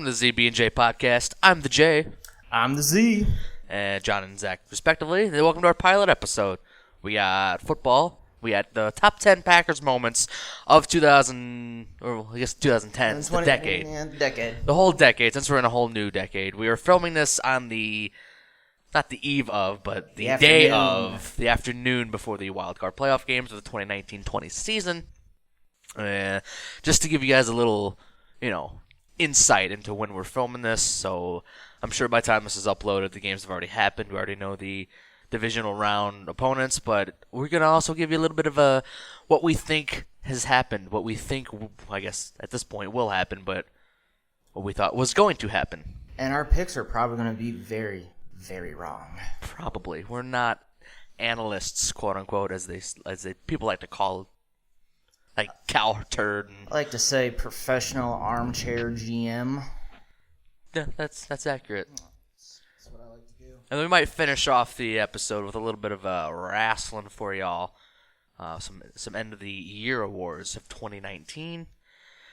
to the ZB&J podcast. I'm the J. I'm the Z. And John and Zach, respectively. And welcome to our pilot episode. We got football. We got the top 10 Packers moments of 2000, or I guess 2010, the decade. Yeah, decade. The whole decade, since we're in a whole new decade. We are filming this on not the eve of, but the day of, the afternoon before the wildcard playoff games of the 2019-20 season. Just to give you guys a little, insight into when we're filming this. So I'm sure by the time this is uploaded, the games have already happened. We already know the divisional round opponents, but we're going to also give you a little bit of what we think has happened, what we think, I guess, at this point will happen, but what we thought was going to happen. And our picks are probably going to be very, very wrong. Probably. We're not analysts, quote unquote, as they people like to call, like cow turd. I like to say professional armchair GM. Yeah, that's accurate. That's what I like to do. And we might finish off the episode with a little bit of wrestling for y'all. Some end of the year awards of 2019.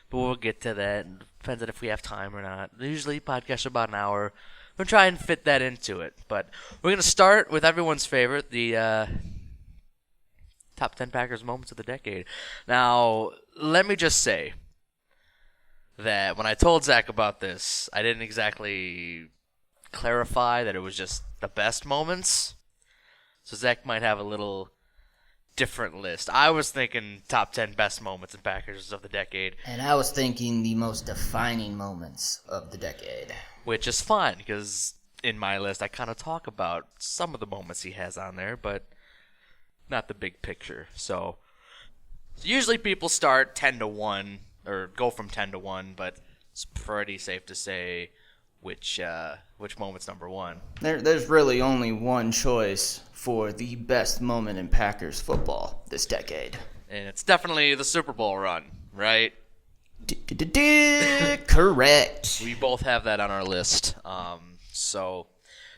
But we'll get to that. Depends on if we have time or not. Usually podcasts are about an hour. We'll try and fit that into it. But we're going to start with everyone's favorite, the top 10 Packers moments of the decade. Now, let me just say that when I told Zach about this, I didn't exactly clarify that it was just the best moments. So Zach might have a little different list. I was thinking top 10 best moments in Packers of the decade. And I was thinking the most defining moments of the decade. Which is fine, because in my list I kind of talk about some of the moments he has on there, but not the big picture. So usually people start 10-1, or go from 10-1, but it's pretty safe to say which moment's number one. There's really only one choice for the best moment in Packers football this decade. And it's definitely the Super Bowl run, right? Correct. We both have that on our list. So,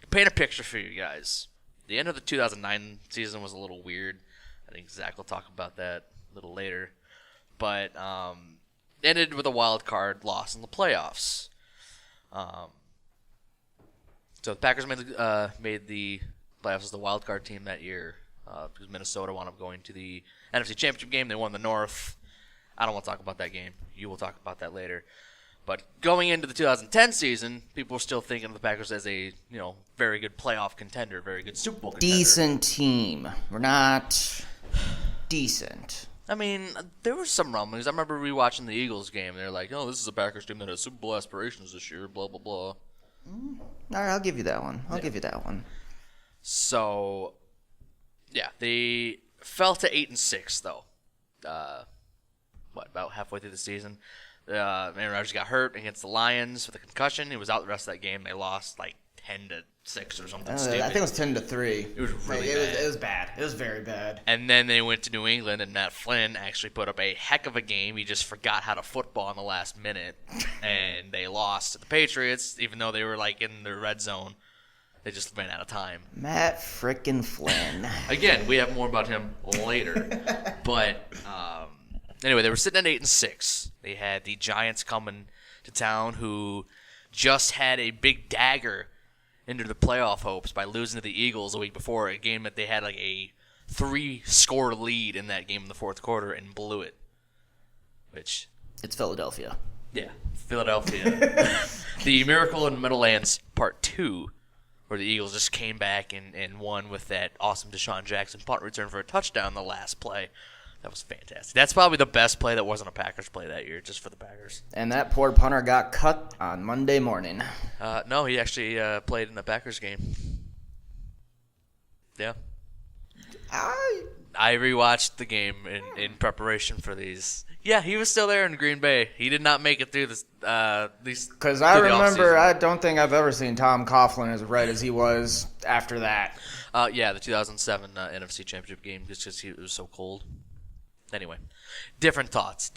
to paint a picture for you guys, the end of the 2009 season was a little weird. I think Zach will talk about that a little later. But it ended with a wild card loss in the playoffs. So the Packers made the playoffs as the wild card team that year because Minnesota wound up going to the NFC Championship game. They won the North. I don't want to talk about that game. You will talk about that later. But going into the 2010 season, people were still thinking of the Packers as a very good playoff contender, very good Super Bowl contender. Decent team. We're not decent. I mean, there were some rumblings. I remember rewatching the Eagles game. They're like, "Oh, this is a Packers team that has Super Bowl aspirations this year." Blah blah blah. All right, I'll give you that one. I'll give you that one. So, yeah, they fell to 8-6 though. About halfway through the season, Aaron Rodgers got hurt against the Lions with a concussion. He was out the rest of that game. They lost like 10-6 or something stupid. I think it was 10-3. It was really bad. It was bad. It was very bad. And then they went to New England, and Matt Flynn actually put up a heck of a game. He just forgot how to football in the last minute, and they lost to the Patriots, even though they were like in the red zone. They just ran out of time. Matt frickin' Flynn. Again, we have more about him later, but anyway, they were sitting at 8-6. They had the Giants coming to town, who just had a big dagger into the playoff hopes by losing to the Eagles a week before, a game that they had like a 3-score lead in that game in the fourth quarter and blew it. Which it's Philadelphia. Yeah, Philadelphia. The Miracle in Meadowlands Part 2, where the Eagles just came back and won with that awesome Deshaun Jackson punt return for a touchdown the last play. That was fantastic. That's probably the best play that wasn't a Packers play that year, just for the Packers. And that poor punter got cut on Monday morning. No, he actually played in the Packers game. Yeah. I rewatched the game in preparation for these. Yeah, he was still there in Green Bay. He did not make it through these. Because I remember, I don't think I've ever seen Tom Coughlin as red as he was after that. Yeah, the 2007 NFC Championship game, just because it was so cold. Anyway, different thoughts.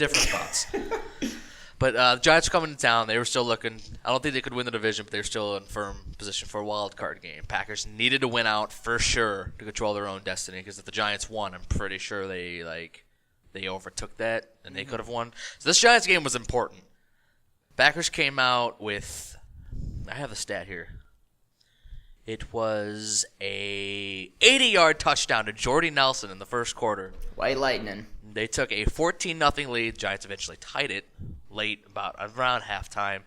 But the Giants were coming to town. They were still looking. I don't think they could win the division, but they were still in firm position for a wild card game. Packers needed to win out for sure to control their own destiny, because if the Giants won, I'm pretty sure they overtook that and they could have won. So this Giants game was important. Packers came out with, I have the stat here. It was a 80-yard touchdown to Jordy Nelson in the first quarter. White Lightning. They took a 14-0 lead. Giants eventually tied it late, around halftime.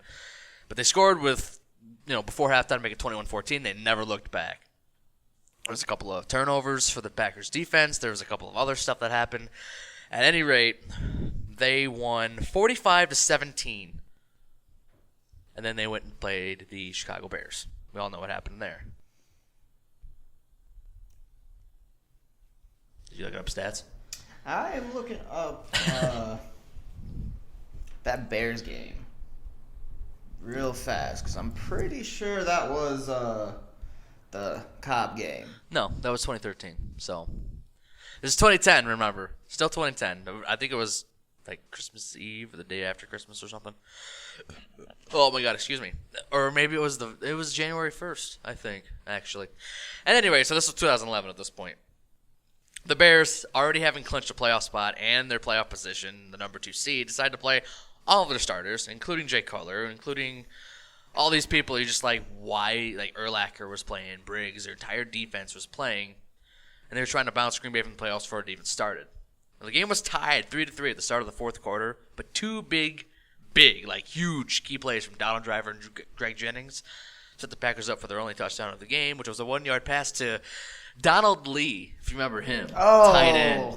But they scored with, before halftime to make it 21-14. They never looked back. There was a couple of turnovers for the Packers defense. There was a couple of other stuff that happened. At any rate, they won 45-17. And then they went and played the Chicago Bears. We all know what happened there. Did you look up stats? I am looking up that Bears game real fast because I'm pretty sure that was the Cobb game. No, that was 2013. So this is 2010. Remember, still 2010. I think it was like Christmas Eve or the day after Christmas or something. Oh my God, excuse me. Or maybe it was January 1st. I think actually. And anyway, so this was 2011 at this point. The Bears, already having clinched a playoff spot and their playoff position, the number 2 seed, decided to play all of their starters, including Jay Cutler, including all these people. You're just like, why? Like Urlacher was playing, Briggs, their entire defense was playing, and they were trying to bounce Green Bay from the playoffs before it even started. Well, the game was tied 3-3 at the start of the fourth quarter, but two big, like huge key plays from Donald Driver and Greg Jennings set the Packers up for their only touchdown of the game, which was a 1-yard pass to Donald Lee, if you remember him. Oh, tight end.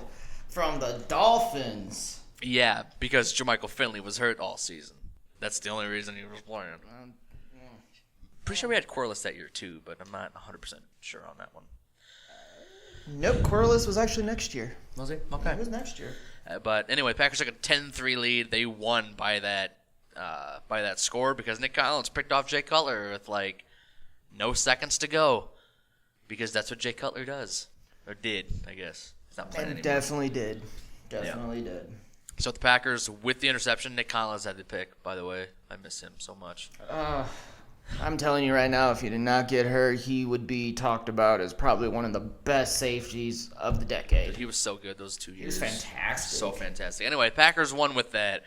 From the Dolphins. Yeah, because Jermichael Finley was hurt all season. That's the only reason he was playing. Pretty sure we had Corliss that year too, but I'm not 100% sure on that one. Nope, Corliss was actually next year. Was he? Okay. It was next year. But anyway, Packers took a 10-3 lead. They won by that score because Nick Collins picked off Jay Cutler with like no seconds to go. Because that's what Jay Cutler does. Or did, I guess. He's not playing anymore. Definitely did. Did. So the Packers, with the interception, Nick Collins had the pick, by the way. I miss him so much. I'm telling you right now, if he did not get hurt, he would be talked about as probably one of the best safeties of the decade. He was so good those 2 years. He was fantastic. So fantastic. Anyway, Packers won with that.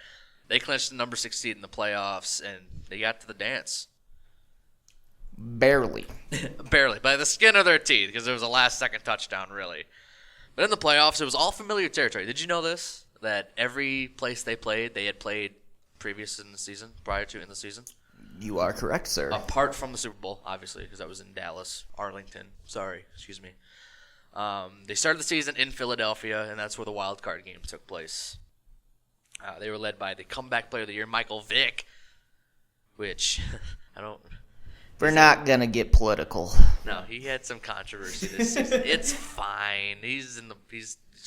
They clinched the number 6 seed in the playoffs, and they got to the dance. Barely. Barely. By the skin of their teeth, because it was a last-second touchdown, really. But in the playoffs, it was all familiar territory. Did you know this? That every place they had played previous in the season, prior to in the season? You are correct, sir. Apart from the Super Bowl, obviously, because that was in Dallas, Arlington. Excuse me. They started the season in Philadelphia, and that's where the wild card game took place. They were led by the comeback player of the year, Michael Vick, which I don't... We're not going to get political. No, he had some controversy this season. It's fine. He's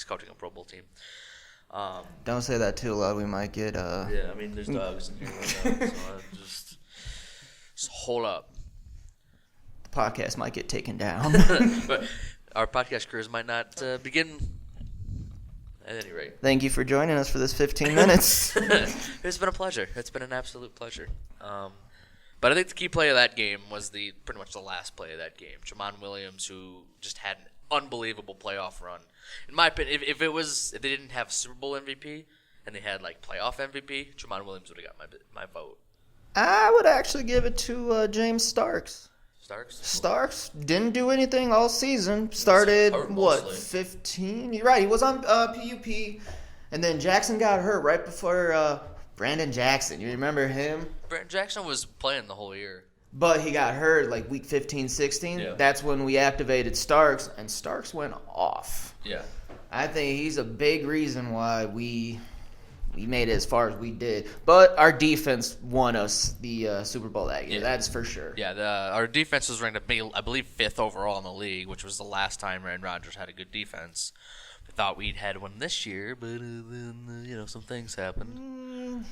coaching a Pro Bowl team. Don't say that too loud. We might get... Yeah, I mean, there's dogs in here right now, so just hold up. The podcast might get taken down. But our podcast careers might not begin at any rate. Thank you for joining us for this 15 minutes. It's been a pleasure. It's been an absolute pleasure. But I think the key play of that game was pretty much the last play of that game. Jamon Williams, who just had an unbelievable playoff run. In my opinion, if they didn't have Super Bowl MVP and they had like playoff MVP, Jamon Williams would have got my vote. I would actually give it to James Starks. Starks didn't do anything all season. Started, 15? You're right. He was on PUP. And then Jackson got hurt right before Brandon Jackson. You remember him? Brandon Jackson was playing the whole year. But he got hurt like week 15, 16. Yeah. That's when we activated Starks, and Starks went off. Yeah. I think he's a big reason why we made it as far as we did. But our defense won us the Super Bowl that year. Yeah. That's for sure. Yeah, our defense was ranked, I believe, 5th overall in the league, which was the last time Aaron Rodgers had a good defense. We thought we'd had one this year, but then some things happened.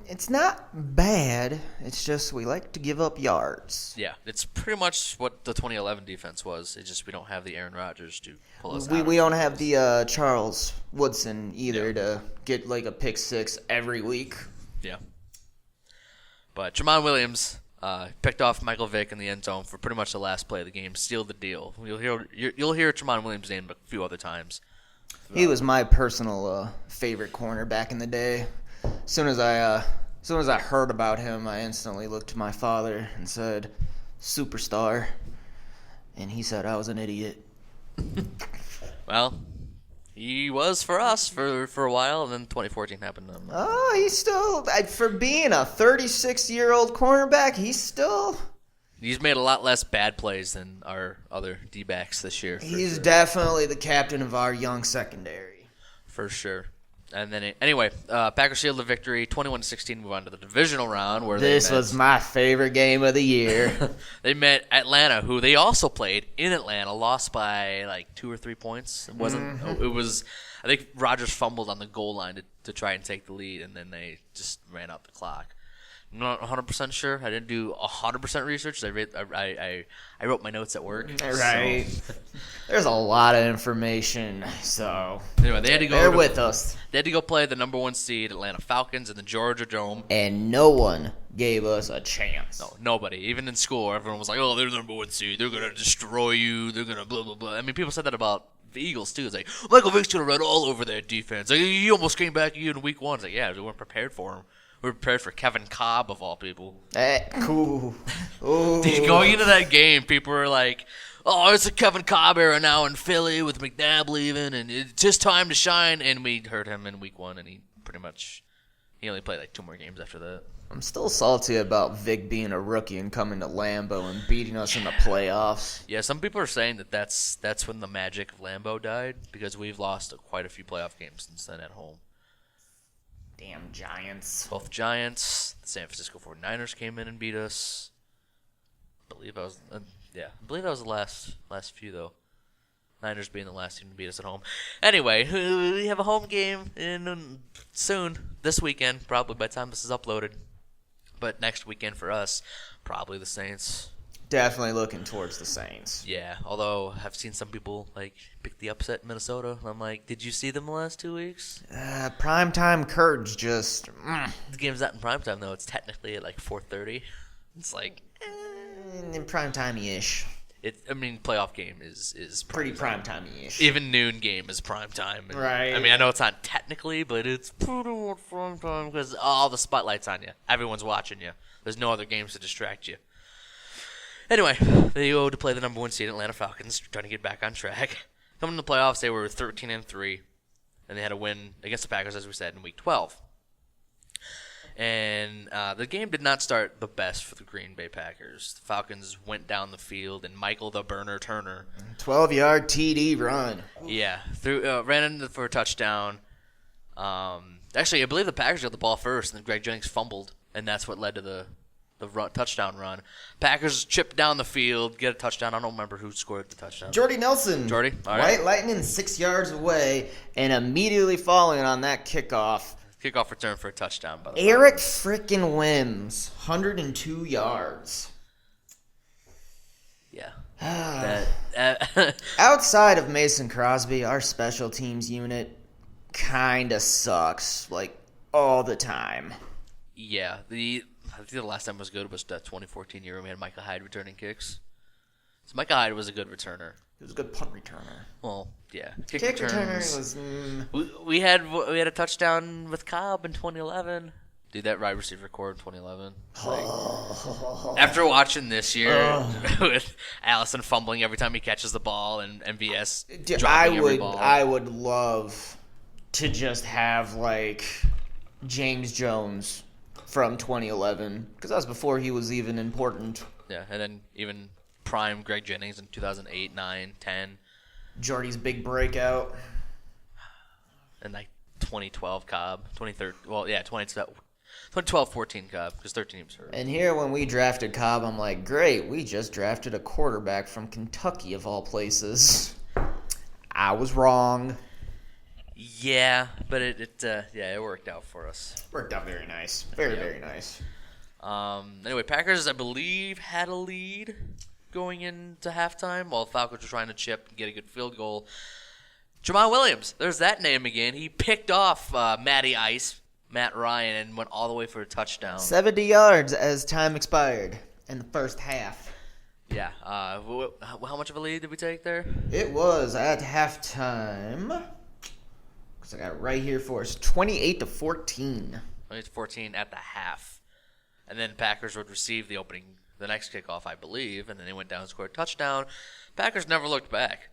It's not bad. It's just we like to give up yards. Yeah, it's pretty much what the 2011 defense was. It's just we don't have the Aaron Rodgers to pull us out. We don't have the Charles Woodson either to get like a pick six every week. Yeah. But Jamon Williams picked off Michael Vick in the end zone for pretty much the last play of the game, sealed the deal. You'll hear Jamon Williams' name a few other times. He was my personal favorite corner back in the day. As soon as I As soon as I heard about him, I instantly looked to my father and said, "Superstar." And he said I was an idiot. Well, he was for us for a while, and then 2014 happened. Oh, he's still, for being a 36-year-old cornerback, He's made a lot less bad plays than our other D-backs this year. He's definitely the captain of our young secondary. For sure. And then, anyway, Packers sealed the victory, 21-16, move on to the divisional round. Where this was my favorite game of the year. They met Atlanta, who they also played in Atlanta, lost by like 2 or 3 points. It wasn't. It was. I think Rodgers fumbled on the goal line to try and take the lead, and then they just ran out the clock. I'm not 100% sure. I didn't do 100% research. I wrote my notes at work. Right. So. There's a lot of information. So anyway, they had to go. Bear with us. They had to go play the number 1 seed Atlanta Falcons in the Georgia Dome. And no one gave us a chance. No, nobody. Even in school, everyone was like, "Oh, they're the number 1 seed. They're gonna destroy you. They're gonna blah blah blah." I mean, people said that about the Eagles too. It's like Michael Vick's gonna run all over their defense. Like he almost came back in week 1. It's like, yeah, we weren't prepared for him. We were prepared for Kevin Cobb, of all people. Cool. Ooh. Going into that game, people were like, "Oh, it's a Kevin Cobb era now in Philly with McNabb leaving, and it's his time to shine." And we heard him in week 1, and he only played like 2 more games after that. I'm still salty about Vic being a rookie and coming to Lambeau and beating us in the playoffs. Yeah, some people are saying that's when the magic of Lambeau died, because we've lost quite a few playoff games since then at home. Damn Giants. Both Giants, the San Francisco 49ers came in and beat us. I believe that was the last few though. Niners being the last team to beat us at home. Anyway, we have a home game soon this weekend, probably by the time this is uploaded. But next weekend for us, probably the Saints. Definitely looking towards the Saints. Yeah, although I've seen some people like pick the upset in Minnesota. And I'm like, did you see them the last 2 weeks? Primetime Kurds just. The game's not in primetime though. It's technically at like 4:30. It's like in primetime-ish. Playoff game is pretty primetime-ish. Even noon game is primetime. Right. I mean, I know it's not technically, but it's pretty much primetime because all the spotlight's on you. Everyone's watching you. There's no other games to distract you. Anyway, they go to play the number 1 seed Atlanta Falcons, trying to get back on track. Coming to the playoffs, they were 13-3, and they had a win against the Packers, as we said, in Week 12. And the game did not start the best for the Green Bay Packers. The Falcons went down the field, and Michael the Burner Turner, 12-yard TD run. Yeah, ran in for a touchdown. Actually, I believe the Packers got the ball first, and then Greg Jennings fumbled, and that's what led to the touchdown run. Packers chipped down the field, get a touchdown. I don't remember who scored the touchdown. Jordy Nelson. Jordy? All right. White Lightning 6 yards away and immediately falling on that kickoff. Kickoff return for a touchdown. By the Eric frickin' Wims, 102 yards. Yeah. Outside of Mason Crosby, our special teams unit kind of sucks, like, all the time. Yeah. I think the last time was good was that 2014 year when we had Micah Hyde returning kicks. So Micah Hyde was a good returner. He was a good punt returner. Well, yeah. Kick returner was... We had a touchdown with Cobb in 2011. Dude, that wide receiver core in 2011. After watching this year with Allison fumbling every time he catches the ball and MVS dropping every ball. I would love to just have, like, James Jones from 2011, because that was before he was even important. Yeah, and then even prime Greg Jennings in 2008, 9, 10. Jordy's big breakout. And like 2012 Cobb, 2012-14 Cobb, because 13 he was hurt. And here when we drafted Cobb, I'm like, great, we just drafted a quarterback from Kentucky of all places. I was wrong. Yeah, but it worked out for us. Worked out very nice. Very nice. Anyway, Packers, I believe, had a lead going into halftime while Falcons were trying to chip and get a good field goal. Jamal Williams, there's that name again. He picked off Matt Ryan, and went all the way for a touchdown. 70 yards as time expired in the first half. Yeah. How much of a lead did we take there? It was at halftime. I got it right here for us. 28-14. 20-14 at the half. And then Packers would receive the next kickoff, I believe, and then they went down and scored a touchdown. Packers never looked back.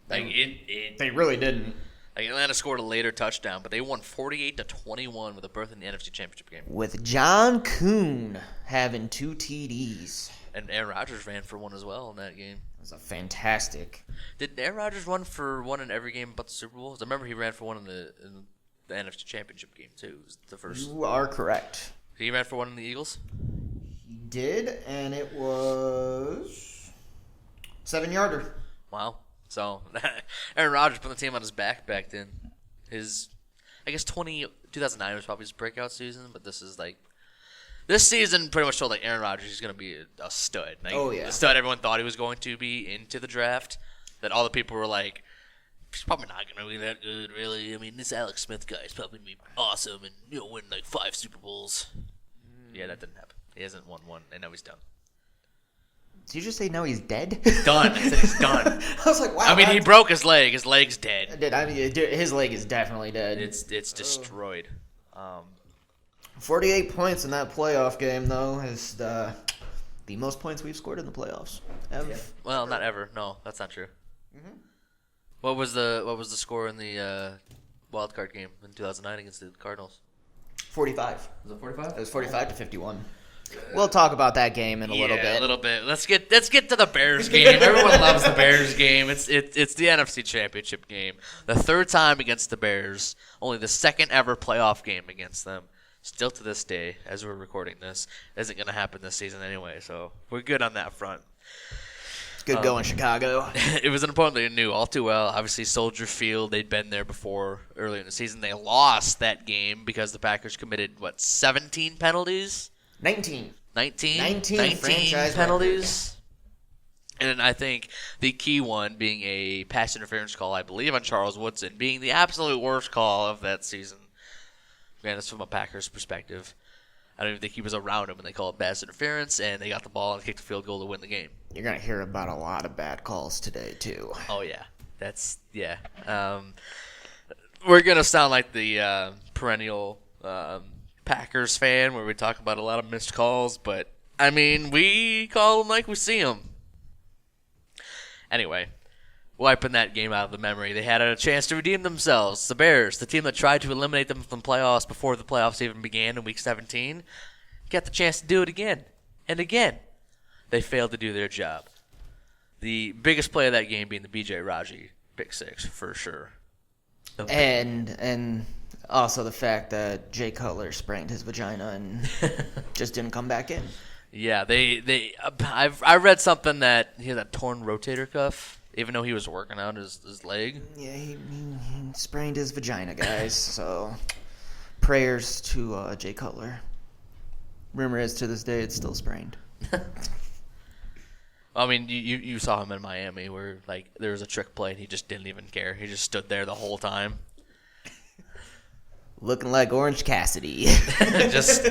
They really didn't. Like Atlanta scored a later touchdown, but they won 48-21 with a berth in the NFC Championship game. With John Kuhn having 2 TDs. And Aaron Rodgers ran for one as well in that game. It was a fantastic. Did Aaron Rodgers run for one in every game but the Super Bowl? I remember he ran for one in the NFC Championship game too. It was the first. You are correct. He ran for one in the Eagles? He did, and it was 7-yarder. Wow. So, Aaron Rodgers put the team on his back then. I guess 2009 was probably his breakout season, but this season pretty much told Aaron Rodgers he's going to be a stud. A stud everyone thought he was going to be into the draft. That all the people were like, he's probably not going to be that good, really. I mean, this Alex Smith guy is probably going to be awesome and win 5 Super Bowls. Yeah, that didn't happen. He hasn't won one, and now he's done. Did you just say now he's dead? Done. I said he's done. I was like, wow. I mean, he broke his leg. His leg's dead. His leg is definitely dead. It's destroyed. 48 points in that playoff game, though, is the most points we've scored in the playoffs. Well, not ever. No, that's not true. Mm-hmm. What was the score in the wild card game in 2009 against the Cardinals? 45. Was it 45? It was 45-51. We'll talk about that game in a little bit. A little bit. Let's get to the Bears game. Everyone loves the Bears game. It's the NFC Championship game. The 3rd time against the Bears. Only the 2nd ever playoff game against them. Still to this day, as we're recording this, isn't going to happen this season anyway. So we're good on that front. Good going, Chicago. It was an opponent they knew all too well. Obviously, Soldier Field, they'd been there before earlier in the season. They lost that game because the Packers committed, 17 penalties? 19 franchise penalties. And I think the key one being a pass interference call, I believe, on Charles Woodson, being the absolute worst call of that season. Man, that's from a Packers perspective. I don't even think he was around him when they called pass interference, and they got the ball and kicked a field goal to win the game. You're going to hear about a lot of bad calls today, too. Oh, yeah. We're going to sound like the perennial Packers fan where we talk about a lot of missed calls, but, I mean, we call them like we see them. Anyway, wiping that game out of the memory, they had a chance to redeem themselves. The Bears, the team that tried to eliminate them from the playoffs before the playoffs even began in Week 17, got the chance to do it again. And again, they failed to do their job. The biggest play of that game being the B.J. Raji pick 6, for sure. And also the fact that Jay Cutler sprained his vagina and just didn't come back in. Yeah, I read something that he had a torn rotator cuff, even though he was working out his leg. Yeah, he sprained his vagina, guys. So prayers to Jay Cutler. Rumor is to this day it's still sprained. I mean, you saw him in Miami where there was a trick play and he just didn't even care. He just stood there the whole time. Looking like Orange Cassidy. Just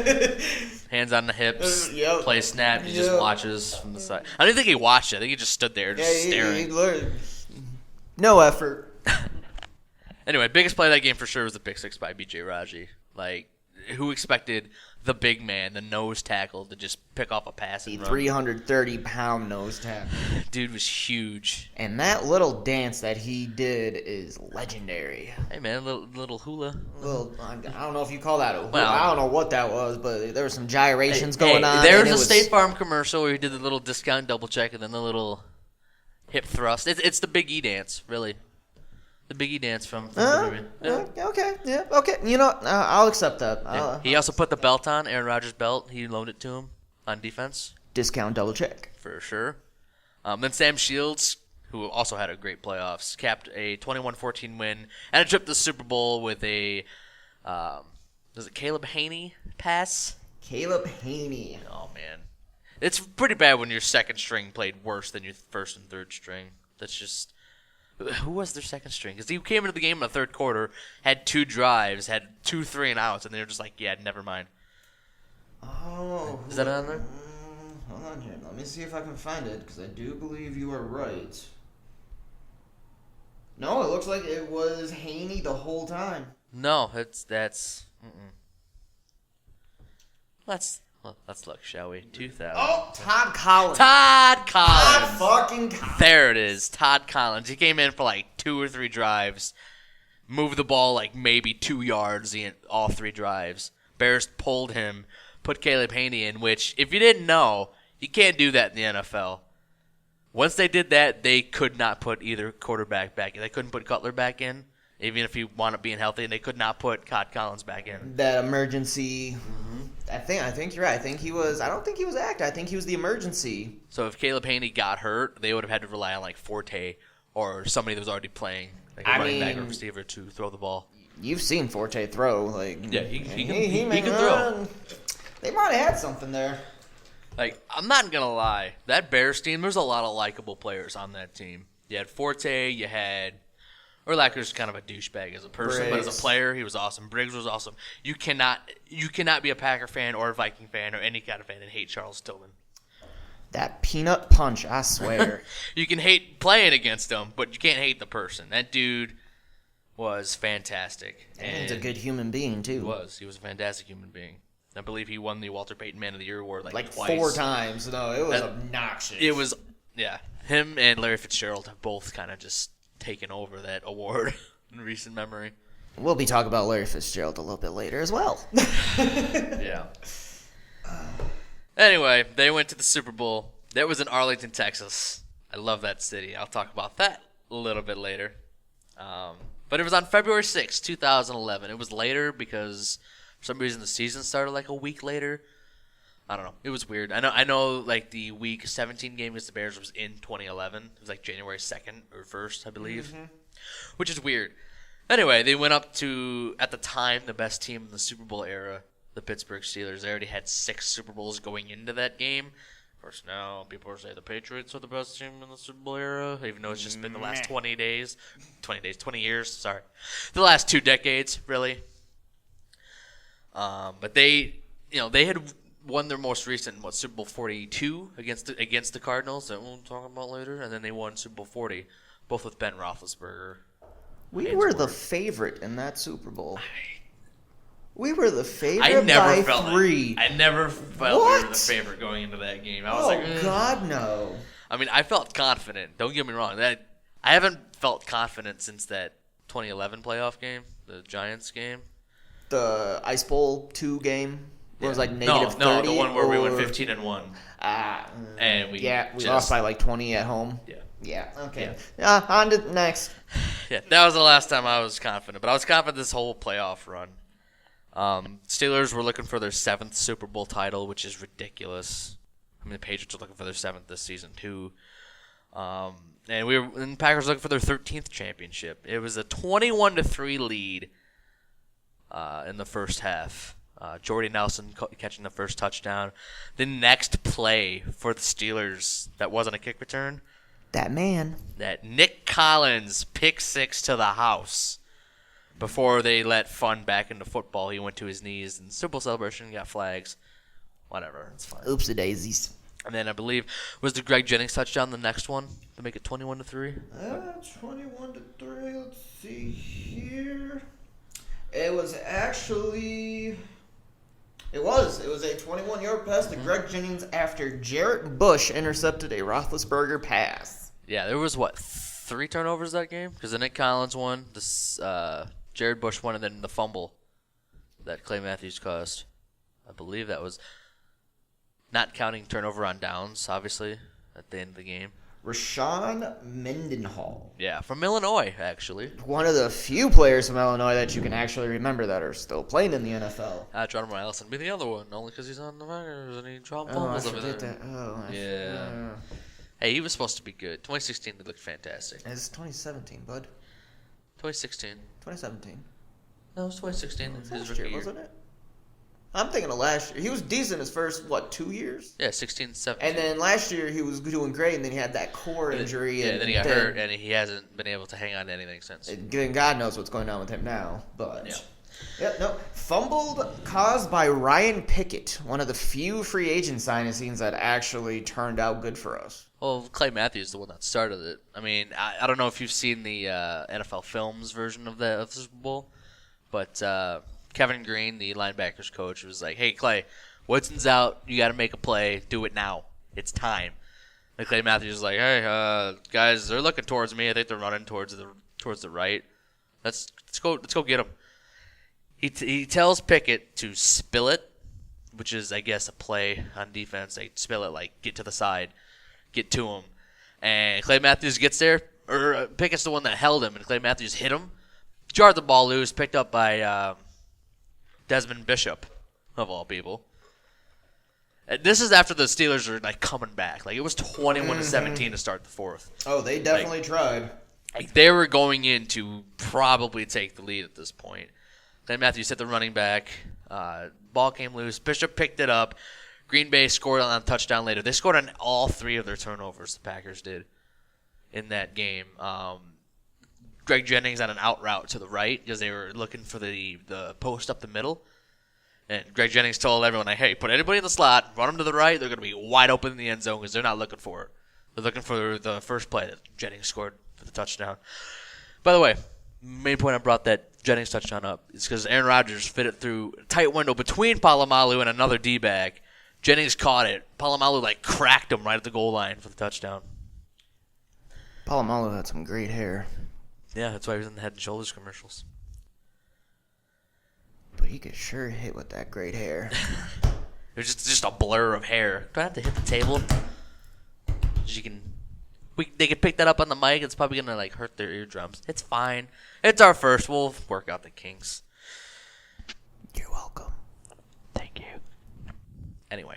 hands on the hips, play snap. He just watches from the side. I don't even think he watched it. I think he just stood there just staring. No effort. Anyway, biggest play of that game for sure was the pick 6 by B.J. Raji. Who expected the big man, the nose tackle, to just pick off a pass and the run? 330-pound nose tackle. Dude was huge. And that little dance that he did is legendary. Hey, man, little hula. I don't know if you call that a hula. Well, I don't know what that was, but there were some gyrations going on. There was a State Farm commercial where he did the little discount double check and then the little hip thrust. It's the Big E dance, really. The Big E dance from the movie. Yeah. Okay. You know, I'll accept that. He also put the belt on, Aaron Rodgers' belt. He loaned it to him on defense. Discount double check. For sure. Then Sam Shields, who also had a great playoffs, capped a 21-14 win and a trip to the Super Bowl with a, was it Caleb Haney pass? Caleb Haney. Oh, man. It's pretty bad when your second string played worse than your first and third string. That's just... Who was their second string? Because he came into the game in the third quarter, had 2 drives, had 2 3-and-outs, and they were just like, yeah, never mind. Oh. Is that on there? Hold on here. Let me see if I can find it, because I do believe you are right. No, it looks like it was Haney the whole time. No, that's... Let's look, shall we? 2000. Oh, Todd Collins. Todd Todd Collins. fucking Collins. There it is. Todd Collins. He came in for like 2 or 3 drives. Moved the ball like maybe 2 yards in all 3 drives. Bears pulled him, put Caleb Haney in, which, if you didn't know, you can't do that in the NFL. Once they did that, they could not put either quarterback back in. They couldn't put Cutler back in, even if he wound up being healthy, and they could not put Todd Collins back in. That emergency. I think you're right. I don't think he was active. I think he was the emergency. So if Caleb Haney got hurt, they would have had to rely on like Forte or somebody that was already playing, like a running back or receiver, to throw the ball. You've seen Forte throw. Yeah, he can throw. They might have had something there. Like, I'm not going to lie. That Bears team, there's a lot of likable players on that team. You had Forte, you had Urlacher's kind of a douchebag as a person, but as a player, he was awesome. Briggs was awesome. You cannot be a Packer fan or a Viking fan or any kind of fan and hate Charles Tillman. That peanut punch, I swear. You can hate playing against him, but you can't hate the person. That dude was fantastic. And he's a good human being, too. He was. He was a fantastic human being. I believe he won the Walter Payton Man of the Year award like twice. 4 times. No, it was obnoxious. It was, yeah. Him and Larry Fitzgerald have both kind of just taken over that award in recent memory. We'll be talking about Larry Fitzgerald a little bit later as well. Yeah. Anyway, they went to the Super Bowl. That was in Arlington, Texas. I love that city. I'll talk about that a little bit later. But it was on February 6, 2011. It was later because for some reason the season started like a week later. I don't know. It was weird. I know like the Week 17 game against the Bears was in 2011. It was like January 2nd or 1st, I believe. Mm-hmm. Which is weird. Anyway, they went up to, at the time, the best team in the Super Bowl era, the Pittsburgh Steelers. They already had 6 Super Bowls going into that game. Of course, now people are saying the Patriots are the best team in the Super Bowl era, even though it's just been the last 20 years, sorry. The last 2 decades, really. But they had won their most recent, Super Bowl 42 against the Cardinals, that we'll talk about later, and then they won Super Bowl 40, both with Ben Roethlisberger. We were the favorite in that Super Bowl. We were the favorite by 3. I never felt we were the favorite going into that game. I was God, no. I mean, I felt confident. Don't get me wrong. I haven't felt confident since that 2011 playoff game, the Giants game. The Ice Bowl 2 game? Where it was like -30? No, the one where we went 15-1. And we lost by like 20 at home. Yeah. Yeah, okay. Yeah. On to next. Yeah, that was the last time I was confident. But I was confident this whole playoff run. Steelers were looking for their 7th Super Bowl title, which is ridiculous. I mean, the Patriots are looking for their 7th this season, too. And the Packers were looking for their 13th championship. It was a 21-3 lead in the first half. Jordy Nelson catching the first touchdown. The next play for the Steelers that wasn't a kick return. That Nick Collins pick 6 to the house. Before they let fun back into football, he went to his knees and Super Bowl celebration, got flags. Whatever, it's fine. Oopsie daisies. And then I believe, was the Greg Jennings touchdown the next one to make it 21-3? 21-3, let's see here. It was actually... It was a 21-yard pass to Greg Jennings after Jarrett Bush intercepted a Roethlisberger pass. Yeah, there was, 3 turnovers that game? Because the Nick Collins one, this Jared Bush one, and then the fumble that Clay Matthews caused. I believe that was not counting turnover on downs, obviously, at the end of the game. Rashawn Mendenhall. Yeah, from Illinois, actually. One of the few players from Illinois that you can actually remember that are still playing in the NFL. John Allison be the other one, only because he's on the Packers and he dropped fumbles over there. Yeah. Hey, he was supposed to be good. 2016, they looked fantastic. It's 2017, bud. 2016. 2017. No, it was 2016. His rookie year, wasn't it? I'm thinking of last year. He was decent his first, 2 years? Yeah, 16, 17. And then last year he was doing great, and then he had that core injury. Yeah, then he got hurt, and he hasn't been able to hang on to anything since. And God knows what's going on with him now. But fumbled caused by Ryan Pickett, one of the few free agent signings that actually turned out good for us. Well, Clay Matthews is the one that started it. I mean, I don't know if you've seen the NFL Films version of the Super Bowl, but Kevin Green, the linebackers coach, was like, "Hey, Clay, Woodson's out. You got to make a play. Do it now. It's time. And Clay Matthews is like, hey, guys, they're looking towards me. I think they're running towards the right. Let's go get them. He tells Pickett to spill it, which is, I guess, a play on defense. They spill it, like, get to the side, get to him. And Clay Matthews gets there, or Pickett's the one that held him, and Clay Matthews hit him, jarred the ball loose, picked up by Desmond Bishop, of all people. And this is after the Steelers are, like, coming back. Like, it was 21-17 to start the fourth. Oh, they definitely tried. Like, they were going in to probably take the lead at this point. Then Matthews hit the running back. Ball came loose. Bishop picked it up. Green Bay scored on a touchdown later. They scored on all three of their turnovers, the Packers did, in that game. Greg Jennings on an out route to the right because they were looking for the post up the middle. And Greg Jennings told everyone, like, hey, put anybody in the slot, run them to the right. They're going to be wide open in the end zone because they're not looking for it. They're looking for the first play that Jennings scored for the touchdown. By the way, main point I brought that Jennings touchdown up is because Aaron Rodgers fit it through a tight window between Palomalu and another D-bag. Jennings caught it. Palomalu, like, cracked him right at the goal line for the touchdown. Palomalu had some great hair. Yeah, that's why he was in the Head and Shoulders commercials. But he could sure hit with that great hair. It was just a blur of hair. Do I have to hit the table? They can pick that up on the mic. It's probably gonna, like, hurt their eardrums. It's fine. It's our first. We'll work out the kinks. You're welcome. Thank you. Anyway.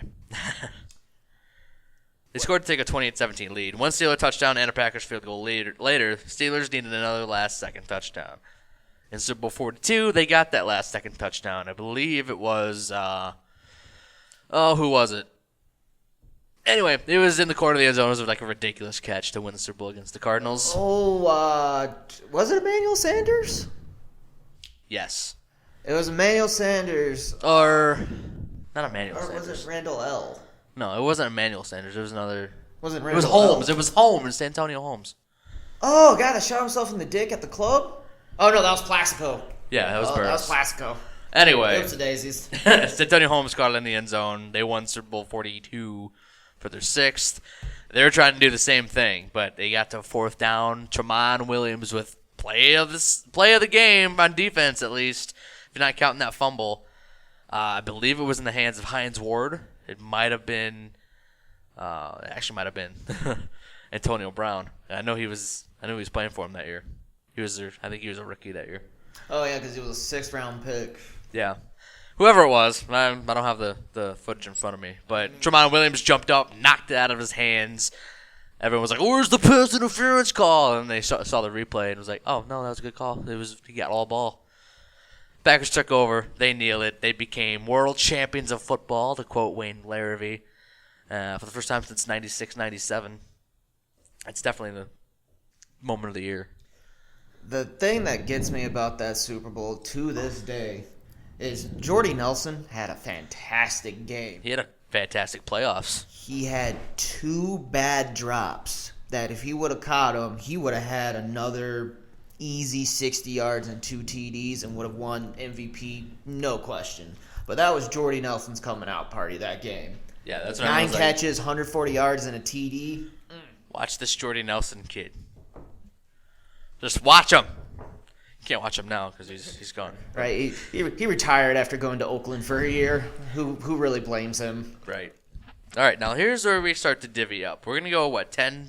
They scored to take a 28-17 lead. One Steeler touchdown and a Packers field goal later. Steelers needed another last-second touchdown. In Super Bowl 42, they got that last-second touchdown. I believe it was, who was it? Anyway, it was in the corner of the end zone. It was like a ridiculous catch to win the Super Bowl against the Cardinals. Was it Emmanuel Sanders? Yes. It was Emmanuel Sanders. Or, not Emmanuel Or Sanders. was it Randall L? No, it wasn't Emmanuel Sanders. It was another. Was it It Randall was Holmes. L? It was Holmes. Antonio Holmes. Oh, God, that shot himself in the dick at the club? Oh, no, that was Plaxico. Yeah, that was Burris. That was Plaxico. Anyway. Oops, daisies. Antonio Holmes caught it in the end zone. They won Super Bowl 42 for their sixth. They were trying to do the same thing, but they got to fourth down. Tramon Williams with play of the game on defense, at least, if you're not counting that fumble. I believe it was in the hands of Hines Ward. It might have been, Antonio Brown. I know he was playing for him that year. I think he was a rookie that year. Oh, yeah, because he was a 6th-round pick. Yeah. Whoever it was, I don't have the footage in front of me, but Tramon Williams jumped up, knocked it out of his hands. Everyone was like, where's the pass interference call? And they saw the replay and was like, oh, no, that was a good call. He got all ball. Packers took over. They kneel it. They became world champions of football, to quote Wayne Larrivee, for the first time since 96-97. It's definitely the moment of the year. The thing that gets me about that Super Bowl to this day is Jordy Nelson had a fantastic game. He had a fantastic playoffs. He had 2 bad drops that if he would have caught them, he would have had another easy 60 yards and 2 TDs and would have won MVP, no question. But that was Jordy Nelson's coming out party that game. Yeah, that's what 9 catches, 140 yards, and a TD. Watch this Jordy Nelson kid. Just watch him. You can't watch him now because he's gone. Right, he retired after going to Oakland for a year. Who really blames him? Right. All right, now here's where we start to divvy up. We're gonna go 10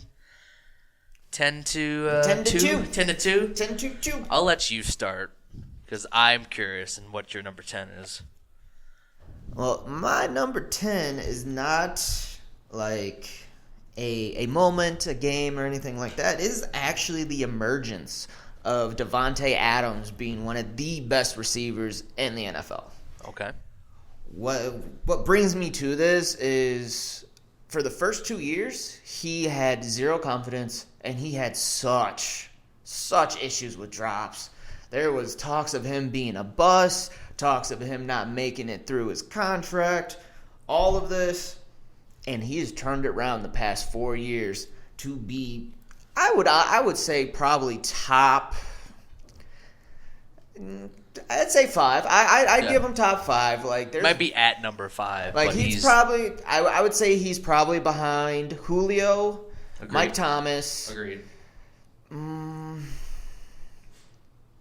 to 2? 10 to 2. 10 to 2. 10 to 2. I'll let you start because I'm curious in what your number 10 is. Well, my number 10 is not like a moment, a game, or anything like that. It is actually the emergence of Devontae Adams being one of the best receivers in the NFL. Okay. What brings me to this is for the first 2 years, he had zero confidence, and he had such issues with drops. There was talks of him being a bust, talks of him not making it through his contract, all of this, and he has turned it around the past 4 years to be, I would say, probably top. I'd say 5. I'd give him top 5. Like, He might be at number 5. Like, but he's probably, I would say he's probably behind Julio, Agreed. Mike Thomas. Agreed.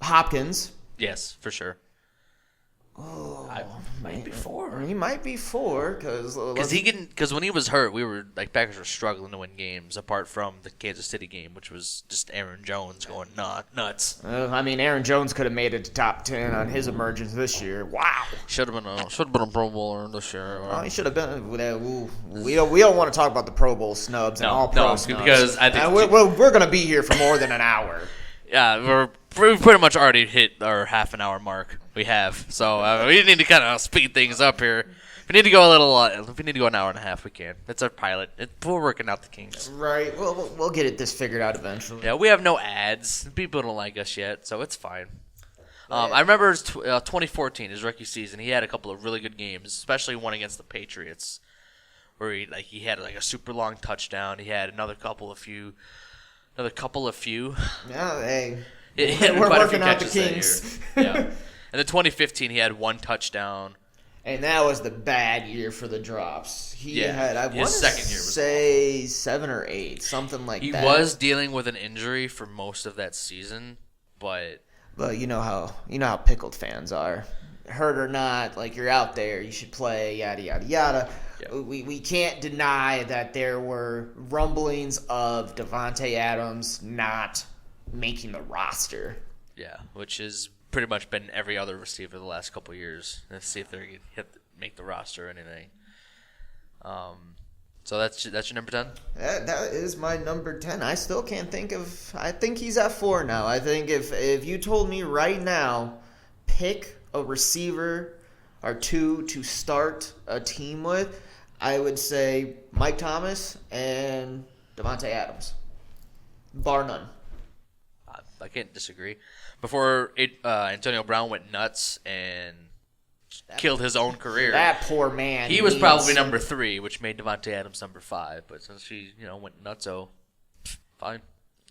Hopkins. Yes, for sure. Oh, might be 4. He might be 4 because when he was hurt, Packers were struggling to win games apart from the Kansas City game, which was just Aaron Jones going nuts. Aaron Jones could have made it to top 10 on his emergence this year. Wow, should have been a Pro Bowler this year. He should have been. We don't want to talk about the Pro Bowl snubs and all pro snubs because I think we're going to be here for more than an hour. Yeah, we've pretty much already hit our half an hour mark. We have, so we need to kind of speed things up here. If we need to go if we need to go an hour and a half, we can. It's our pilot. We're working out the kinks. Right. We'll get this figured out eventually. Yeah, we have no ads. People don't like us yet, so it's fine. I remember 2014, his rookie season. He had a couple of really good games, especially one against the Patriots, where he had a super long touchdown. He had another couple of few. Yeah, hey. We're working out the kinks. Yeah. And then 2015, he had 1 touchdown. And that was the bad year for the drops. He had, I want to say, 7 or 8, something like that. He was dealing with an injury for most of that season, but you know how pickled fans are. Hurt or not, like, you're out there, you should play, yada yada yada. Yep. We can't deny that there were rumblings of Davante Adams not making the roster. Yeah, which has pretty much been every other receiver the last couple of years. Let's see if they're going to make the roster or anything. So that's your number 10? That is my number 10. I still can't think of... I think he's at 4 now. I think if you told me right now, pick a receiver or 2 to start a team with, I would say Mike Thomas and Davante Adams. Bar none. I can't disagree. Before Antonio Brown went nuts and killed his own career. That poor man. He was probably number 3, which made Davante Adams number 5. But since he went nutso, fine,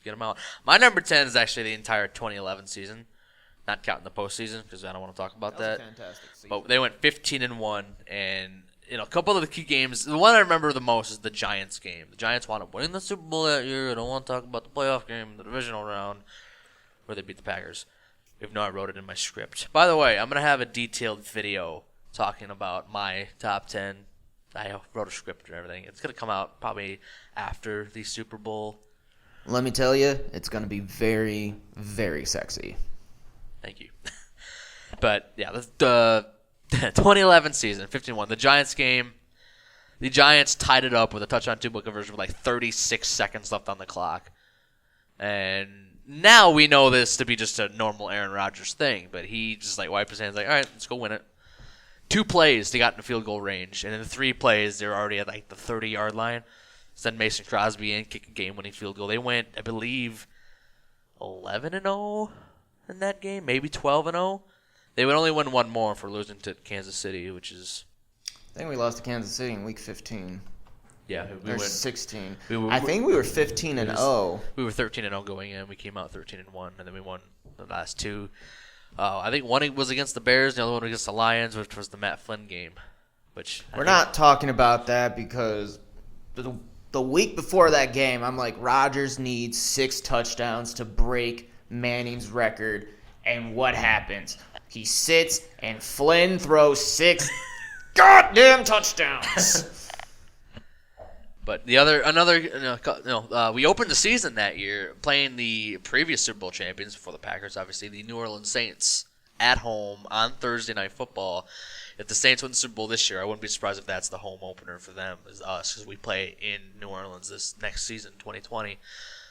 get him out. My number 10 is actually the entire 2011 season, not counting the postseason because I don't want to talk about that. Was a fantastic season. But they went 15-1, and a couple of the key games. The one I remember the most is the Giants game. The Giants wound up winning the Super Bowl that year. I don't want to talk about the playoff game, the divisional round, where they beat the Packers. Even though I wrote it in my script. By the way, I'm going to have a detailed video talking about my top 10. I wrote a script and everything. It's going to come out probably after the Super Bowl. Let me tell you, it's going to be very, very sexy. Thank you. But, yeah, the 2011 season, 15-1. The Giants game, the Giants tied it up with a touchdown two-point conversion with 36 seconds left on the clock. And now we know this to be just a normal Aaron Rodgers thing, but he just wiped his hands all right, let's go win it. 2 plays, they got in field goal range, and in 3 plays, they were already at the 30-yard line. Send Mason Crosby in, kick a game-winning field goal. They went, I believe, 11-0 in that game, maybe 12-0. They would only win 1 more for losing to Kansas City, which is... I think we lost to Kansas City in Week 15. Yeah, we were 16. I think we were 15-0. We were 13-0 going in. We came out 13-1, and then we won the last 2. I think one was against the Bears, the other one against the Lions, which was the Matt Flynn game. Which we're not talking about that because the week before that game, I'm like, Rodgers needs 6 touchdowns to break Manning's record, and what happens? He sits and Flynn throws 6 goddamn touchdowns. But we opened the season that year playing the previous Super Bowl champions before the Packers, obviously, the New Orleans Saints, at home on Thursday Night Football. If the Saints win the Super Bowl this year, I wouldn't be surprised if that's the home opener for them, as us, because we play in New Orleans this next season, 2020.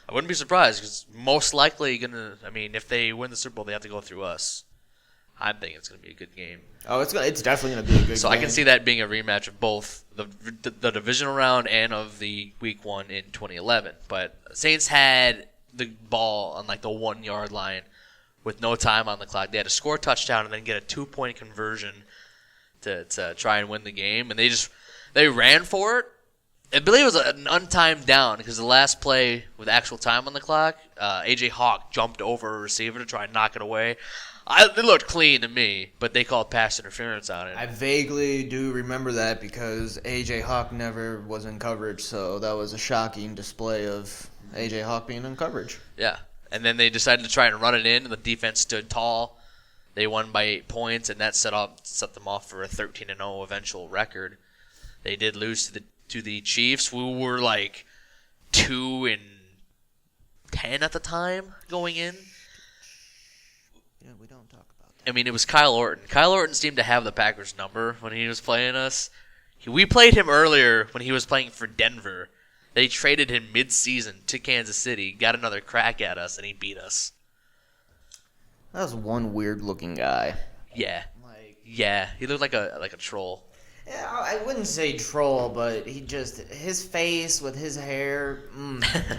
I wouldn't be surprised, because most likely if they win the Super Bowl, they have to go through us. I'm thinking it's going to be a good game. Oh, it's definitely going to be a good game. So I can see that being a rematch of both the divisional round and of the Week 1 in 2011. But Saints had the ball on the 1-yard line with no time on the clock. They had to score a touchdown and then get a 2-point conversion to try and win the game. And they ran for it. I believe it was an untimed down because the last play with actual time on the clock, A.J. Hawk jumped over a receiver to try and knock it away. It looked clean to me, but they called pass interference on it. I vaguely do remember that because A.J. Hawk never was in coverage, so that was a shocking display of A.J. Hawk being in coverage. Yeah. And then they decided to try and run it in, and the defense stood tall. They won by 8 points, and that set them off for a 13-0 eventual record. They did lose to the Chiefs, who were like 2-10 at the time going in. Yeah, we don't talk about I that. mean, it was Kyle Orton. Kyle Orton seemed to have the Packers' number when he was playing us. We played him earlier when he was playing for Denver. They traded him mid-season to Kansas City, got another crack at us, and he beat us. That was one weird-looking guy. Yeah. Yeah, he looked like a troll. Yeah, I wouldn't say troll, but his face with his hair,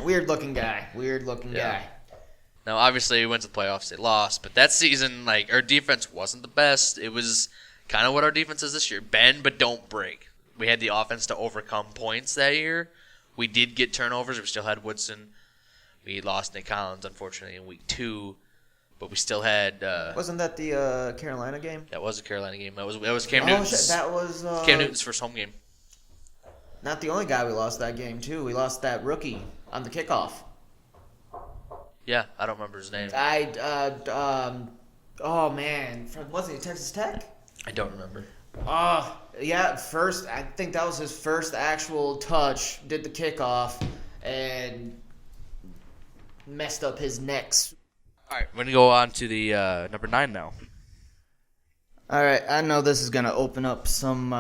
weird-looking guy. Weird-looking guy. Now, obviously, we went to the playoffs. They lost, but that season, our defense wasn't the best. It was kind of what our defense is this year. Bend, but don't break. We had the offense to overcome points that year. We did get turnovers. We still had Woodson. We lost Nick Collins, unfortunately, in week 2. But we still had... Wasn't that the Carolina game? That was a Carolina game. That was Cam Newton's... That was... Cam Newton's first home game. Not the only guy we lost that game, too. We lost that rookie on the kickoff. Yeah, I don't remember his name. Oh, man. Wasn't he Texas Tech? I don't remember. Yeah, I think that was his first actual touch, did the kickoff, and messed up his necks. All right, we're going to go on to the number 9 now. All right, I know this is going to open up some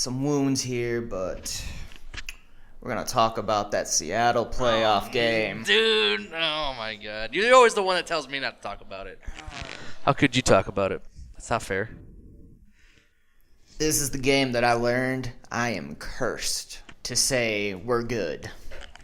wounds here, but we're going to talk about that Seattle playoff game. Dude, oh my God. You're always the one that tells me not to talk about it. How could you talk about it? That's not fair. This is the game that I learned I am cursed to say we're good.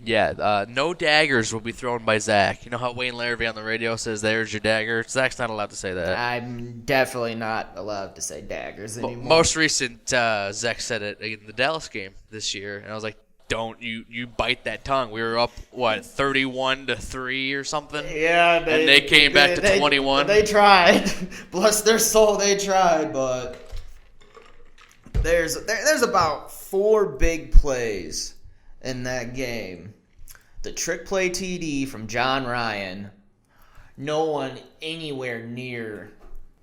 Yeah, no daggers will be thrown by Zach. You know how Wayne Larrabee on the radio says, "There's your dagger"? Zach's not allowed to say that. I'm definitely not allowed to say daggers anymore. Most recent, Zach said it in the Dallas game this year, and I was like, "Don't you bite that tongue." We were up 31-3 or something. Yeah, and they came back to 21. They tried. Bless their soul, they tried, but there's about 4 big plays in that game. The trick play TD from John Ryan. No one anywhere near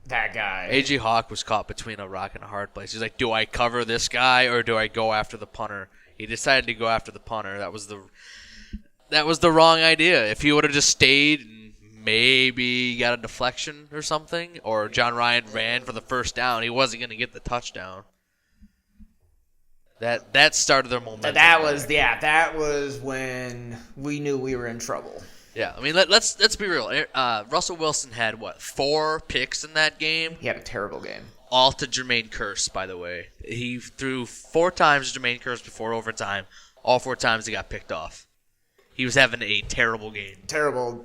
that guy. A.J. Hawk was caught between a rock and a hard place. He's like, do I cover this guy or do I go after the punter? He decided to go after the punter. That was the wrong idea. If he would have just stayed and maybe got a deflection or something, or John Ryan ran for the first down, he wasn't going to get the touchdown. That started their momentum. That was when we knew we were in trouble. Yeah, I mean, let's be real. Russell Wilson had, 4 picks in that game? He had a terrible game. All to Jermaine Kearse, by the way. He threw 4 times to Jermaine Kearse before overtime. All 4 times he got picked off. He was having a terrible game. Terrible.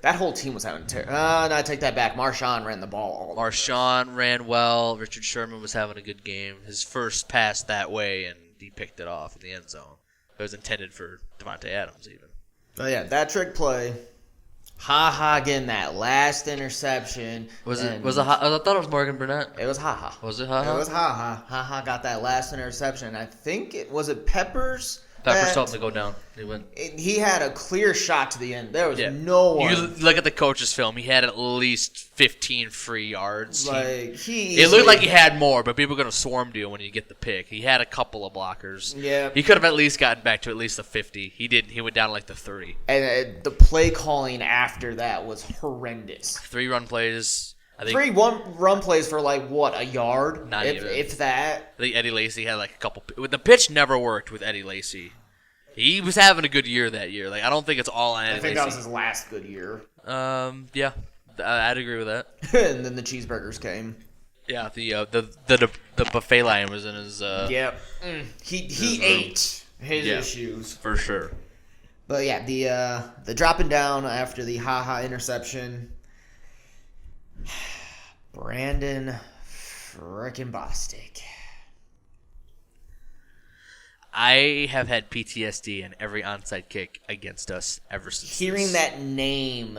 That whole team was having terrible. No, I take that back. Marshawn ran the ball. Marshawn ran well. Richard Sherman was having a good game. His first pass that way, and he picked it off in the end zone. It was intended for Devontae Adams, even. Oh, yeah, that trick play. Ha getting that last interception. Was it? I thought it was Morgan Burnett. It was Ha. Was it Ha? It was Ha. Ha got that last interception. I think it was Peppers. Peppers told him to go down. He went. He had a clear shot to the end. There was no one. You look at the coach's film. He had at least 15 free yards. It looked like he had more, but people are going to swarm to you when you get the pick. He had a couple of blockers. Yeah. He could have at least gotten back to at least the 50. He didn't. He went down to the 30. And the play calling after that was horrendous. 3 run plays. I think 3 run plays for a yard? Not even. If that. I think Eddie Lacy had a couple. The pitch never worked with Eddie Lacy. He was having a good year that year. I don't think it's all on Eddie Lacy. I think that was his last good year. Yeah, I'd agree with that. And then the cheeseburgers came. Yeah, the buffet line was in his. Yep. He ate his issues for sure. But yeah, the dropping down after the Ha interception. Brandon frickin' Bostic. I have had PTSD in every onside kick against us ever since. Hearing that name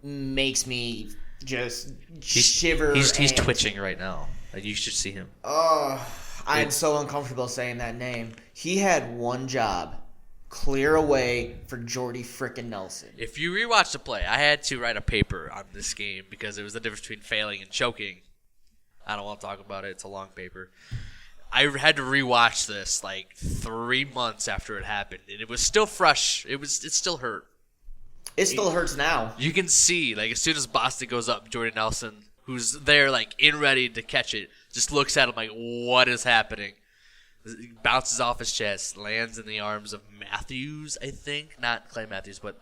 makes me just shiver. He's and, twitching right now. Like, you should see him. Oh, I'm so uncomfortable saying that name. He had one job. Clear away for Jordy frickin' Nelson. If you rewatch the play, I had to write a paper on this game because it was the difference between failing and choking. I don't want to talk about it. It's a long paper. I had to rewatch this like 3 months after it happened, and it was still fresh. It still hurt. It still hurts now. You can see, like, as soon as Bostic goes up, Jordy Nelson, who's there, like, in ready to catch it, just looks at him like, what is happening? He bounces off his chest, lands in the arms of Matthews, I think. Not Clay Matthews, but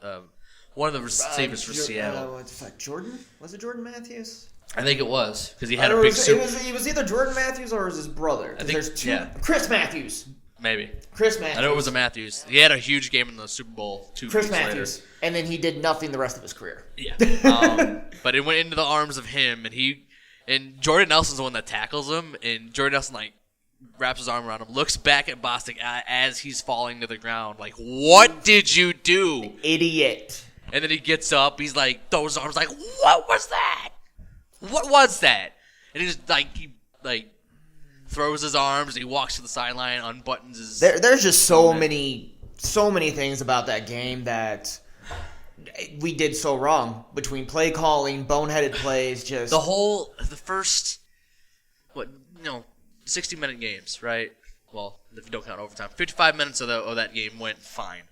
one of the receivers for Seattle. Jordan? Was it Jordan Matthews? I think it was, because he had a big Super Bowl. It was either Jordan Matthews or it was his brother. I think, there's two. yeah. Chris Matthews. Maybe. Chris Matthews. I know it was a Matthews. He had a huge game in the Super Bowl 2 Chris weeks Matthews. later. And then he did nothing the rest of his career. Yeah. But it went into the arms of him, and Jordan Nelson's the one that tackles him, and Jordan Nelson, like, wraps his arm around him, looks back at Bostic as he's falling to the ground, like, what did you do? Idiot. And then he gets up, he's like, throws his arms, like, what was that? What was that? And he just, like, throws his arms, he walks to the sideline, unbuttons his... There's just so many things about that game that we did so wrong. Between play calling, boneheaded plays, just... The first, 60-minute games, right? Well, if you don't count overtime. 55 minutes of that game went fine.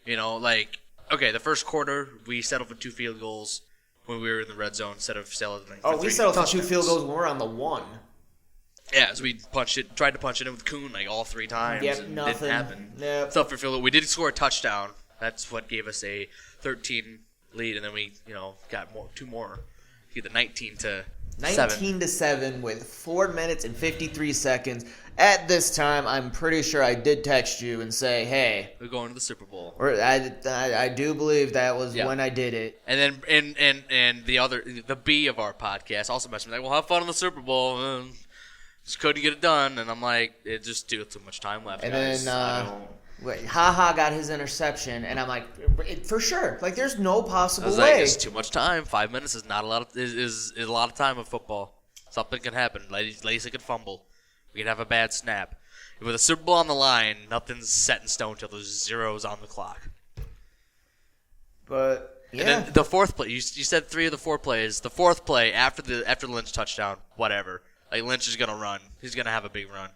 Okay, the first quarter, we settled for 2 field goals when we were in the red zone instead of settling for 3 we settled for 2 touchdowns. field goals when we were on the 1. Yeah, so we tried to punch it in with Kuhn like all 3 times. Yep, and nothing. Didn't happen. Yep. So for field goal, we did score a touchdown. That's what gave us a 13 lead, and then we, got 2 more. We get the 19 to 7 with 4 minutes and 53 seconds. At this time, I'm pretty sure I did text you and say, "Hey, we're going to the Super Bowl." Or I do believe that was when I did it. And then and the B of our podcast also messaged me like, "Well, have fun in the Super Bowl." Just couldn't get it done, and I'm like, it just too much time left. And guys. then HaHa got his interception, and I'm like, for sure, like there's no possible way. Like, it's too much time. 5 minutes is not a lot of is a lot of time in football. Something can happen. Lacey could fumble. We could have a bad snap. With a Super Bowl on the line, nothing's set in stone until there's zeros on the clock. But yeah. And then the fourth play, you said 3 of the 4 plays. The fourth play after the Lynch touchdown, whatever. Like Lynch is gonna run. He's gonna have a big run.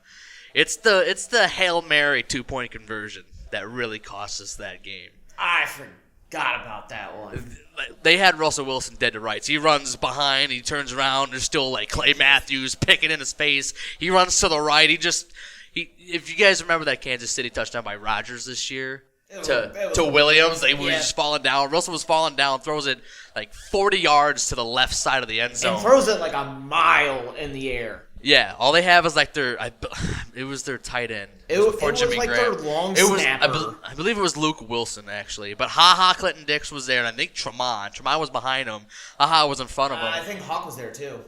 It's the Hail Mary 2-point conversion that really cost us that game. I forgot about that one. They had Russell Wilson dead to rights. He runs behind. He turns around. There's still like Clay Matthews picking in his face. He runs to the right. If you guys remember that Kansas City touchdown by Rodgers this year to Williams, they were just falling down. Russell was falling down, throws it like 40 yards to the left side of the end zone. And throws it like a mile in the air. Yeah, all they have is like it was their tight end. It was like their long snapper. I believe it was Luke Wilson, actually. But HaHa Clinton Dix was there, and I think Tremont was behind him. HaHa was in front of him. I think Hawk was there, too.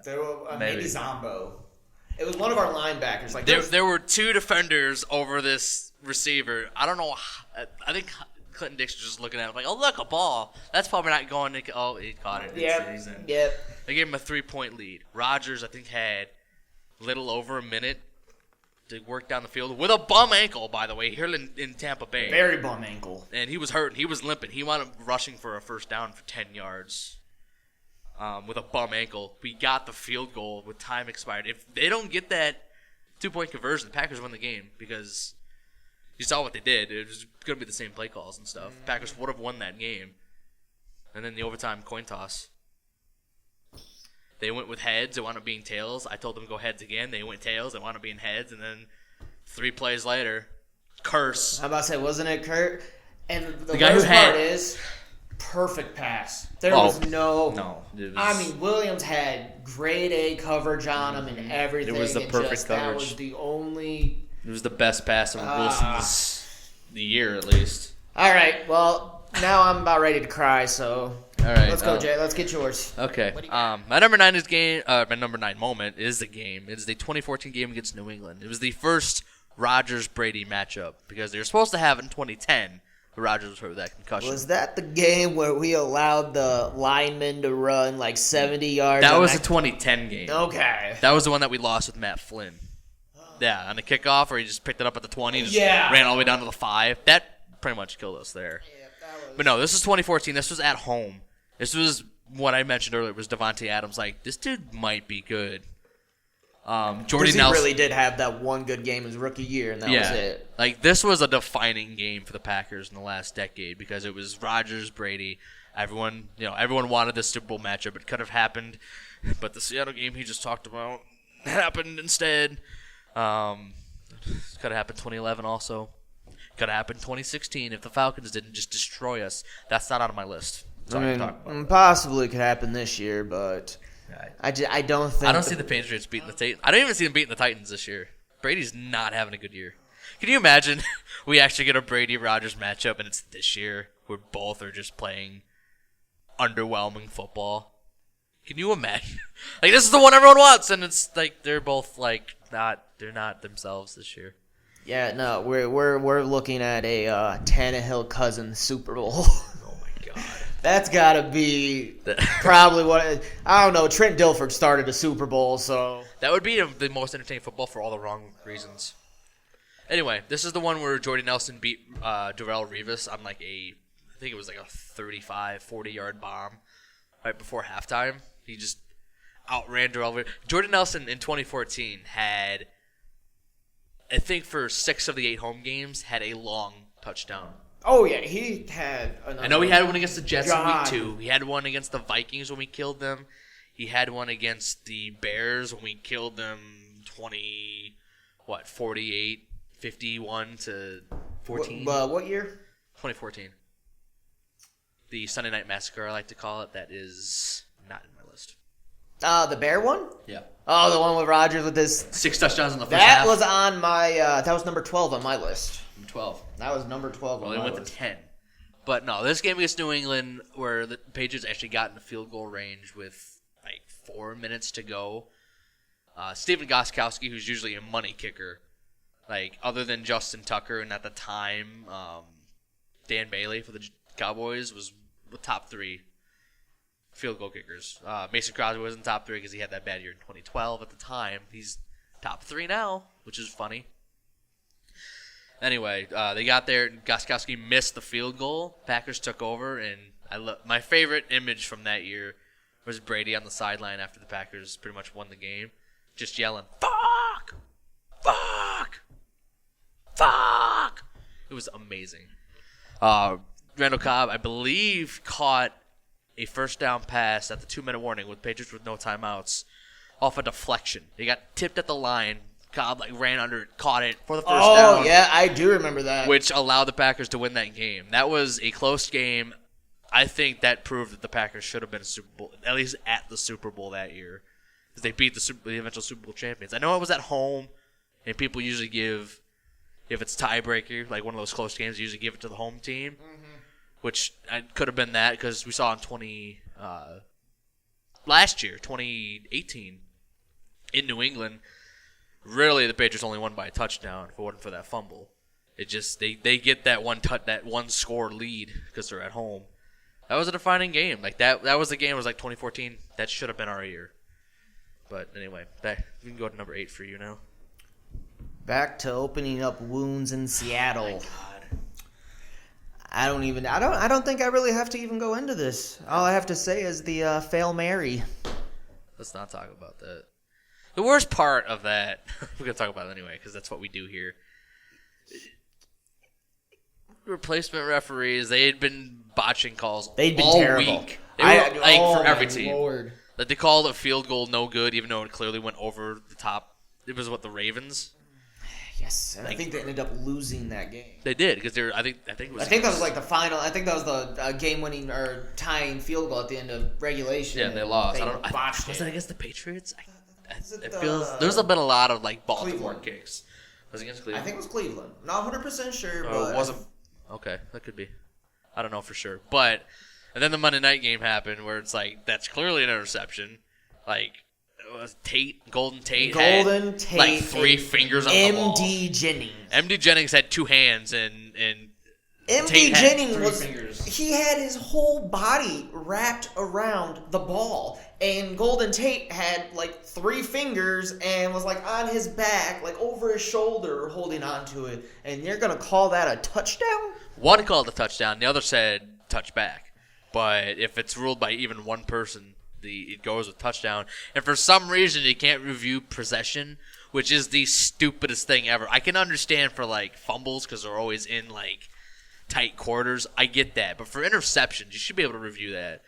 There were, maybe Zombo. It was one of our linebackers. Like there were 2 defenders over this receiver. I don't know. I think Clinton Dix was just looking at him like, oh, look, a ball. That's probably not going to – oh, he caught it. Yep. They gave him a 3-point lead. Rodgers, I think, had little over a minute to work down the field with a bum ankle, by the way, here in Tampa Bay. Very bum ankle. And he was hurt. He was limping. He wound up rushing for a first down for 10 yards with a bum ankle. We got the field goal with time expired. If they don't get that 2-point conversion, the Packers win the game because you saw what they did. It was going to be the same play calls and stuff. The Packers would have won that game. And then the overtime coin toss. They went with heads. It wound up being tails. I told them to go heads again. They went tails. It wound up being heads. And then 3 plays later, curse. I'm about to say, wasn't it Kurt? And the worst part is, perfect pass. There was no. Williams had grade A coverage on him and everything. It was the perfect coverage. That was the only. It was the best pass of Wilson's the year, at least. All right. Well, now I'm about ready to cry. So. All right, let's go, Jay. Let's get yours. Okay. My number 9 moment is the game. It is the 2014 game against New England. It was the first Rodgers-Brady matchup because they were supposed to have it in 2010, Rodgers was hurt with that concussion. Was that the game where we allowed the linemen to run like 70 yards? That was a 2010 game. Okay. That was the one that we lost with Matt Flynn. Yeah, on the kickoff where he just picked it up at the 20 and just ran all the way down to the 5. That pretty much killed us there. Yeah, that was... But no, this is 2014. This was at home. This was what I mentioned earlier was Devontae Adams. Like, this dude might be good. Jordy Nelson really did have that one good game his rookie year, and that was it. Like, this was a defining game for the Packers in the last decade because it was Rodgers, Brady. Everyone wanted this Super Bowl matchup. It could have happened, but the Seattle game he just talked about happened instead. Could have happened 2011 also. Could have happened 2016 if the Falcons didn't just destroy us. That's not on my list. I mean, possibly could happen this year, but I don't think... I don't see the Patriots beating the Titans. I don't even see them beating the Titans this year. Brady's not having a good year. Can you imagine we actually get a Brady-Rodgers matchup and it's this year where both are just playing underwhelming football? Can you imagine? Like, this is the one everyone wants, and it's like they're both like they're not themselves this year. Yeah, no, we're looking at a Tannehill Cousins Super Bowl. Oh my god. That's got to be probably what... I don't know. Trent Dilfer started a Super Bowl, so... That would be the most entertaining football for all the wrong reasons. Anyway, this is the one where Jordy Nelson beat Darrelle Revis on like I think it was like a 35, 40-yard bomb right before halftime. He just outran Darrelle Revis. Jordy Nelson in 2014 had, I think for 6 of the 8 home games, had a long touchdown. Oh, yeah, he had... I know he had one against the Jets in week 2. He had one against the Vikings when we killed them. He had one against the Bears when we killed them 48, 51 to 14. What year? 2014. The Sunday Night Massacre, I like to call it. That is not in my list. The Bear one? Yeah. Oh, the one with Rodgers with his... 6 touchdowns in the first half. That was on my... that was number 12 on my list. 12. That was number 12 on my list. Well, they went to 10. But no, this game against New England, where the Patriots actually got in the field goal range with like 4 minutes to go. Stephen Gostkowski, who's usually a money kicker, like other than Justin Tucker, and at the time, Dan Bailey for the Cowboys was the top 3 field goal kickers. Mason Crosby was in top 3 because he had that bad year in 2012 at the time. He's top 3 now, which is funny. Anyway, they got there. Gostkowski missed the field goal. Packers took over, and my favorite image from that year was Brady on the sideline after the Packers pretty much won the game, just yelling, "Fuck! Fuck! Fuck!" It was amazing. Randall Cobb, I believe, caught a first down pass at the 2-minute warning with Patriots with no timeouts off a deflection. He got tipped at the line. Cobb ran under it, caught it for the first down. Oh, yeah, I do remember that. Which allowed the Packers to win that game. That was a close game. I think that proved that the Packers should have been a Super Bowl, at least at the Super Bowl that year, because they beat the eventual Super Bowl champions. I know it was at home, and people usually give, if it's tiebreaker, like one of those close games, they usually give it to the home team, which could have been that because we saw in last year, 2018, in New England. Really, the Patriots only won by a touchdown if it wasn't for that fumble. It just they get that one score lead because they're at home. That was a defining game. Like that was the game. It was like 2014. That should have been our year. But anyway, we can go to number 8 for you now. Back to opening up wounds in Seattle. Oh my God. I don't think I really have to even go into this. All I have to say is the Fail Mary. Let's not talk about that. The worst part of that, we're going to talk about it anyway, because that's what we do here. Replacement referees, they had been botching calls They'd been all terrible. week. They were, for every my team. Lord. That they called a field goal no good, even though it clearly went over the top. It was the Ravens? Yes, and I think they ended up losing that game. They did, because I think that was like the final. I think that was the game-winning or tying field goal at the end of regulation. Yeah, and they lost. Was it against the Patriots? There's been a lot of Baltimore Cleveland. kicks. Was it against Cleveland? I think it was Cleveland. Not 100% sure, but it wasn't. Okay, that could be. I don't know for sure. But and then the Monday night game happened where it's that's clearly an interception. It was Golden Tate had 3 fingers on the ball. MD Jennings. MD Jennings had 2 hands and MD Jennings fingers. He had his whole body wrapped around the ball. And Golden Tate had like 3 fingers and was like on his back, like over his shoulder, holding onto it. And you're going to call that a touchdown? One called a touchdown. The other said touchback. But if it's ruled by even one person, it goes with touchdown. And for some reason, you can't review possession, which is the stupidest thing ever. I can understand for like fumbles because they're always in like tight quarters. I get that. But for interceptions, you should be able to review that.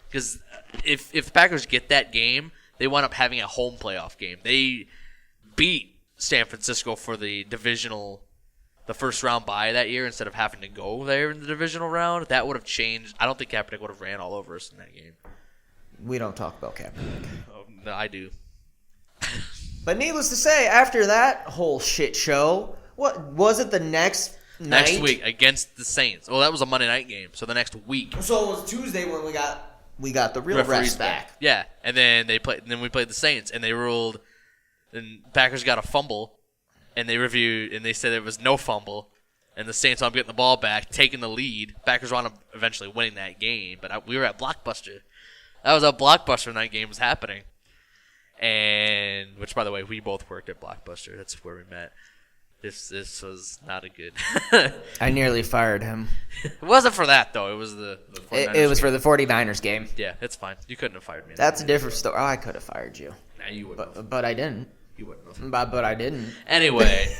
Because if the Packers get that game, they wind up having a home playoff game. They beat San Francisco for the first round bye that year instead of having to go there in the divisional round. That would have changed. I don't think Kaepernick would have ran all over us in that game. We don't talk about Kaepernick. Oh, no, I do. But needless to say, after that whole shit show, what was it the next night? Next week against the Saints. Well, that was a Monday night game, so the next week. So it was Tuesday when we got the real refs back. Yeah, and then we played the Saints, and they ruled, and Packers got a fumble, and they reviewed, and they said there was no fumble, and the Saints wound up getting the ball back, taking the lead. Packers wound up eventually winning that game, but we were at Blockbuster. That was a Blockbuster when that game was happening. And, which, by the way, we both worked at Blockbuster. That's where we met. This was not a good. I nearly fired him. It wasn't for that, though. It was the 49ers It was game. for the 49ers game. Yeah, it's fine. You couldn't have fired me. That's a different story. Oh, I could have fired you. Nah, you wouldn't. But I didn't. You wouldn't have. But I didn't. Anyway,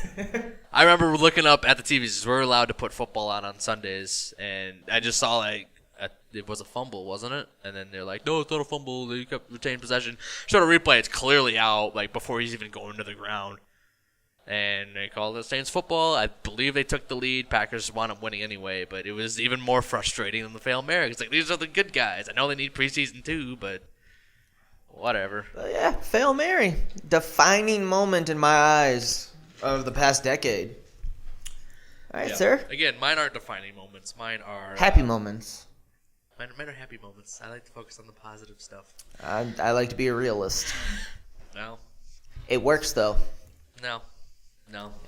I remember looking up at the TVs because we're allowed to put football on Sundays, and I just saw it was a fumble, wasn't it? And then they're like, no, it's not a fumble. They kept retained possession. Showed a replay. It's clearly out, like before he's even going to the ground. And they called it Saints football. I believe they took the lead. Packers wound up winning anyway, but it was even more frustrating than the Hail Mary. It's like, these are the good guys. I know they need preseason too, but whatever. Yeah, Hail Mary. Defining moment in my eyes of the past decade. All right, sir. Again, mine aren't defining moments. Mine are happy moments. Mine are happy moments. I like to focus on the positive stuff. I like to be a realist. No. It works, though. No.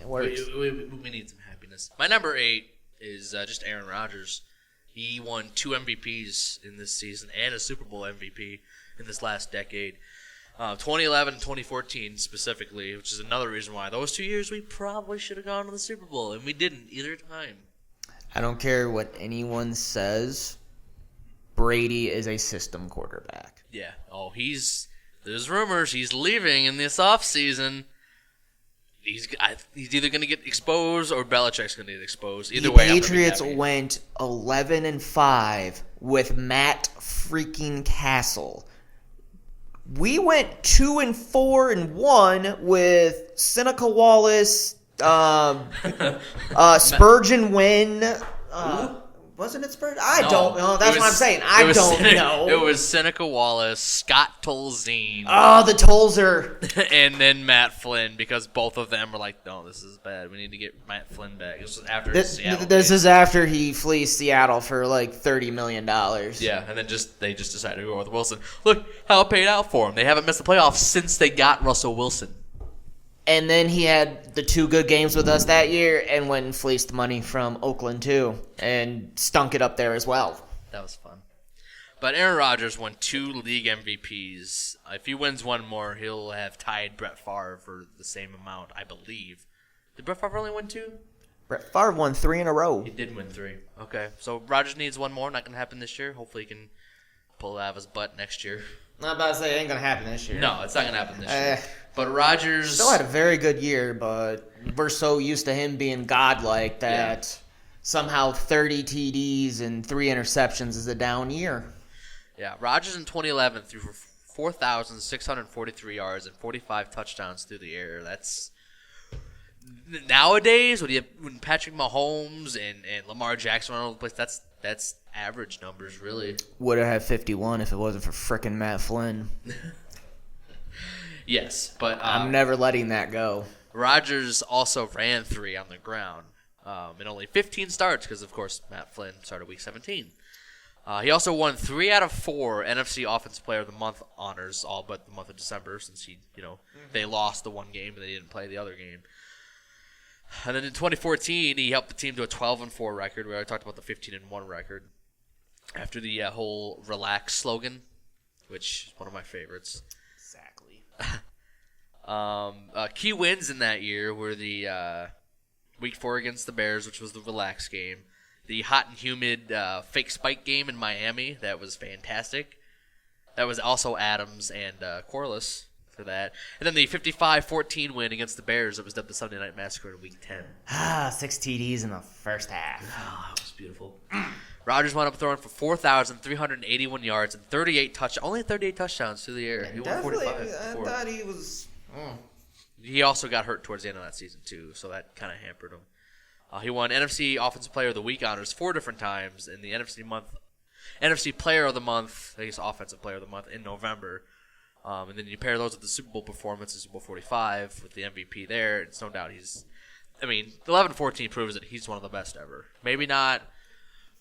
It works. We need some happiness. My number 8 is just Aaron Rodgers. He won 2 MVPs in this season and a Super Bowl MVP in this last decade. 2011 and 2014 specifically, which is another reason why those 2 years we probably should have gone to the Super Bowl, and we didn't either time. I don't care what anyone says. Brady is a system quarterback. Yeah. Oh, there's rumors he's leaving in this offseason. He's either going to get exposed or Belichick's going to get exposed. Either way, the Patriots went 11-5 with Matt freaking Castle. We went 2-4-1 with Seneca Wallace, Spurgeon Wynn. Wasn't it Spurgeon? I don't know. That's what I'm saying. I don't know. It was Seneca Wallace, Scott Tolzien. Oh, the Tolzer. And then Matt Flynn, because both of them were like, no, this is bad. We need to get Matt Flynn back. This was after Seattle. This is after he flees Seattle for like $30 million. Yeah, and then they just decided to go with Wilson. Look how it paid out for him. They haven't missed the playoffs since they got Russell Wilson. And then he had the 2 good games with us that year and went and fleeced money from Oakland, too, and stunk it up there as well. That was fun. But Aaron Rodgers won 2 league MVPs. If he wins one more, he'll have tied Brett Favre for the same amount, I believe. Did Brett Favre only win 2? Brett Favre won 3 in a row. He did win 3. Okay, so Rodgers needs one more. Not going to happen this year. Hopefully he can pull it out of his butt next year. I'm about to say it ain't going to happen this year. No, it's not going to happen this year. But Rodgers still had a very good year, but we're so used to him being godlike that somehow 30 TDs and 3 interceptions is a down year. Yeah, Rodgers in 2011 threw for 4,643 yards and 45 touchdowns through the air. That's nowadays when Patrick Mahomes and Lamar Jackson are all over the place. That's average numbers, really. Would have had 51 if it wasn't for frickin' Matt Flynn. Yes, but I'm never letting that go. Rodgers also ran 3 on the ground in only 15 starts because, of course, Matt Flynn started Week 17. He also won 3 out of 4 NFC Offensive Player of the Month honors, all but the month of December, since they lost the one game and they didn't play the other game. And then in 2014, he helped the team to a 12-4 record. We already talked about the 15-1 record after the whole "relax" slogan, which is one of my favorites. Exactly. Key wins in that year were the Week 4 against the Bears, which was the relax game. The hot and humid fake spike game in Miami, that was fantastic. That was also Adams and Corliss for that. And then the 55-14 win against the Bears that was dubbed the Sunday Night Massacre in Week 10. 6 TDs in the first half. Oh, that was beautiful. Rodgers wound up throwing for 4,381 yards and only 38 touchdowns through the air. He won 45. I thought he was... He also got hurt towards the end of that season, too, so that kind of hampered him. He won NFC Offensive Player of the Week honors 4 different times in the NFC Player of the Month, I guess Offensive Player of the Month, in November. And then you pair those with the Super Bowl performance in Super Bowl 45 with the MVP there. It's no doubt the 11-14 proves that he's one of the best ever. Maybe not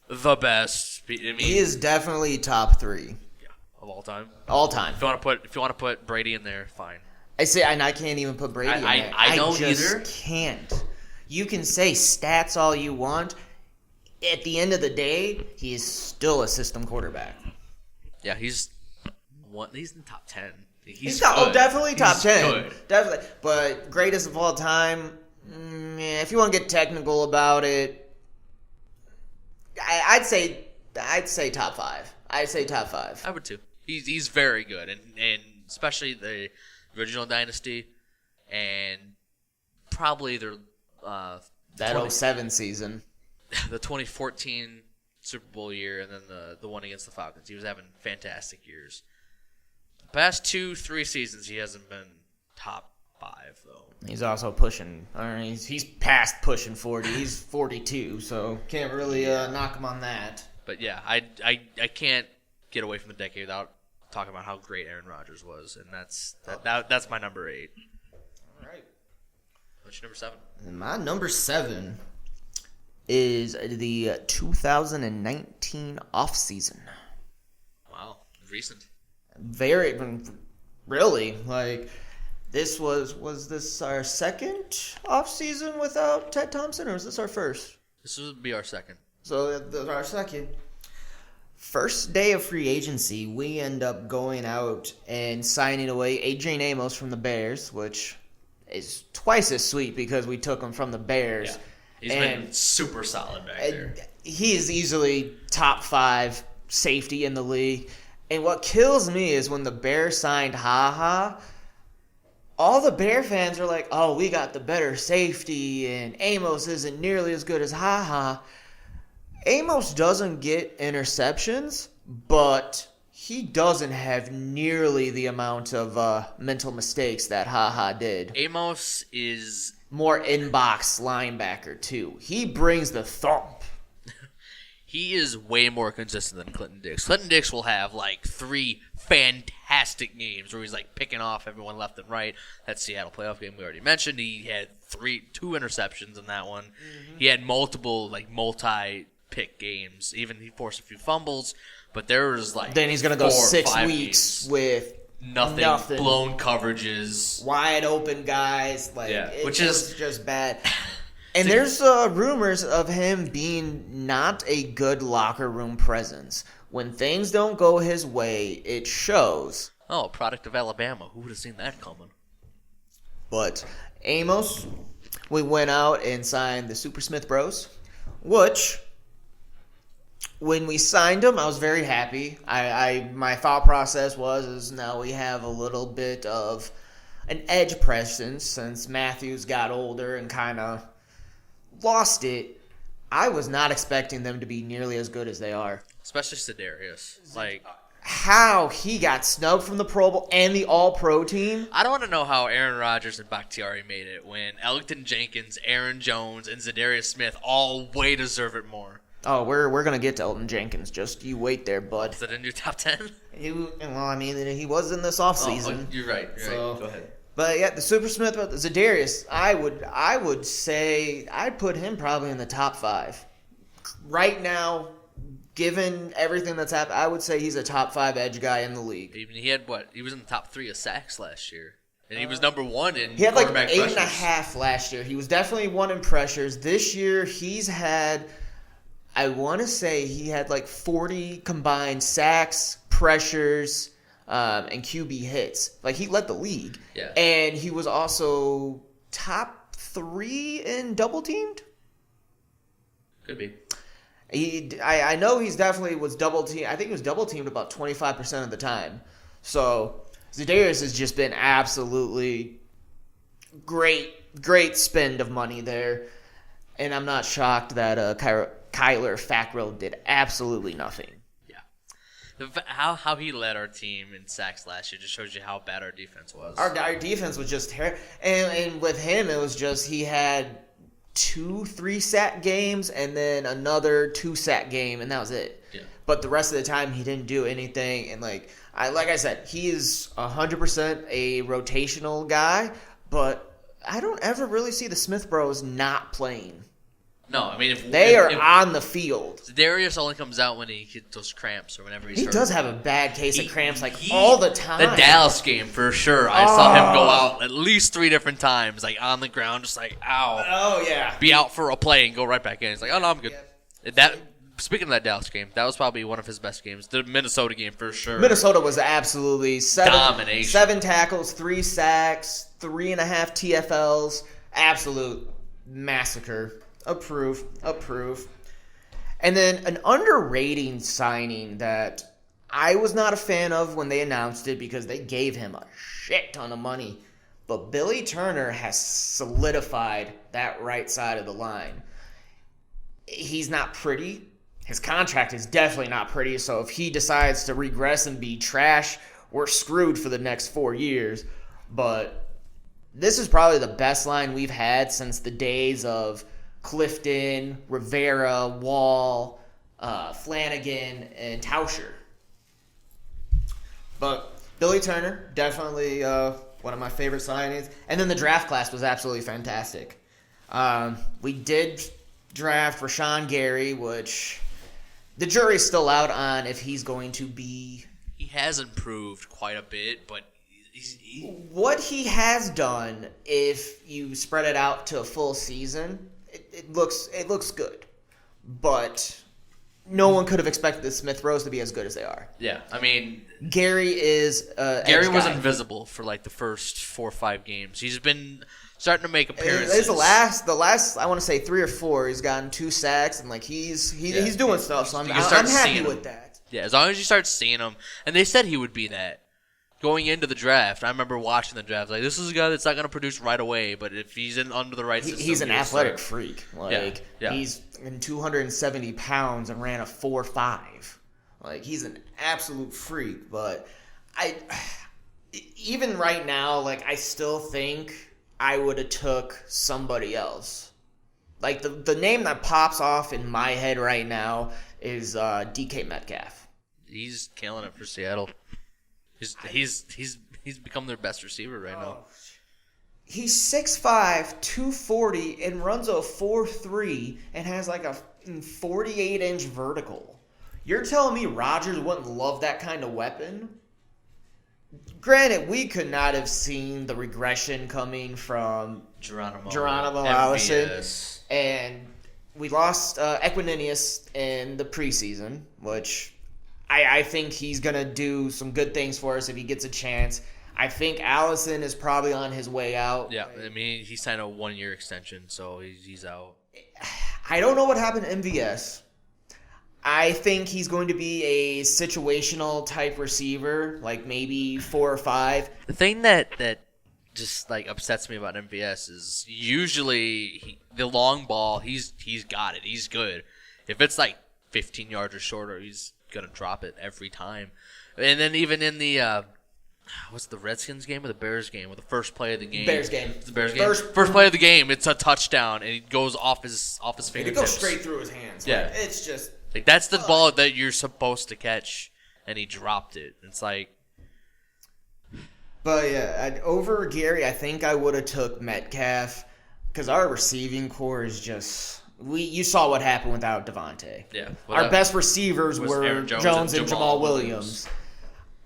the best. He is definitely top 3. Yeah, of all time. All time. If you want to put Brady in there, fine. And I can't even put Brady in there. I don't just either. Can't. You can say stats all you want. At the end of the day, he is still a system quarterback. Yeah, he's in the top 10. He's definitely top 10. Good. Definitely. But greatest of all time, if you want to get technical about it, I'd say top 5. I'd say top 5. I would too. He's very good, and especially the original dynasty, and probably that 07 season. The 2014 Super Bowl year, and then the one against the Falcons. He was having fantastic years. The past 2-3 seasons, he hasn't been top 5 though. He's also pushing. He's past pushing 40. He's 42, so can't really knock him on that. But yeah, I can't get away from the decade without talking about how great Aaron Rodgers was, and that's my number 8. All right. What's your number 7? My number 7 is the 2019 offseason. Wow, recent. Very, really, like, this was this our second offseason without Ted Thompson, or was this our first? This would be our second. So, our second. First day of free agency, we end up going out and signing away A.J. Amos from the Bears, which is twice as sweet because we took him from the Bears. Yeah. He's been super solid back there. He is easily top 5 safety in the league. And what kills me is when the Bears signed Ha-Ha, all the Bear fans are like, oh, we got the better safety, and Amos isn't nearly as good as Ha-Ha. Amos doesn't get interceptions, but he doesn't have nearly the amount of mental mistakes that Ha-Ha did. Amos is more inbox linebacker, too. He brings the thump. He is way more consistent than Clinton Dix. Clinton Dix will have like 3 fantastic games where he's like picking off everyone left and right. That Seattle playoff game we already mentioned. He had 2 interceptions in that one. Mm-hmm. He had multi-pick games. Even he forced a few fumbles. But there was like then he's gonna go 6 weeks games. with nothing, blown coverages, wide open guys. Like which is just bad. And there's rumors of him being not a good locker room presence. When things don't go his way, it shows. Oh, a product of Alabama. Who would have seen that coming? But Amos, we went out and signed the Super Smith Bros, which, when we signed them, I was very happy. My thought process was now we have a little bit of an edge presence since Matthews got older and kind of lost it. I was not expecting them to be nearly as good as they are. Especially Sedarius. Like, how he got snubbed from the Pro Bowl and the All-Pro team. I don't want to know how Aaron Rodgers and Bakhtiari made it when Elgton Jenkins, Aaron Jones, and Zadarius Smith all way deserve it more. Oh, we're going to get to Elgton Jenkins. Just you wait there, bud. Is that in your top 10? He was in this offseason. You're right. Go ahead. But yeah, the Super Smith, Zadarius, I would say I'd put him probably in the top 5. Right now, given everything that's happened, I would say he's a top 5 edge guy in the league. He had what? He was in the top 3 of sacks last year. And he was number one in He had like quarterback 8.5 pressures. last year. He was definitely one in pressures. This year, he's had, I want to say he had like 40 combined sacks, pressures, and QB hits. Like, he led the league. Yeah. And he was also top 3 in double teamed. Could be. I know he's definitely was double teamed. I think he was double teamed about 25% of the time. So Za'Darius has just been absolutely great spend of money there. And I'm not shocked that Kyler Fackrell did absolutely nothing. Yeah. How he led our team in sacks last year just shows you how bad our defense was. Our defense was just terrible. And with him, it was just he had 2 3-sack games and then another 2-sack game, and that was it. Yeah. But the rest of the time, he didn't do anything. And like I said, he is 100% a rotational guy, but I don't ever really see the Smith Bros not playing. No, I mean, if They are on the field. Darius only comes out when he gets those cramps or whenever he's He hurt. does have a bad case of cramps all the time. The Dallas game, for sure. I saw him go out at least 3 different times, like on the ground, just like, ow. Oh, yeah. Be out for a play and go right back in. He's like, oh, no, I'm good. Speaking of that Dallas game, that was probably one of his best games. The Minnesota game, for sure. Minnesota was absolutely domination. 7 tackles, 3 sacks, 3.5 TFLs. Absolute massacre. Approve. And then an underrating signing that I was not a fan of when they announced it because they gave him a shit ton of money. But Billy Turner has solidified that right side of the line. He's not pretty. His contract is definitely not pretty. So if he decides to regress and be trash, we're screwed for the next 4 years. But this is probably the best line we've had since the days of Clifton, Rivera, Wall, Flanagan, and Tauscher. But Billy Turner, definitely one of my favorite signings. And then the draft class was absolutely fantastic. We did draft Rashawn Gary, which the jury's still out on if he's going to be... He has improved quite a bit, but... What he has done, if you spread it out to a full season... It looks good, but no one could have expected the Smith Bros to be as good as they are. Yeah, I mean, Gary is Gary was invisible for like the first 4 or 5 games. He's been starting to make appearances. It's the last I want to say 3 or 4. He's gotten 2 sacks and like he's doing stuff. So I'm happy with that. Yeah, as long as you start seeing him, and they said he would be that. Going into the draft, I remember watching the draft. Like, this is a guy that's not going to produce right away, but if he's under the right system, he's an athletic freak. Like, yeah. He's in 270 pounds and ran a 4.5. Like, he's an absolute freak. But even right now, like, I still think I would have took somebody else. Like, the name that pops off in my head right now is DK Metcalf. He's killing it for Seattle. He's become their best receiver right now. He's 6'5", 240, and runs a 4.3 and has like a 48-inch vertical. You're telling me Rodgers wouldn't love that kind of weapon? Granted, we could not have seen the regression coming from Geronimo Allison. And we lost Equinemius in the preseason, which... I think he's going to do some good things for us if he gets a chance. I think Allison is probably on his way out. Yeah, I mean, he signed a 1-year extension, so he's out. I don't know what happened to MVS. I think he's going to be a situational type receiver, like maybe 4 or 5. The thing that just like upsets me about MVS is usually the long ball, he's got it. He's good. If it's like 15 yards or shorter, he's gonna drop it every time. And then even in the what's the Redskins game or the Bears game, or the first play of the game? Bears game. It's the Bears game. First play of the game, it's a touchdown, and it goes off his fingertips. It goes straight through his hands. Yeah, like, it's just like that's the ball that you're supposed to catch, and he dropped it. It's like. But yeah, over Gary, I think I would have took Metcalf because our receiving core is just. You saw what happened without Devontae. Yeah. Our best receivers were Jones and Jamal Williams.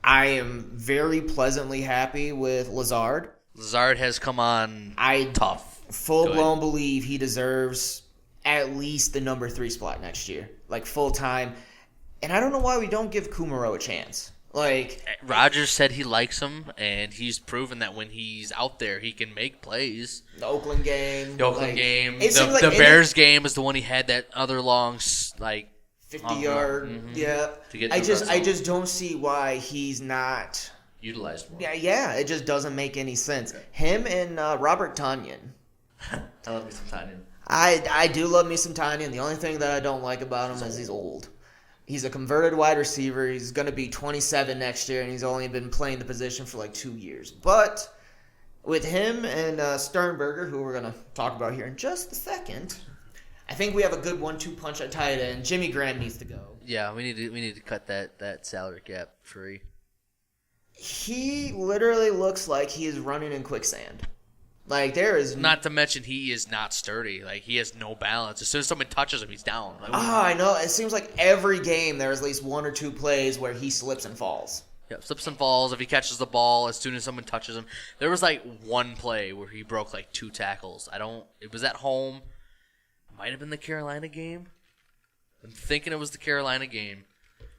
I am very pleasantly happy with Lazard. Lazard has come on tough. Full-blown believe he deserves at least the number 3 spot next year. Like, full-time. And I don't know why we don't give Kumaro a chance. Like, Rodgers said he likes him, and he's proven that when he's out there, he can make plays. The Oakland game. The Bears game is the one he had that other long, 50-yard. Mm-hmm. Yeah. I just don't see why he's not utilized more. Yeah. It just doesn't make any sense. Him and Robert Tonyan. I love me some Tonyan. I do love me some Tonyan. The only thing that I don't like about him is he's old. He's a converted wide receiver. He's going to be 27 next year, and he's only been playing the position for 2 years. But with him and Sternberger, who we're going to talk about here in just a second, I think we have a good 1-2 punch at tight end. Jimmy Graham needs to go. Yeah, we need to cut that salary cap free. He literally looks like he is running in quicksand. There is... Not to mention he is not sturdy. He has no balance. As soon as someone touches him, he's down. I know. It seems like every game there's at least 1 or 2 plays where he slips and falls. Yeah, slips and falls. If he catches the ball, as soon as someone touches him. There was, one play where he broke, 2 tackles. It was at home. Might have been the Carolina game. I'm thinking it was the Carolina game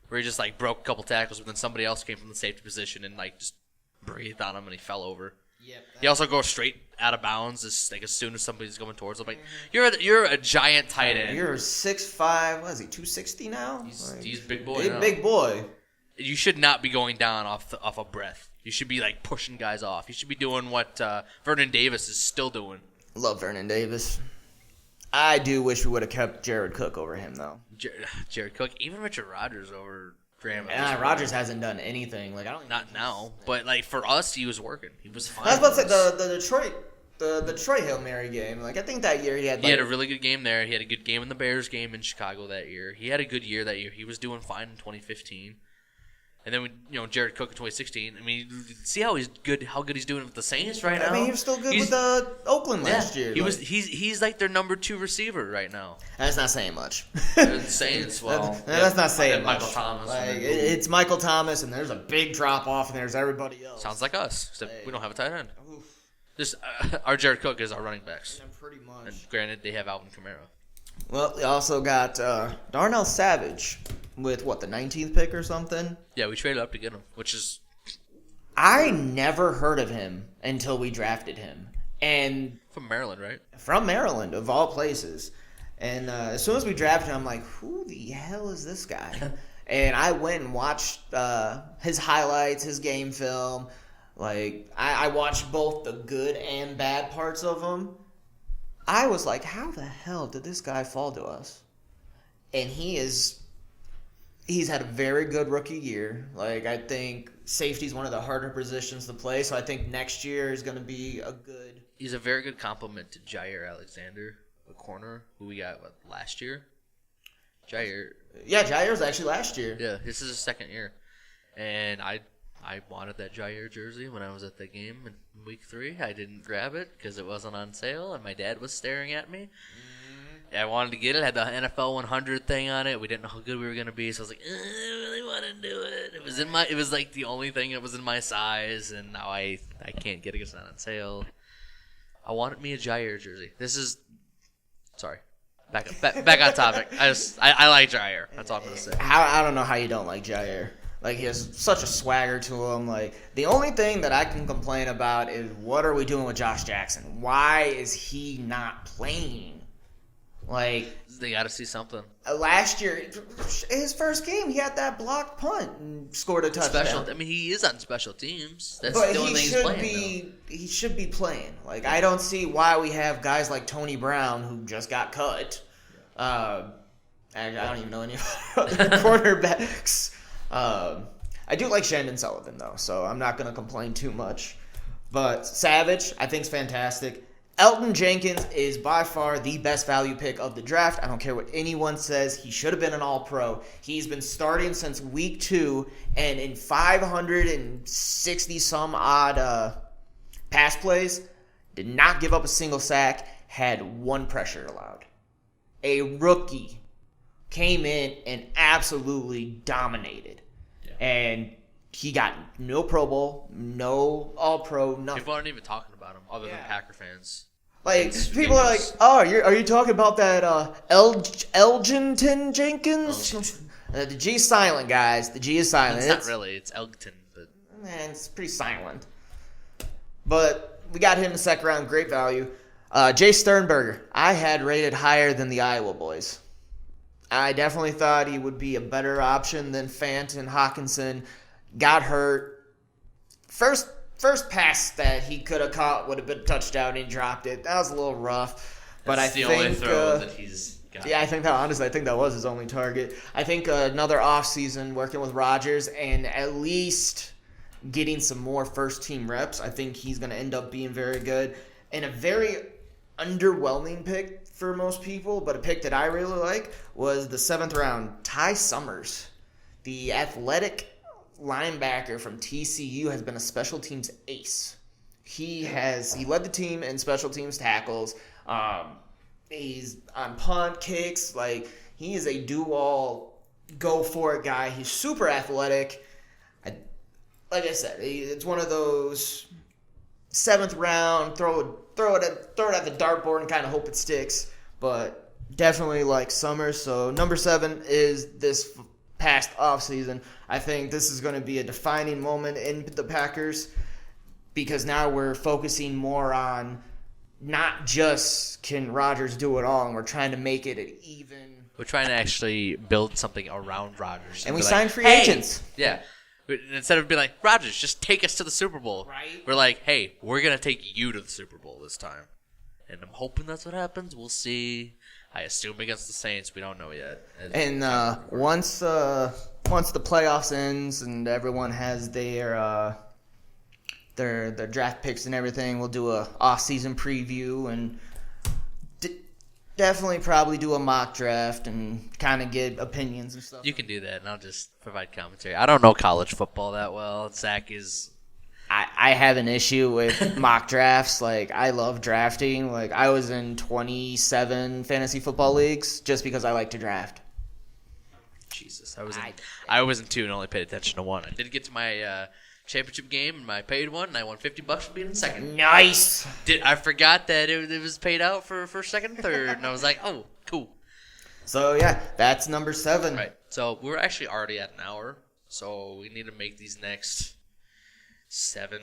where he just, broke a couple tackles, but then somebody else came from the safety position and, just breathed on him and he fell over. Yep, he also goes straight out of bounds as soon as somebody's going towards him. You're a giant tight end. You're 6'5", what is he, 260 now? He's a big boy. He's a big boy. You should not be going down off of breath. You should be pushing guys off. You should be doing what Vernon Davis is still doing. Love Vernon Davis. I do wish we would have kept Jared Cook over him though. Jared Cook, even Richard Rodgers over Graham. Rodgers hasn't done anything. I don't. Not now, but for us, he was working. He was fine. I was about to say the Detroit Hail Mary game. I think that year he had a really good game there. He had a good game in the Bears game in Chicago that year. He had a good year that year. He was doing fine in 2015. And then Jared Cook in 2016. See how good he's doing with the Saints right now. He was still good with Oakland last year. He's their number 2 receiver right now. That's not saying much. The Saints, that's not saying much. Michael Thomas. It's Michael Thomas, and there's a big drop off, and there's everybody else. Sounds like us, except we don't have a tight end. Just our Jared Cook is our running backs. Pretty much. And granted, they have Alvin Kamara. Well, we also got Darnell Savage with, the 19th pick or something? Yeah, we traded up to get him, which is... I never heard of him until we drafted him. And from Maryland, right? From Maryland, of all places. And as soon as we drafted him, I'm like, who the hell is this guy? And I went and watched his highlights, his game film. I watched both the good and bad parts of him. I was like, how the hell did this guy fall to us? And he's had a very good rookie year. I think safety's one of the harder positions to play, so I think next year is going to be a good... He's a very good compliment to Jair Alexander, a corner, who we got, last year? Jair. Yeah, Jair was actually last year. Yeah, this is his second year. And I wanted that Jair jersey when I was at the game in week 3. I didn't grab it because it wasn't on sale, and my dad was staring at me. I wanted to get it. It had the NFL 100 thing on it. We didn't know how good we were gonna be, so I was like, I really want to do it. It was the only thing that was in my size, and now I can't get it because it's not on sale. I wanted me a Jair jersey. Sorry. Back on topic. I like Jair. That's all I'm gonna say. I don't know how you don't like Jair. He has such a swagger to him. The only thing that I can complain about is what are we doing with Josh Jackson? Why is he not playing? They got to see something. Last year, his first game, he had that blocked punt and scored a touchdown. He is on special teams. That's the only thing he's playing. He should be playing. I don't see why we have guys like Tony Brown who just got cut. I don't even know any other quarterbacks. I do like Shandon Sullivan though, so I'm not going to complain too much. But Savage, I think, is fantastic. Elton Jenkins is by far the best value pick of the draft. I don't care what anyone says. He should have been an All-Pro. He's been starting since week 2, and in 560-some-odd pass plays, did not give up a single sack, had 1 pressure allowed. A rookie came in and absolutely dominated. Yeah. And he got no Pro Bowl, no All-Pro, nothing. People aren't even talking about about him other than Packer fans. Like, people are like, oh, are you talking about that Elgington Jenkins? The G is silent, guys. The G is silent. It's not really. It's Elgton, but man, it's pretty silent. But we got him in the second round, great value. Jay Sternberger, I had rated higher than the Iowa boys. I definitely thought he would be a better option than Fant and Hawkinson. Got hurt. First pass that he could have caught would have been a touchdown. He dropped it. That was a little rough. But that's the only throw that he's got. Yeah, I think that was his only target. I think another offseason working with Rodgers and at least getting some more first-team reps, I think he's going to end up being very good. And a very underwhelming pick for most people, but a pick that I really like was the 7th round, Ty Summers. The athletic linebacker from TCU has been a special teams ace. He led the team in special teams tackles. He's on punt kicks. Like, he is a do-all, go-for-it guy. He's super athletic. Like I said, it's one of those 7th round, throw it at the dartboard and kind of hope it sticks. But definitely like Summers. So number 7 is this past offseason. I think this is going to be a defining moment in the Packers because now we're focusing more on not just can Rodgers do it all, and we're trying to make it an even. We're trying to actually build something around Rodgers. And we signed free agents. Yeah. Instead of being like, Rodgers, just take us to the Super Bowl. Right. We're like, hey, we're going to take you to the Super Bowl this time. And I'm hoping that's what happens. We'll see. I assume against the Saints. We don't know yet. And once the playoffs ends and everyone has their draft picks and everything, we'll do a off-season preview and definitely probably do a mock draft and kind of get opinions and stuff. You can do that, and I'll just provide commentary. I don't know college football that well. Zach is... I have an issue with mock drafts. Like, I love drafting. Like, I was in 27 fantasy football leagues just because I like to draft. Jesus. I was in 2 and only paid attention to 1. I did get to my championship game, and I paid 1, and I won $50 for being in second. Nice! I forgot that it was paid out for first, second, third, and I was like, oh, cool. So, yeah, that's number 7. Right. So, we're actually already at an hour, so we need to make these next 7.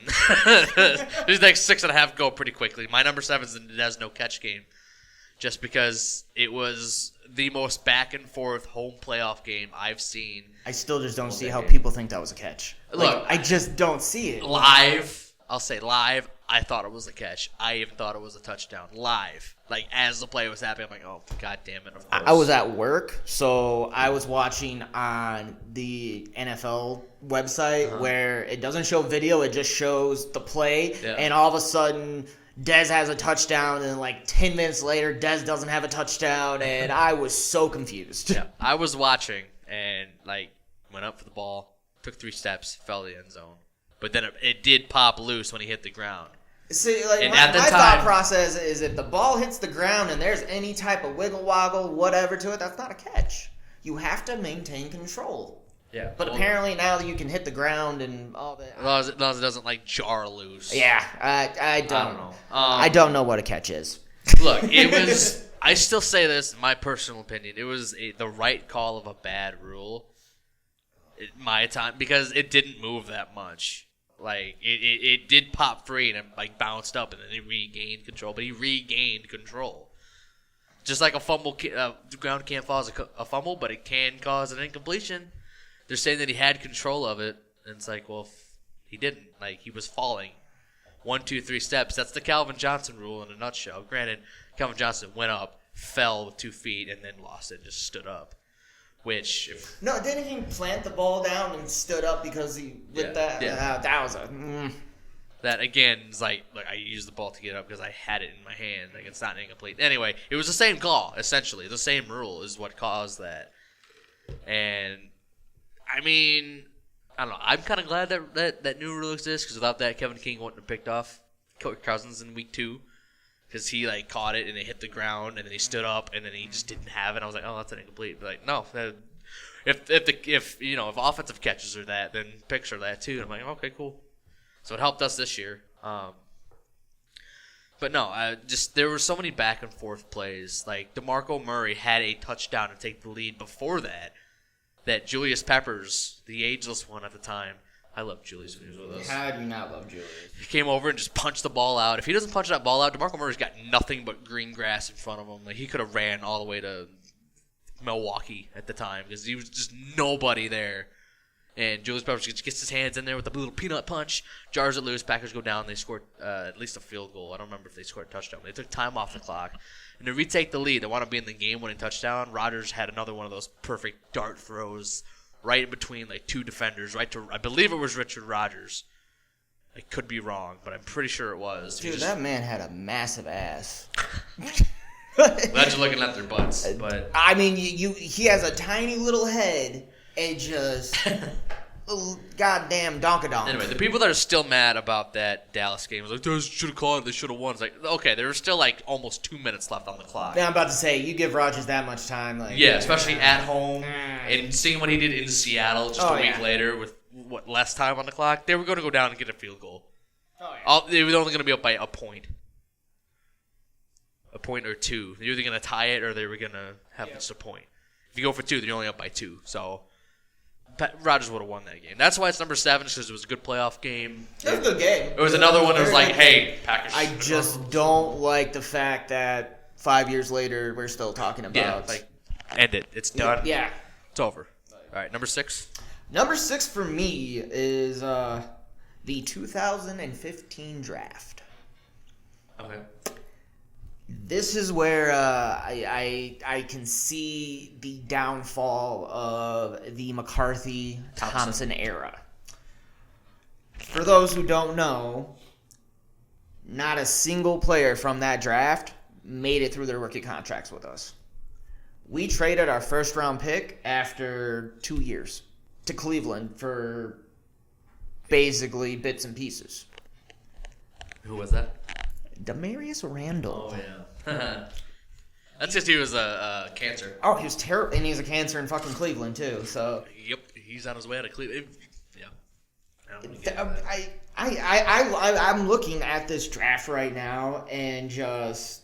These next 6.5 go pretty quickly. My number 7 is the Dez no catch game, just because it was the most back and forth home playoff game I've seen. I still just don't see how people think that was a catch. Look, I just don't see it. Live, I'll say live, I thought it was a catch. I even thought it was a touchdown. Live. Like, as the play was happening, I'm like, oh, God damn it, of course. I was at work, so I was watching on the NFL website where it doesn't show video, it just shows the play, and all of a sudden, Dez has a touchdown, and like 10 minutes later, Dez doesn't have a touchdown, and I was so confused. Yeah, I was watching, and like, went up for the ball, took 3 steps, fell to the end zone. But then it did pop loose when he hit the ground. See, like my thought process is if the ball hits the ground and there's any type of wiggle woggle, whatever to it, that's not a catch. You have to maintain control. Yeah. But apparently now you can hit the ground and all that. As long as it doesn't like jar loose. Yeah, I don't know. I don't know what a catch is. Look, it was. I still say this, in my personal opinion, it was the right call of a bad rule. My time, because it didn't move that much. Like, it did pop free and like bounced up and then it regained control. But he regained control. Just like a fumble, the ground can't cause a fumble, but it can cause an incompletion. They're saying that he had control of it, and it's like, well, he didn't. Like, he was falling 1, 2, 3 steps. That's the Calvin Johnson rule in a nutshell. Granted, Calvin Johnson went up, fell with 2 feet, and then lost it and just stood up. Which, no, didn't he plant the ball down and stood up because that was a. That again is like I used the ball to get up because I had it in my hand. Like, it's not incomplete. Anyway, it was the same call essentially. The same rule is what caused that. And I mean, I don't know. I'm kind of glad that new rule exists because without that, Kevin King wouldn't have picked off Kirk Cousins in week 2. Because he like caught it and it hit the ground and then he stood up and then he just didn't have it. I was like, oh, that's an incomplete. But like, no, if offensive catches are that, then picks are that too. And I'm like, okay, cool. So it helped us this year. But no, there were so many back and forth plays. Like DeMarco Murray had a touchdown to take the lead before that. That Julius Peppers, the ageless one at the time, I love Julius when he was with us. How do you not love Julius? He came over and just punched the ball out. If he doesn't punch that ball out, DeMarco Murray's got nothing but green grass in front of him. Like he could have ran all the way to Milwaukee at the time because he was just nobody there. And Julius Peppers just gets his hands in there with a little peanut punch, jars it loose. Packers go down. They scored at least a field goal. I don't remember if they scored a touchdown. They took time off the clock. And to retake the lead, they want to be in the game-winning touchdown. Rodgers had another one of those perfect dart throws right in between like two defenders, right to I believe it was Richard Rodgers. I could be wrong, but I'm pretty sure it was. Dude, that man had a massive ass. Glad you're looking at their butts, but I mean, he has a tiny little head and just goddamn donkadonk. Anyway, the people that are still mad about that Dallas game was like, they should have called it, they should have won. It's like, okay, there was still like almost 2 minutes left on the clock. Yeah, I'm about to say, you give Rodgers that much time. Like, yeah, especially at home. And seeing what he did in Seattle just a week later with, less time on the clock, they were going to go down and get a field goal. They were only going to be up by a point. A point or two. They're either going to tie it or they were going to have just a point. If you go for two, then you're only up by 2. So Rodgers would have won that game. That's why it's number 7, because it was a good playoff game. It was a good game. It was another one that was like, hey, Packers. I just don't like the fact that 5 years later we're still talking about. Yeah, like, end it. It's done. Yeah. It's over. All right, number 6. Number 6 for me is the 2015 draft. Okay. This is where I can see the downfall of the McCarthy-Thompson era. For those who don't know, not a single player from that draft made it through their rookie contracts with us. We traded our first-round pick after 2 years to Cleveland for basically bits and pieces. Who was that? Demarius Randall. Oh, yeah. That's because he was a cancer. Oh, he was terrible. And he's a cancer in fucking Cleveland, too. So. Yep, he's on his way out of Cleveland. Yeah. I'm looking at this draft right now, and just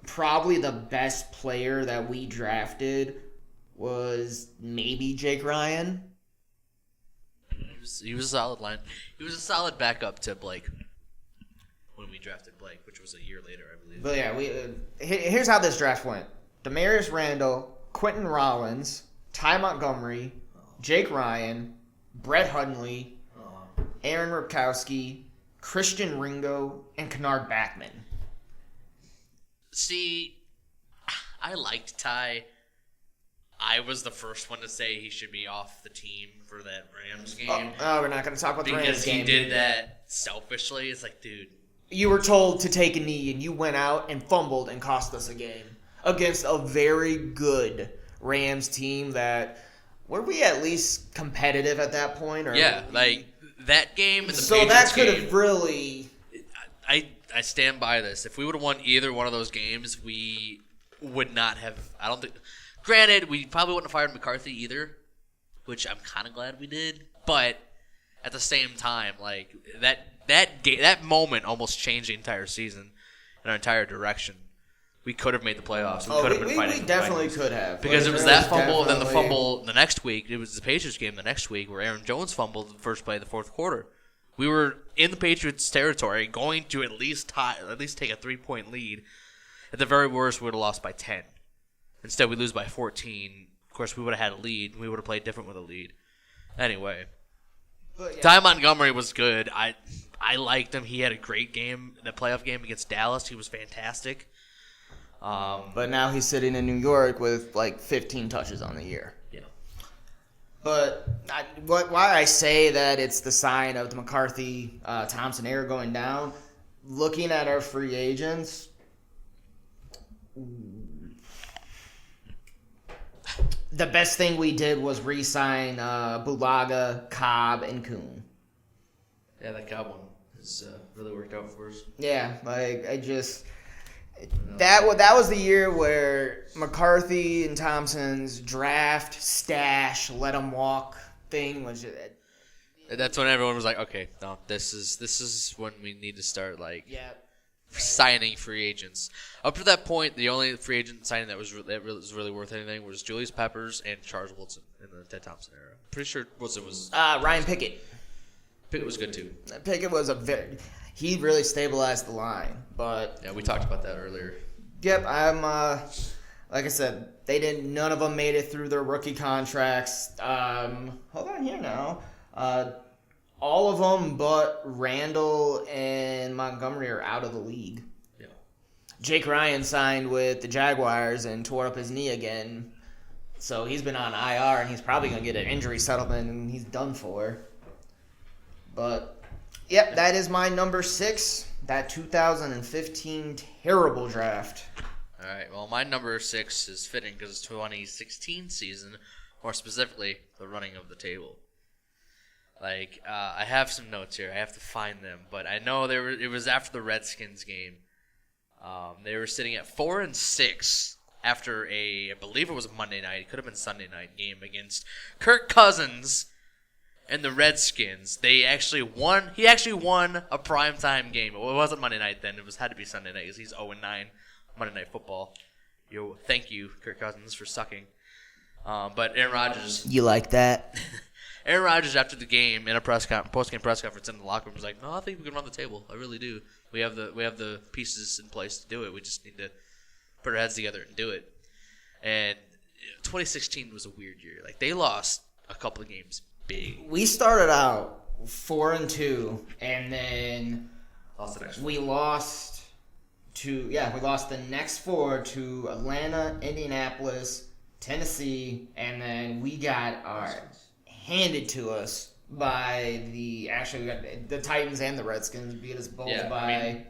probably the best player that we drafted was maybe Jake Ryan. He was a solid line. He was a solid backup to Blake when we drafted Blake, which was a year later, I believe. But yeah, here's how this draft went: Demarius Randall, Quentin Rollins, Ty Montgomery, Jake Ryan, Brett Hundley, Aaron Ripkowski, Christian Ringo, and Kennard Backman. See, I liked Ty. I was the first one to say he should be off the team for that Rams game. Oh, we're not going to talk about the Rams game. Because he did that selfishly. It's like, dude. You were told to take a knee, and you went out and fumbled and cost us a game against a very good Rams team that... Were we at least competitive at that point? Or yeah, like, that game and the so Patriots that could game, have really... I stand by this. If we would have won either one of those games, we would not have... I don't think... Granted, we probably wouldn't have fired McCarthy either, which I'm kind of glad we did. But at the same time, like that moment almost changed the entire season and our entire direction. We could have made the playoffs. We definitely could have. Because it was that fumble, and then the fumble the next week. It was the Patriots game the next week where Aaron Jones fumbled the first play of the fourth quarter. We were in the Patriots' territory, going to at least take a 3-point lead. At the very worst, we would have lost by 10. Instead, we lose by 14. Of course, we would have had a lead. We would have played different with a lead. Anyway, Ty Montgomery was good. I liked him. He had a great game, that playoff game against Dallas. He was fantastic. But now he's sitting in New York with like 15 touches on the year. Yeah. But why I say that it's the sign of the McCarthy-Thompson era going down, looking at our free agents... The best thing we did was re-sign Bulaga, Cobb, and Kuhn. Yeah, that Cobb one has really worked out for us. Yeah, like that was the year where McCarthy and Thompson's draft, stash, let them walk thing was. That's when everyone was like, okay, no, this is when we need to start signing free agents. Up to that point, the only free agent signing that was really worth anything was Julius Peppers and Charles Woodson in the Ted Thompson era. Pretty sure Woodson was Ryan Pickett. Pickett was good too. Pickett was he really stabilized the line, but yeah, we talked about that earlier. Yep, I'm like I said, none of them made it through their rookie contracts. Hold on here now. All of them but Randall and Montgomery are out of the league. Yeah. Jake Ryan signed with the Jaguars and tore up his knee again. So he's been on IR, and he's probably going to get an injury settlement, and he's done for. But, yep, that is my number 6, that 2015 terrible draft. All right, well, my number 6 is fitting because it's 2016 season, more specifically, the running of the table. Like, I have some notes here. I have to find them, but I know it was after the Redskins game. They were sitting at 4-6 after I believe it was a Monday night, it could have been Sunday night game against Kirk Cousins and the Redskins. He actually won a primetime game. Well, it wasn't Monday night then. It had to be Sunday night because he's 0-9 Monday Night Football. Thank you, Kirk Cousins, for sucking. But Aaron Rodgers. You like that? Aaron Rodgers, after the game, in a post-game press conference in the locker room, was like, "No, I think we can run the table. I really do. We have the pieces in place to do it. We just need to put our heads together and do it." And 2016 was a weird year. Like, they lost a couple of games big. We started out 4-2, and then we lost the next 4 to Atlanta, Indianapolis, Tennessee, and then we got handed to us by we got the Titans and the Redskins beat us both by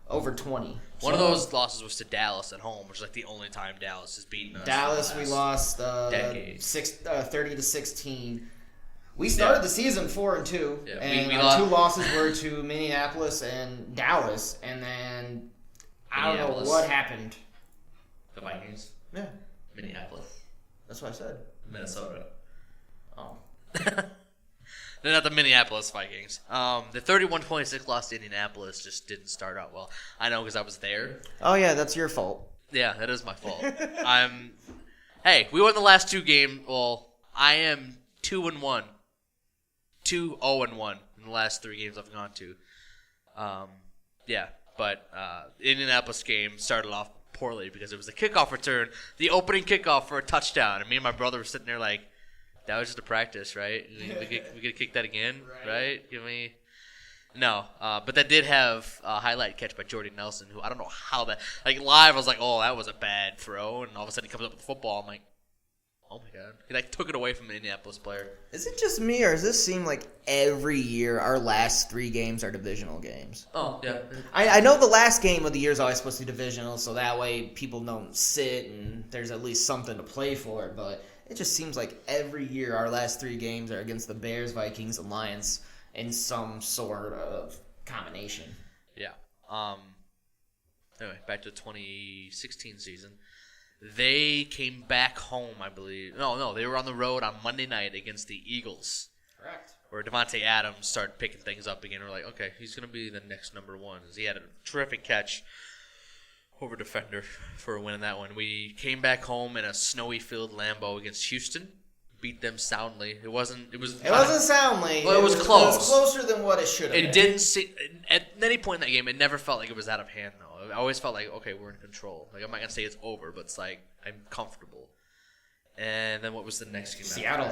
over 20. One of those losses was to Dallas at home, which is like the only time Dallas has beaten us. Dallas, we lost 30-16. We started the season 4-2, and our 2 losses were to Minneapolis and Dallas, and then I don't know what happened. The Vikings? Yeah. Minneapolis. That's what I said. Minnesota. Oh. They're not the Minneapolis Vikings. The 31-26 loss to Indianapolis just didn't start out well. I know because I was there. Oh, yeah, that's your fault. Yeah, that is my fault. Hey, we won the last 2 games. Well, I am 2-1. 2-0-1 in the last 3 games I've gone to. But Indianapolis game started off poorly because it was a kickoff return, the opening kickoff for a touchdown. And me and my brother were sitting there like, that was just a practice, right? We could kick that again, right? Give me. No, but that did have a highlight catch by Jordy Nelson, who I don't know how that, like, live I was like, oh, that was a bad throw, and all of a sudden he comes up with the football. I'm like, oh my god, he like took it away from the Indianapolis player. Is it just me, or does this seem like every year our last 3 games are divisional games? Oh yeah, I know the last game of the year is always supposed to be divisional, so that way people don't sit and there's at least something to play for. But it just seems like every year our last 3 games are against the Bears, Vikings, and Lions in some sort of combination. Yeah. Anyway, back to the 2016 season. They came back home, I believe. No, they were on the road on Monday night against the Eagles. Correct. Where Devontae Adams started picking things up again. We're like, okay, he's going to be the next number 1. He had a terrific catch over defender for a win in that one. We came back home in a snowy-filled Lambeau against Houston. Beat them soundly. It wasn't soundly. Well, it was close. It was closer than what it should have been. It didn't see at any point in that game. It never felt like it was out of hand, though. I always felt like, okay, we're in control. Like, I'm not gonna say it's over, but it's like I'm comfortable. And then what was the next game? Seattle.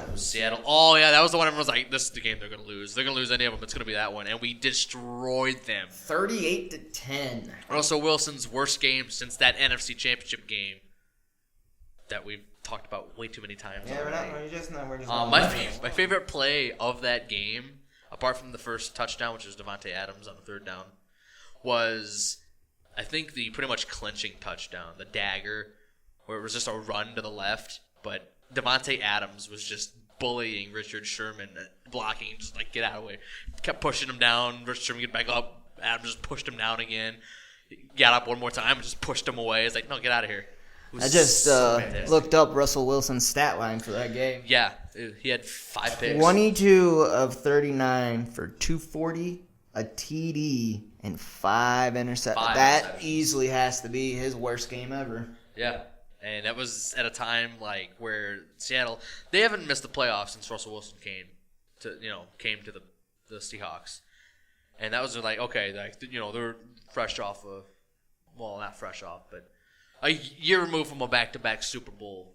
Oh yeah, that was the one everyone was like, this is the game they're gonna lose. They're gonna lose any of them. It's gonna be that one, and we destroyed them. 38-10. Russell Wilson's worst game since that NFC Championship game that we've talked about way too many times. Yeah, we're just not. My favorite play of that game, apart from the first touchdown, which was Devontae Adams on the 3rd down, was I think the pretty much clinching touchdown, the dagger, where it was just a run to the left, but Devontae Adams was just bullying Richard Sherman, blocking, just like, get out of the way. Kept pushing him down. Richard Sherman get back up. Adams just pushed him down again. Got up one more time and just pushed him away. It's like, no, get out of here. I just looked up Russell Wilson's stat line for that game. Yeah, he had 5 picks. 22 of 39 for 240, a TD, and 5 interceptions. 5 That interceptions. easily has to be his worst game ever. Yeah. And that was at a time like where Seattle, they haven't missed the playoffs since Russell Wilson came to the Seahawks. And that was like, okay, like, they're fresh off of, well, not fresh off, but a year removed from a back-to-back Super Bowl,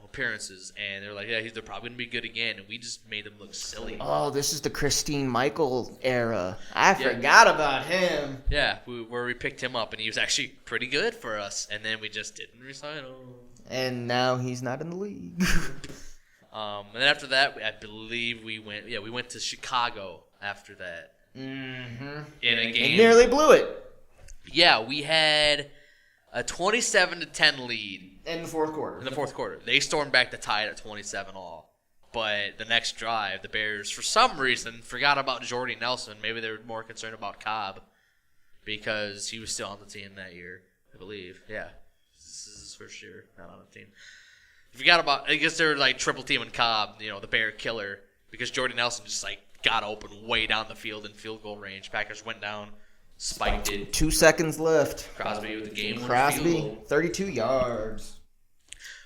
appearances. And they're like, yeah, they're probably going to be good again. And we just made them look silly. Oh, this is the Christine Michael era. I forgot about him. Yeah, where we picked him up, and he was actually pretty good for us. And then we just didn't resign him. And now he's not in the league. And then after that, I believe we went to Chicago after that. Mm-hmm. In a game. And nearly blew it. Yeah, we had a 27-10 lead. In the fourth quarter. In the fourth quarter. They stormed back to tie it at 27-all. But the next drive, the Bears, for some reason, forgot about Jordy Nelson. Maybe they were more concerned about Cobb because he was still on the team that year, I believe. Yeah. This is his first year not on the team. Forgot about, I guess they were like triple teaming Cobb, the Bear killer, because Jordy Nelson just like got open way down the field in field goal range. Packers went down, spiked it. 2 seconds left. Crosby with the game winning field Crosby, goal. 32 yards.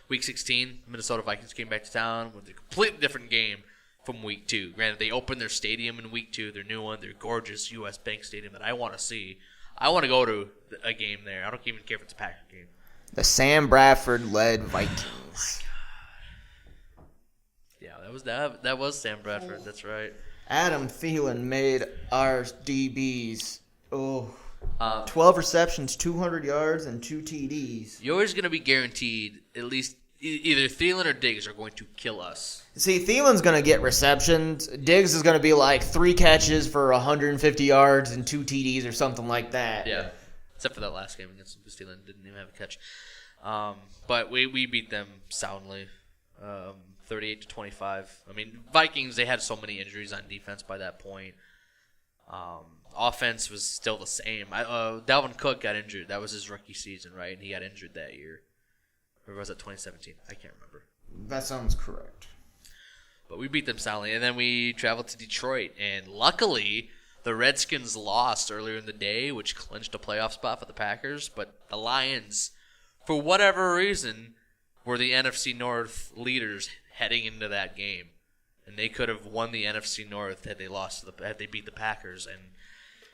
Week 16, Minnesota Vikings came back to town with a completely different game from Week 2. Granted, they opened their stadium in Week 2, their new one, their gorgeous U.S. Bank Stadium that I want to see. I want to go to a game there. I don't even care if it's a Packer game. The Sam Bradford-led Vikings. Yeah, that was Sam Bradford. That's right. Adam Thielen made our DBs 12 receptions, 200 yards, and 2 TDs. You're always going to be guaranteed at least either Thielen or Diggs are going to kill us. See, Thielen's going to get receptions. Diggs is going to be like 3 catches for 150 yards and 2 TDs or something like that. Yeah, except for that last game against them, because Thielen didn't even have a catch. But we beat them soundly, 38-25. I mean, Vikings, they had so many injuries on defense by that point. Offense was still the same. Dalvin Cook got injured. That was his rookie season, right? And he got injured that year. Or was it 2017? I can't remember. That sounds correct. But we beat them soundly. And then we traveled to Detroit. And luckily, the Redskins lost earlier in the day, which clinched a playoff spot for the Packers. But the Lions, for whatever reason, were the NFC North leaders heading into that game. And they could have won the NFC North had they beat the Packers. And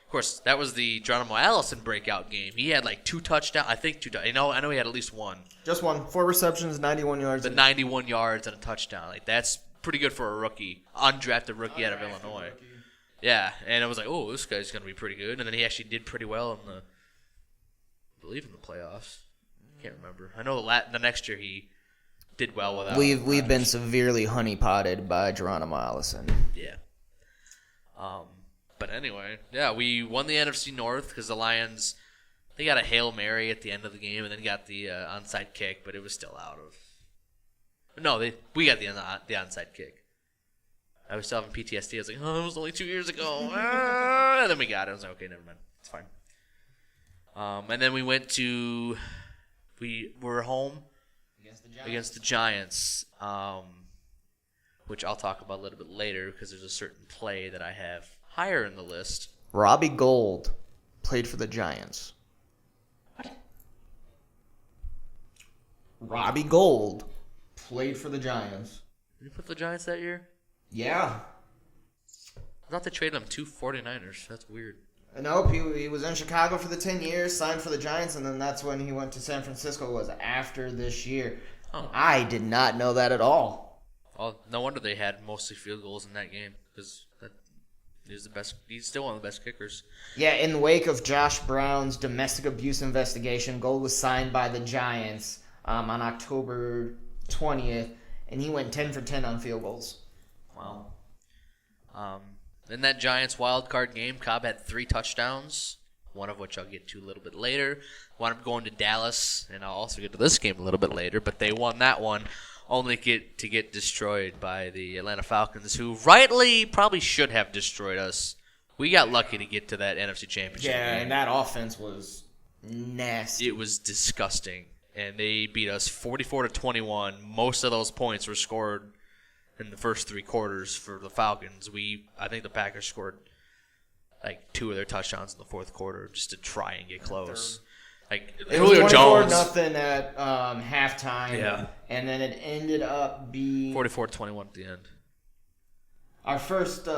of course, that was the Geronimo Allison breakout game. He had like 2 touchdowns. I think 2 touchdowns. I know he had at least one. Just one. 4 receptions, 91 yards. The 91 yards and a touchdown. Like, that's pretty good for a rookie. Undrafted rookie out of Illinois. Rookie. Yeah, and I was like, oh, this guy's going to be pretty good. And then he actually did pretty well I believe in the playoffs. Can't remember. I know the next year he did well without. We've been severely honeypotted by Geronimo Allison. Yeah. But anyway, yeah, we won the NFC North because the Lions, they got a Hail Mary at the end of the game and then got the onside kick, but it was still out of. No, we got the onside kick. I was still having PTSD. I was like, oh, it was only 2 years ago. And then we got it. I was like, okay, never mind. It's fine. And then we were home against the Giants, which I'll talk about a little bit later because there's a certain play that I have higher in the list. Robbie Gould played for the Giants. What? Robbie Gould played for the Giants. Did you put the Giants that year? Yeah. I thought they traded him 2 49ers. That's weird. Nope, he was in Chicago for the 10 years, signed for the Giants, and then that's when he went to San Francisco, was after this year. Oh. I did not know that at all. Oh, no wonder they had mostly field goals in that game because he's the best. He's still one of the best kickers. Yeah, in the wake of Josh Brown's domestic abuse investigation, Gould was signed by the Giants on October 20th, and he went 10 for 10 on field goals. Wow. In that Giants wild card game, Cobb had 3 touchdowns, one of which I'll get to a little bit later. Wound up going to Dallas, and I'll also get to this game a little bit later, but they won that one only to get destroyed by the Atlanta Falcons, who rightly probably should have destroyed us. We got lucky to get to that NFC Championship game. And that offense was nasty. It was disgusting, and they beat us 44-21. Most of those points were scored in the first 3 quarters for the Falcons. I think the Packers scored like 2 of their touchdowns in the fourth quarter just to try and get close. Like It was Julio Jones, 24-0 at halftime. Yeah. And then it ended up being 44-21 at the end. our first.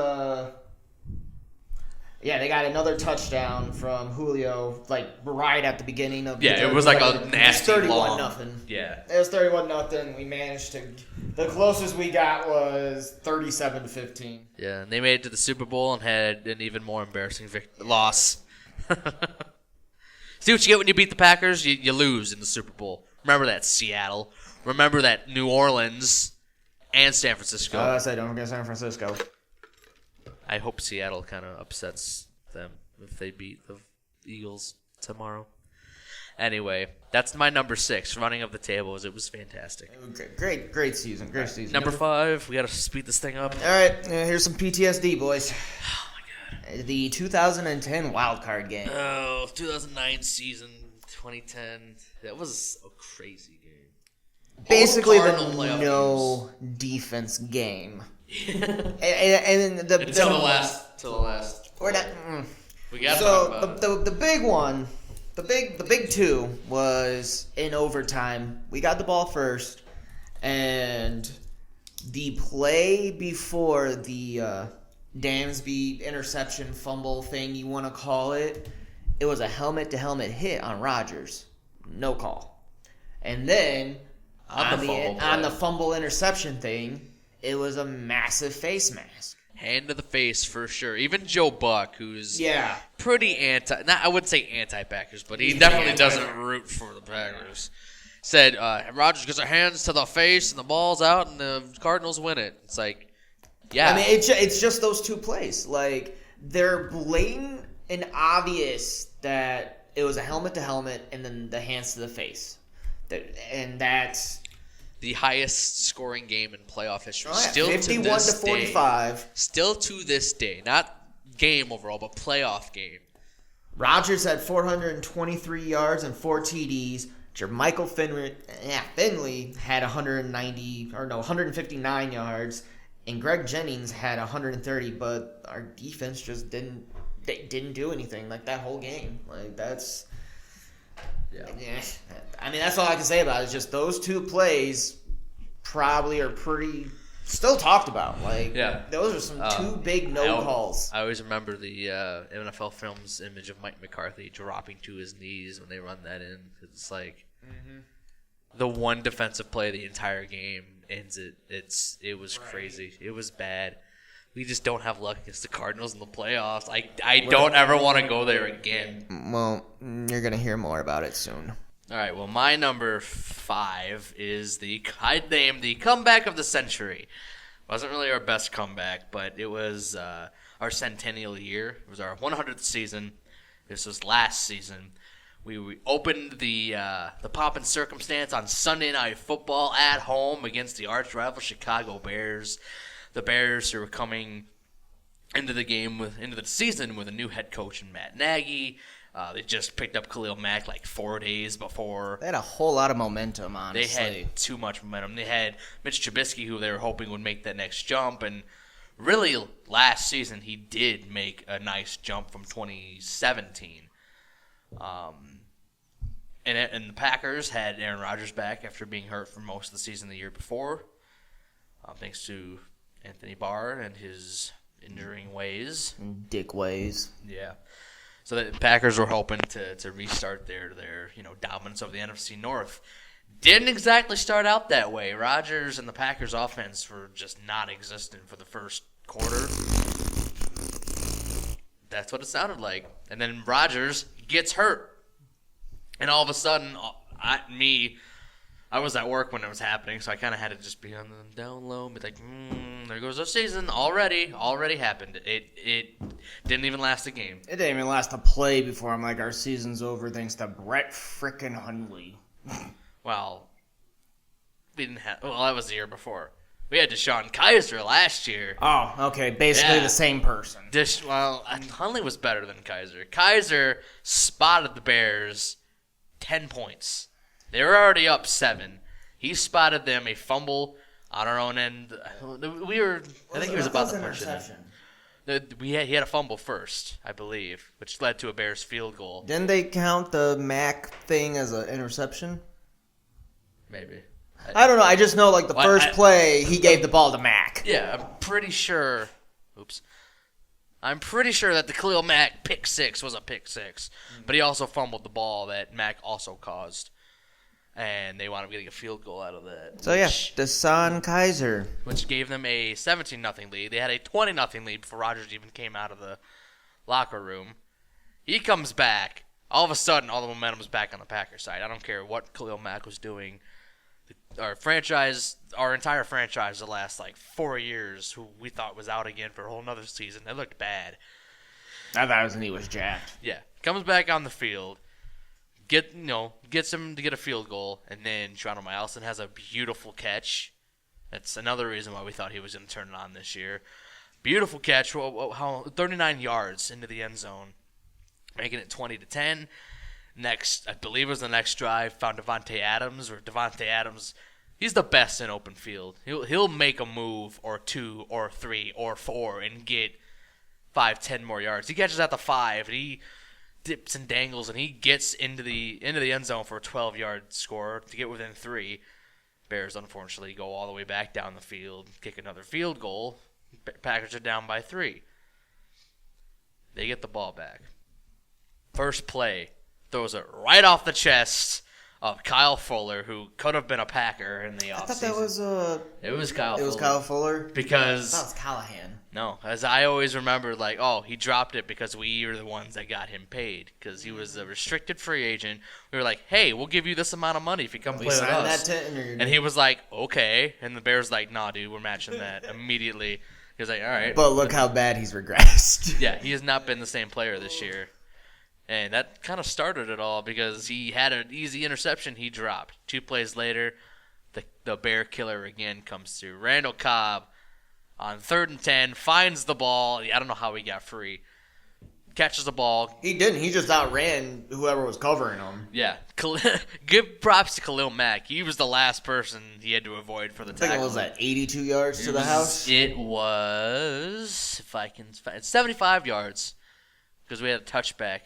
Yeah, they got another touchdown from Julio, like right at the beginning of. Yeah, it was like a nasty 31 long. nothing. Yeah. It was 31-0. We managed to. The closest we got was 37-15. Yeah, and they made it to the Super Bowl and had an even more embarrassing loss. See what you get when you beat the Packers? You lose in the Super Bowl. Remember that, Seattle. Remember that, New Orleans and San Francisco. I said don't get San Francisco. I hope Seattle kind of upsets them if they beat the Eagles tomorrow. Anyway, that's my number 6, running of the tables. It was fantastic. Great season. Great season. Number 5, we got to speed this thing up. All right, here's some PTSD, boys. Oh, my God. The 2010 wild card game. Oh, 2009 season, 2010. That was a crazy game. Basically, Cardinal the playoff no defense game. and the Until the last. We're not. We got to talk about So the big one, the big 2 was in overtime. We got the ball first, and the play before the Dansby interception fumble thing you want to call it, it was a helmet-to-helmet hit on Rodgers. No call. And then on the fumble interception thing, it was a massive face mask. hand to the face for sure. Even Joe Buck, who's pretty I wouldn't say anti-Packers, but he definitely doesn't root for the Packers. Said Rodgers gets their hands to the face and the ball's out and the Cardinals win it. It's like, yeah. I mean, it's just those 2 plays. Like, they're blatant and obvious that it was a helmet to helmet and then the hands to the face. And that's the highest scoring game in playoff history. Oh, yeah. Still 51 to this to 45. Day, still to this day. Not game overall, but playoff game. Rodgers had 423 yards and 4 TDs. Jermichael Finley had 159 yards, and Greg Jennings had 130. But our defense just didn't do anything like that whole game. Like that's. Yeah. I mean, that's all I can say about it. It's just those 2 plays probably are pretty still talked about. Like, those are some 2 big no calls. I always remember the NFL Films image of Mike McCarthy dropping to his knees when they run that in. It's like the one defensive play of the entire game ends it. It was crazy. It was bad. We just don't have luck against the Cardinals in the playoffs. I don't ever want to go there again. Well, you're going to hear more about it soon. All right, well, my number 5 is I'd name the comeback of the century. Wasn't really our best comeback, but it was our centennial year. It was our 100th season. This was last season. We opened the Pomp and Circumstance on Sunday Night Football at home against the arch rival Chicago Bears. The Bears who were coming into the season with a new head coach in Matt Nagy. They just picked up Khalil Mack like 4 days before. They had a whole lot of momentum, honestly. They had too much momentum. They had Mitch Trubisky, who they were hoping would make that next jump. And really, last season, he did make a nice jump from 2017. And the Packers had Aaron Rodgers back after being hurt for most of the season the year before. Thanks to Anthony Barr and his injuring ways. Dick ways. Yeah. So the Packers were hoping to restart their dominance of the NFC North. Didn't exactly start out that way. Rodgers and the Packers offense were just non-existent for the first quarter. That's what it sounded like. And then Rodgers gets hurt. And all of a sudden, I was at work when it was happening, so I kind of had to just be on the down low and be like, there goes our season already happened. It didn't even last a game. It didn't even last a play before I'm like, our season's over thanks to Brett frickin' Hundley. Well, that was the year before. We had Deshaun Kaiser last year. Oh, okay, basically the same person. Hundley was better than Kaiser. Kaiser spotted the Bears 10 points. They were already up 7. He spotted them a fumble on our own end. I think he was about to push it in. He had a fumble first, I believe, which led to a Bears field goal. Didn't they count the Mac thing as an interception? Maybe. I don't know. I just know, like, the first play, he gave the ball to Mac. Yeah, I'm pretty sure. Oops. I'm pretty sure that the Khalil Mack pick six was a pick six, but he also fumbled the ball that Mack also caused, and they wound up getting a field goal out of that. So Deshaun Kaiser, which gave them a 17-0 lead. They had a 20-0 lead before Rodgers even came out of the locker room. He comes back. All of a sudden, all the momentum's back on the Packers side. I don't care what Khalil Mack was doing. Our entire franchise, the last 4 years, who we thought was out again for a whole nother season, they looked bad. I thought it was when he was jacked. Yeah, comes back on the field, gets him to get a field goal, and then Toronto Allison has a beautiful catch. That's another reason why we thought he was going to turn it on this year. Beautiful catch, 39 yards into the end zone, making it 20-10. Next, I believe it was the next drive, found Devontae Adams, he's the best in open field. He'll make a move or two or three or four and get 5-10 more yards. He catches at the 5 and he dips and dangles and he gets into the end zone for a 12-yard score to get within 3. Bears unfortunately go all the way back down the field, kick another field goal. Packers are down by 3. They get the ball back. First play. Throws it right off the chest of Kyle Fuller, who could have been a Packer in the offseason. I thought that was It was Kyle Fuller. It was Kyle Fuller? Because... I thought it was Callahan. No, as I always remember, he dropped it because we were the ones that got him paid. Because he was a restricted free agent. We were like, hey, we'll give you this amount of money if you come play with us. And he was like, okay. And the Bears like, nah, dude, we're matching that immediately. He was like, all right. But look how bad he's regressed. Yeah, he has not been the same player this year. And that kind of started it all because he had an easy interception he dropped. 2 plays later, the Bear killer again comes through. Randall Cobb on 3rd and 10 finds the ball. I don't know how he got free. Catches the ball. He didn't. He just outran whoever was covering him. Yeah. Give props to Khalil Mack. He was the last person he had to avoid for the tackle. I think it was that 82 yards to the house? It was, if I can find it, 75 yards because we had a touchback.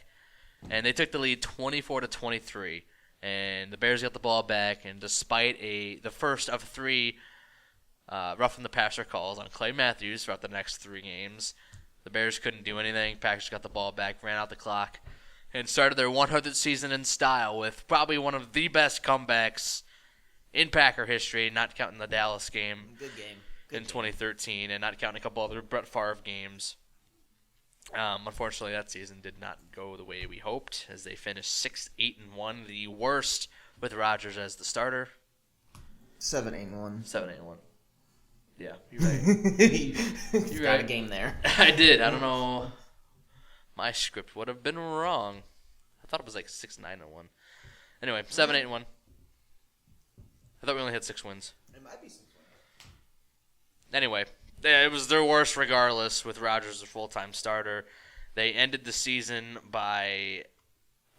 And they took the lead 24-23, and the Bears got the ball back. And despite the first of 3 roughing the passer calls on Clay Matthews throughout the next 3 games, the Bears couldn't do anything. Packers got the ball back, ran out the clock, and started their 100th season in style with probably one of the best comebacks in Packer history, not counting the Dallas game. Good game. In 2013, and not counting a couple other Brett Favre games. Unfortunately, that season did not go the way we hoped, as they finished 6-8-1, the worst with Rodgers as the starter. 7-8-1. 7-8-1. Yeah, you're right. You got a game there. I did. I don't know. My script would have been wrong. I thought it was 6-9-1. Anyway, 7-8-1. I thought we only had 6 wins. It might be 6 wins. Anyway. Yeah, it was their worst regardless with Rodgers as full-time starter. They ended the season by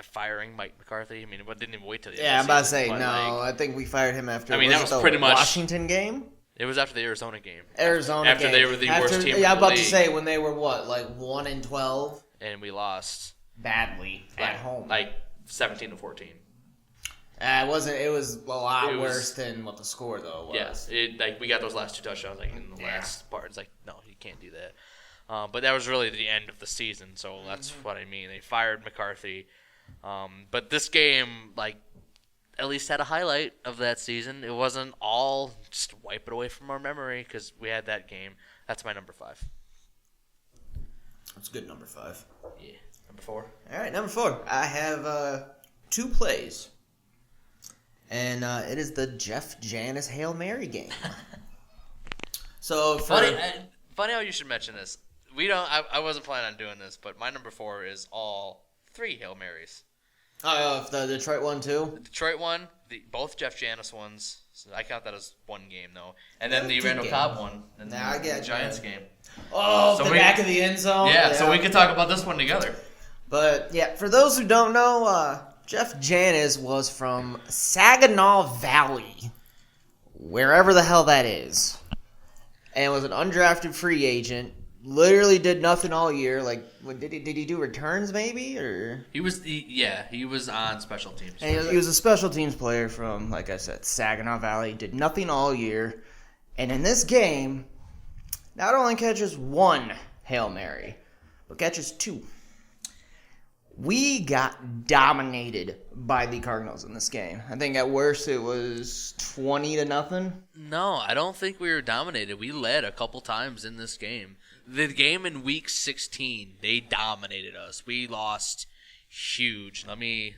firing Mike McCarthy. I mean, it didn't even wait till the end of the season. I'm about to say, no. I think we fired him after that was pretty much Washington game? It was after the Arizona game. After they were the worst team in the league. I'm about to say, when they were, 1-12? And we lost. Badly. At home. 17-14. It wasn't. It was a lot worse than what the score though was. Yeah, we got those last 2 touchdowns in the last part. It's no, you can't do that. But that was really the end of the season, so that's what I mean. They fired McCarthy, but this game at least had a highlight of that season. It wasn't all just wipe it away from our memory because we had that game. That's my number 5. That's good number 5. Yeah, number 4. All right, number 4. I have 2 plays. And it is the Jeff Janis Hail Mary game. So funny how you should mention this. We don't. I wasn't planning on doing this, but my number 4 is all 3 Hail Marys. Oh, the Detroit one too. The Detroit one, both Jeff Janis ones. So I count that as one game though, and then the Randall Cobb one, and the Giants game. Oh, so the back of the end zone. Yeah, so we can talk about this one together. But yeah, for those who don't know. Jeff Janis was from Saginaw Valley, wherever the hell that is, and was an undrafted free agent. literally did nothing all year. Like, did he do returns maybe or? He was on special teams. And he was a special teams player from, like I said, Saginaw Valley. Did nothing all year, and in this game, not only catches one Hail Mary, but catches two. We got dominated by the Cardinals in this game. I think at worst it was 20-0. No, I don't think we were dominated. We led a couple times in this game. The game in Week 16, they dominated us. We lost huge. Let me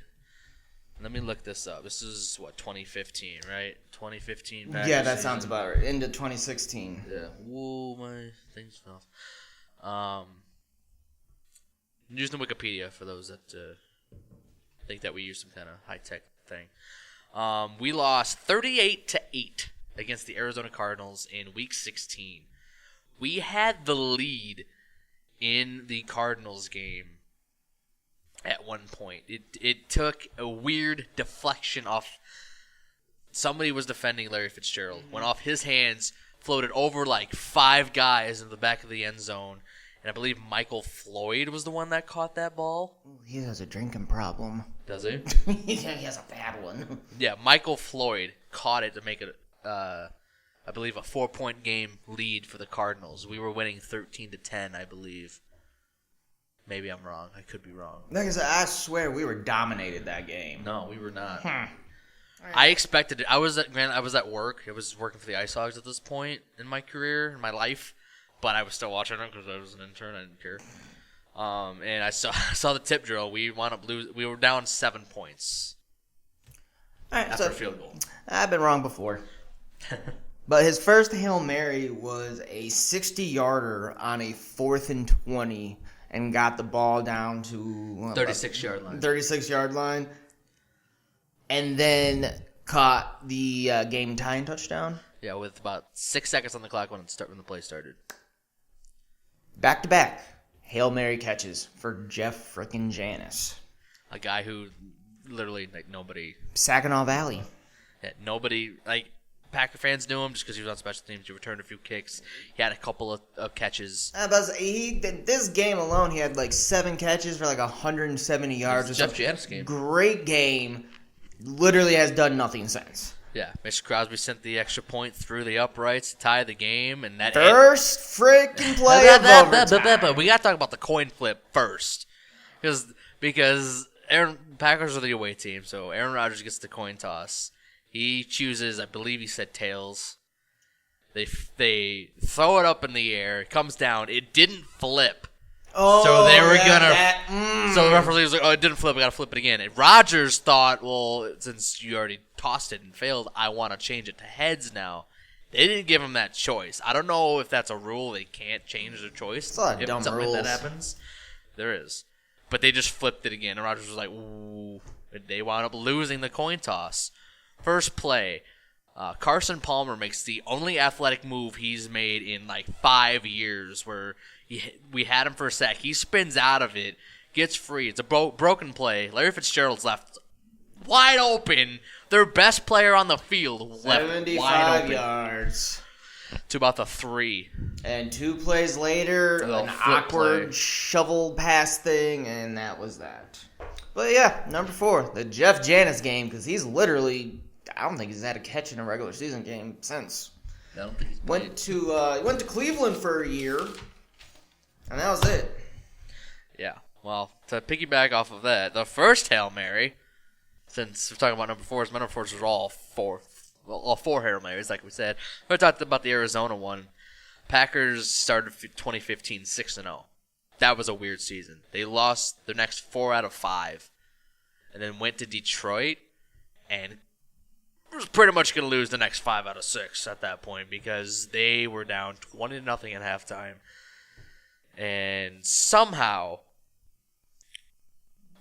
look this up. This is, 2015, right? 2015 Packers Yeah, that season. sounds about right. Into 2016. Yeah. Whoa, my thing's fell. I'm using Wikipedia for those that think that we use some kind of high-tech thing. We lost 38-8 against the Arizona Cardinals in Week 16. We had the lead in the Cardinals game at one point. It took a weird deflection off. Somebody was defending Larry Fitzgerald. Went off his hands, floated over like 5 guys in the back of the end zone. And I believe Michael Floyd was the one that caught that ball. He has a drinking problem. Does he? He has a bad one. Yeah, Michael Floyd caught it to make it, I believe, a 4-point game lead for the Cardinals. We were winning 13-10, I believe. Maybe I'm wrong. I could be wrong. Like I said, I swear we were dominated that game. No, we were not. Right. I expected it. I was at work. I was working for the Ice Hogs at this point in my career, in my life. But I was still watching them because I was an intern. I didn't care. And I saw the tip drill. We wound up we were down 7 points. All right, after a field goal. I've been wrong before. But his first Hail Mary was a 60-yarder on a 4th and 20 and got the ball down to 36-yard line. 36-yard line. And then caught the game-tying touchdown. Yeah, with about 6 seconds on the clock when the play started. Back-to-back Hail Mary catches for Jeff frickin' Janis. A guy who literally, nobody... Saginaw Valley. Yeah, nobody... Packer fans knew him just because he was on special teams. He returned a few kicks. He had a couple of catches. This game alone, he had 7 catches for 170 yards. It's Jeff Janis' game. Great game. Literally has done nothing since. Yeah, Mr. Crosby sent the extra point through the uprights to tie the game, and that first freaking play of overtime. We got to talk about the coin flip first, because Packers are the away team, so Aaron Rodgers gets the coin toss. He chooses, I believe he said tails. They throw it up in the air. It comes down. It didn't flip. Oh, so they were So the referee was like, "Oh, it didn't flip. I got to flip it again." And Rodgers thought, "Well, since you already tossed it and failed, I want to change it to heads now." They didn't give him that choice. I don't know if that's a rule. They can't change their choice. It's a lot of if dumb something rules. like that happens, there is. But they just flipped it again, and Rodgers was like, "Ooh!" And they wound up losing the coin toss. First play, Carson Palmer makes the only athletic move he's made in 5 years, where we had him for a sack. He spins out of it, gets free. It's a broken play. Larry Fitzgerald's left wide open. Their best player on the field left 75 wide open. yards. To about the 3. And 2 plays later, an awkward shovel pass thing, and that was that. But yeah, number 4, the Jeff Janis game, because he's literally, I don't think he's had a catch in a regular season game since. I don't think he's went to Cleveland for a year, and that was it. Yeah. Well, to piggyback off of that, the first Hail Mary, since we're talking about number 4s, my number 4s were all 4 Hail Marys, like we said. We talked about the Arizona one. Packers started 2015 6-0. That was a weird season. They lost their next 4 out of 5, and then went to Detroit, and was pretty much going to lose the next 5 out of 6 at that point because they were down 20-0 at halftime. And somehow,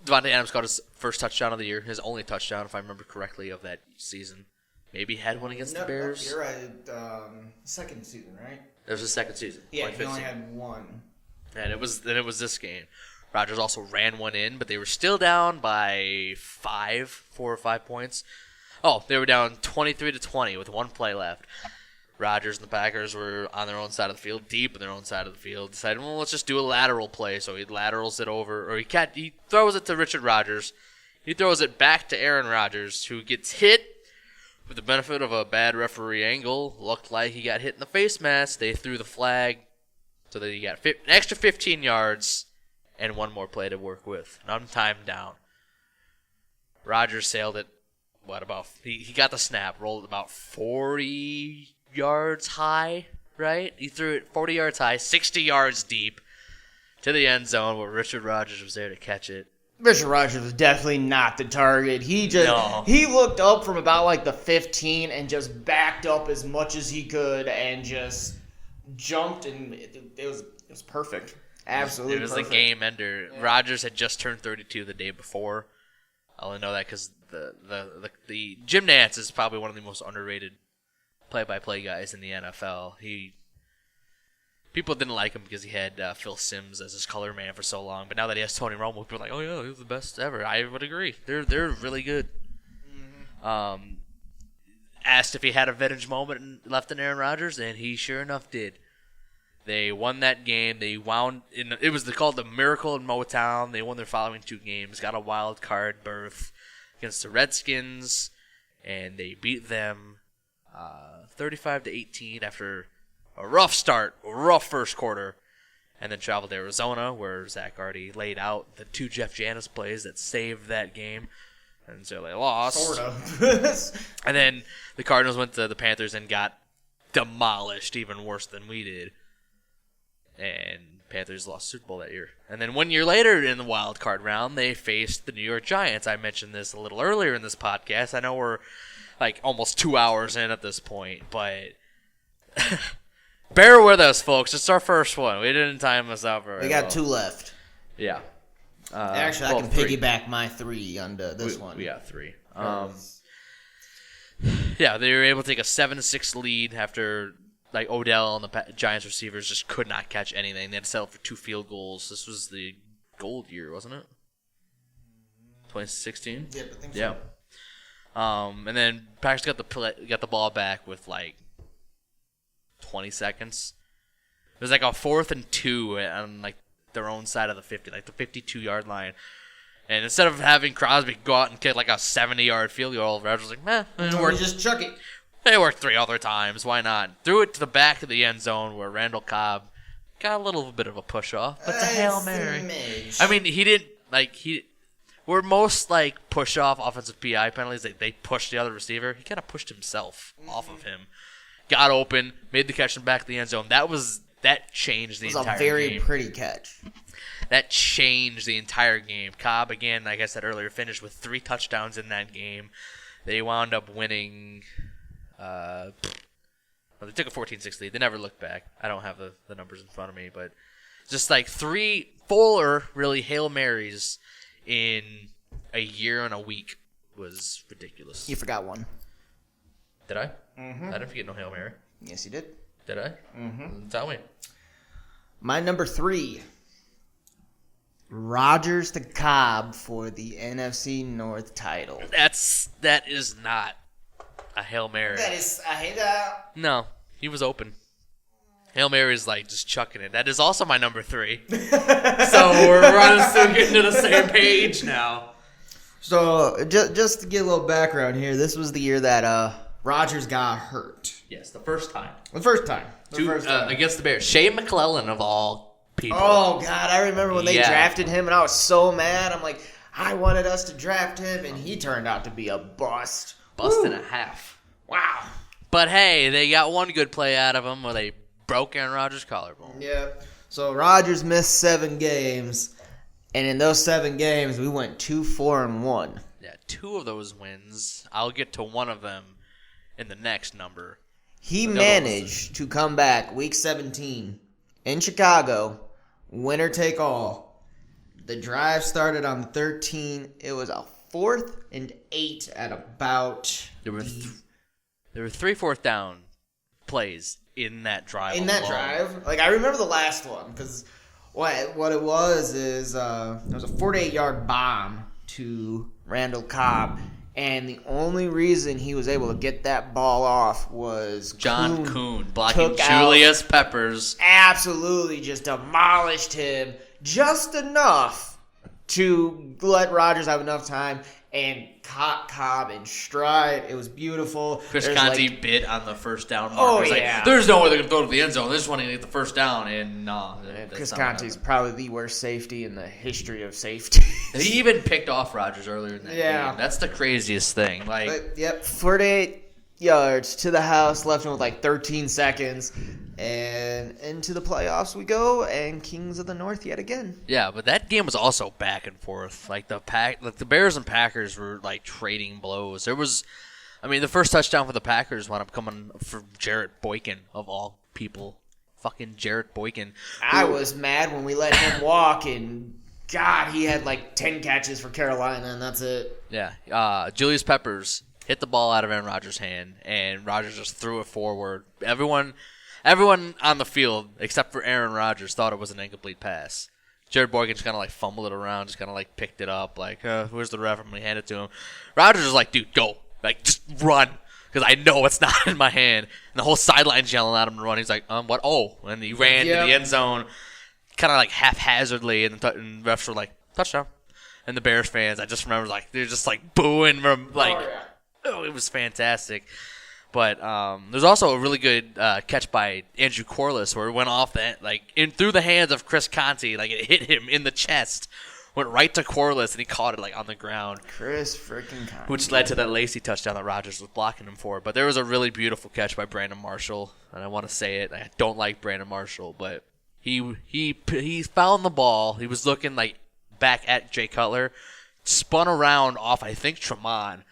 Devontae Adams got his first touchdown of the year, his only touchdown, if I remember correctly, of that season. Maybe he had one against the Bears. You're right. Second season, right? It was his second season. Yeah, he only had one. And it was this game. Rodgers also ran one in, but they were still down by 4 or 5 points. Oh, they were down 23-20 with 1 play left. Rodgers and the Packers were on their own side of the field, deep in their own side of the field. Decided, well, let's just do a lateral play. So he laterals it over, or he throws it to Richard Rodgers. He throws it back to Aaron Rodgers, who gets hit with the benefit of a bad referee angle. Looked like he got hit in the face mask. They threw the flag, so that he got an extra 15 yards and one more play to work with. An untimed down. Rodgers sailed it. He got the snap, rolled about 40 yards high, right? He threw it 40 yards high, 60 yards deep to the end zone where Richard Rodgers was there to catch it. Richard Rodgers was definitely not the target. He looked up from about like the 15 and just backed up as much as he could and just jumped, and it was perfect. Absolutely perfect. It was a game ender. Yeah. Rodgers had just turned 32 the day before. I only know that because the Jim Nantz is probably one of the most underrated play-by-play guys in the NFL. People didn't like him because he had Phil Simms as his color man for so long, but now that he has Tony Romo, people are like, oh yeah, he's the best ever. I would agree. They're really good. Mm-hmm. Asked if he had a vintage moment left in Aaron Rodgers, and he sure enough did. They won that game. They it was called the Miracle in Motown. They won their following 2 games, got a wild card berth against the Redskins, and they beat them 35-18 after a rough start, a rough first quarter, and then traveled to Arizona, where Zach already laid out the 2 Jeff Janis plays that saved that game, and so they lost. Sort of. And then the Cardinals went to the Panthers and got demolished, even worse than we did. And Panthers lost the Super Bowl that year. And then 1 year later in the wild card round, they faced the New York Giants. I mentioned this a little earlier in this podcast. I know we're like almost 2 hours in at this point, but bear with us, folks. It's our first one. We didn't time us out very well. We got 2 left. Yeah. Actually, I can 3. piggyback my 3 onto this one. We got 3. Yeah, they were able to take a 7-6 lead after like Odell and the Giants receivers just could not catch anything. They had to settle for 2 field goals. This was the gold year, wasn't it? 2016? Yeah, I think so. Yeah. And then Packers got the ball back with like 20 seconds. It was like a 4th and 2 on like their own side of the 50, like the 52-yard line. And instead of having Crosby go out and kick like a 70-yard field goal, Rodgers was like, just chuck it. They worked 3 other times. Why not? Threw it to the back of the end zone where Randall Cobb got a little bit of a push off, but it's a Hail Mary. I mean, he didn't where most like push off offensive PI penalties, they push the other receiver. He kind of pushed himself off of him, got open, made the catch in the back of the end zone. That changed the entire game. It was a very pretty catch. That changed the entire game. Cobb, again, like I said earlier, finished with 3 touchdowns in that game. They wound up winning. They took a 14-6 lead. They never looked back. I don't have the numbers in front of me, but just like 4 really Hail Marys in a year and a week was ridiculous. You forgot one. Did I? Mm-hmm. I didn't forget no Hail Mary. Yes, you did. Did I? Mm-hmm. Tell me. My number 3. Rodgers to Cobb for the NFC North title. That is not a Hail Mary. That is a Hail. No, he was open. Hail Mary is like just chucking it. That is also my number 3. So we're still getting to the same page now. So just to get a little background here, this was the year that Rodgers got hurt. Yes, the first time. The first time. Against the Bears. Shea McClellan of all people. Oh, God. I remember when they drafted him, and I was so mad. I'm like, I wanted us to draft him, and he turned out to be a bust. Bust and a half. Wow. But, hey, they got one good play out of him where they broke Aaron Rodgers' collarbone. Yeah. So Rodgers missed 7 games, and in those 7 games, we went 2-4-1. Yeah, 2 of those wins. I'll get to one of them in the next number. He managed to come back week 17 in Chicago, winner take all. The drive started on 13. It was a 4th and 8 at about. There were 3 4th down plays in that drive. Drive, like I remember the last one because what it was is it was a 48-yard bomb to Randall Cobb. And the only reason he was able to get that ball off was John Kuhn blocking took Julius Peppers. Absolutely just demolished him just enough to let Rodgers have enough time and caught Cobb in stride. It was beautiful. Chris Conte bid on the first down mark. Oh, yeah. Like, there's no way they're going to throw it to the end zone. They just want to get the first down. And no. Chris Conte's probably the worst safety in the history of safety. He even picked off Rodgers earlier in that game. That's the craziest thing. 48 yards to the house, left him with 13 seconds. And into the playoffs we go, and Kings of the North yet again. Yeah, but that game was also back and forth. The Bears and Packers were trading blows. There was, the first touchdown for the Packers wound up coming from Jarrett Boykin of all people. Fucking Jarrett Boykin. I was mad when we let him walk, and God, he had 10 catches for Carolina, and that's it. Yeah, Julius Peppers hit the ball out of Aaron Rodgers' hand, and Rodgers just threw it forward. Everyone on the field, except for Aaron Rodgers, thought it was an incomplete pass. Jared Boykin just kind of fumbled it around, just kind of picked it up, where's the ref? I'm going to hand it to him. Rodgers was like, dude, go. Just run, because I know it's not in my hand. And the whole sideline's yelling at him to run. He's like, what? Oh. And he ran to the end zone, kind of haphazardly, and the refs were like, touchdown. And the Bears fans, I just remember, they're just booing from, oh, it was fantastic. But there's also a really good catch by Andrew Corliss where it went off through the hands of Chris Conte. It hit him in the chest, went right to Corliss, and he caught it on the ground. Chris freaking Conte. Which led to that Lacey touchdown that Rodgers was blocking him for. But there was a really beautiful catch by Brandon Marshall, and I want to say it. I don't like Brandon Marshall, but he found the ball. He was looking back at Jay Cutler, spun around off I think Tremont,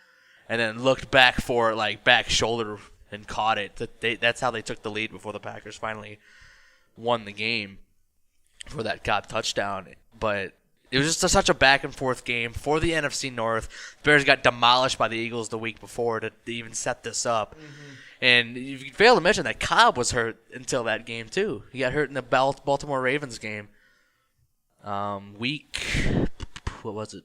and then looked back for it, back shoulder, and caught it. That's how they took the lead before the Packers finally won the game for that God touchdown. But it was just such a back-and-forth game for the NFC North. The Bears got demolished by the Eagles the week before to even set this up. Mm-hmm. And you fail to mention that Cobb was hurt until that game, too. He got hurt in the Baltimore Ravens game. What was it?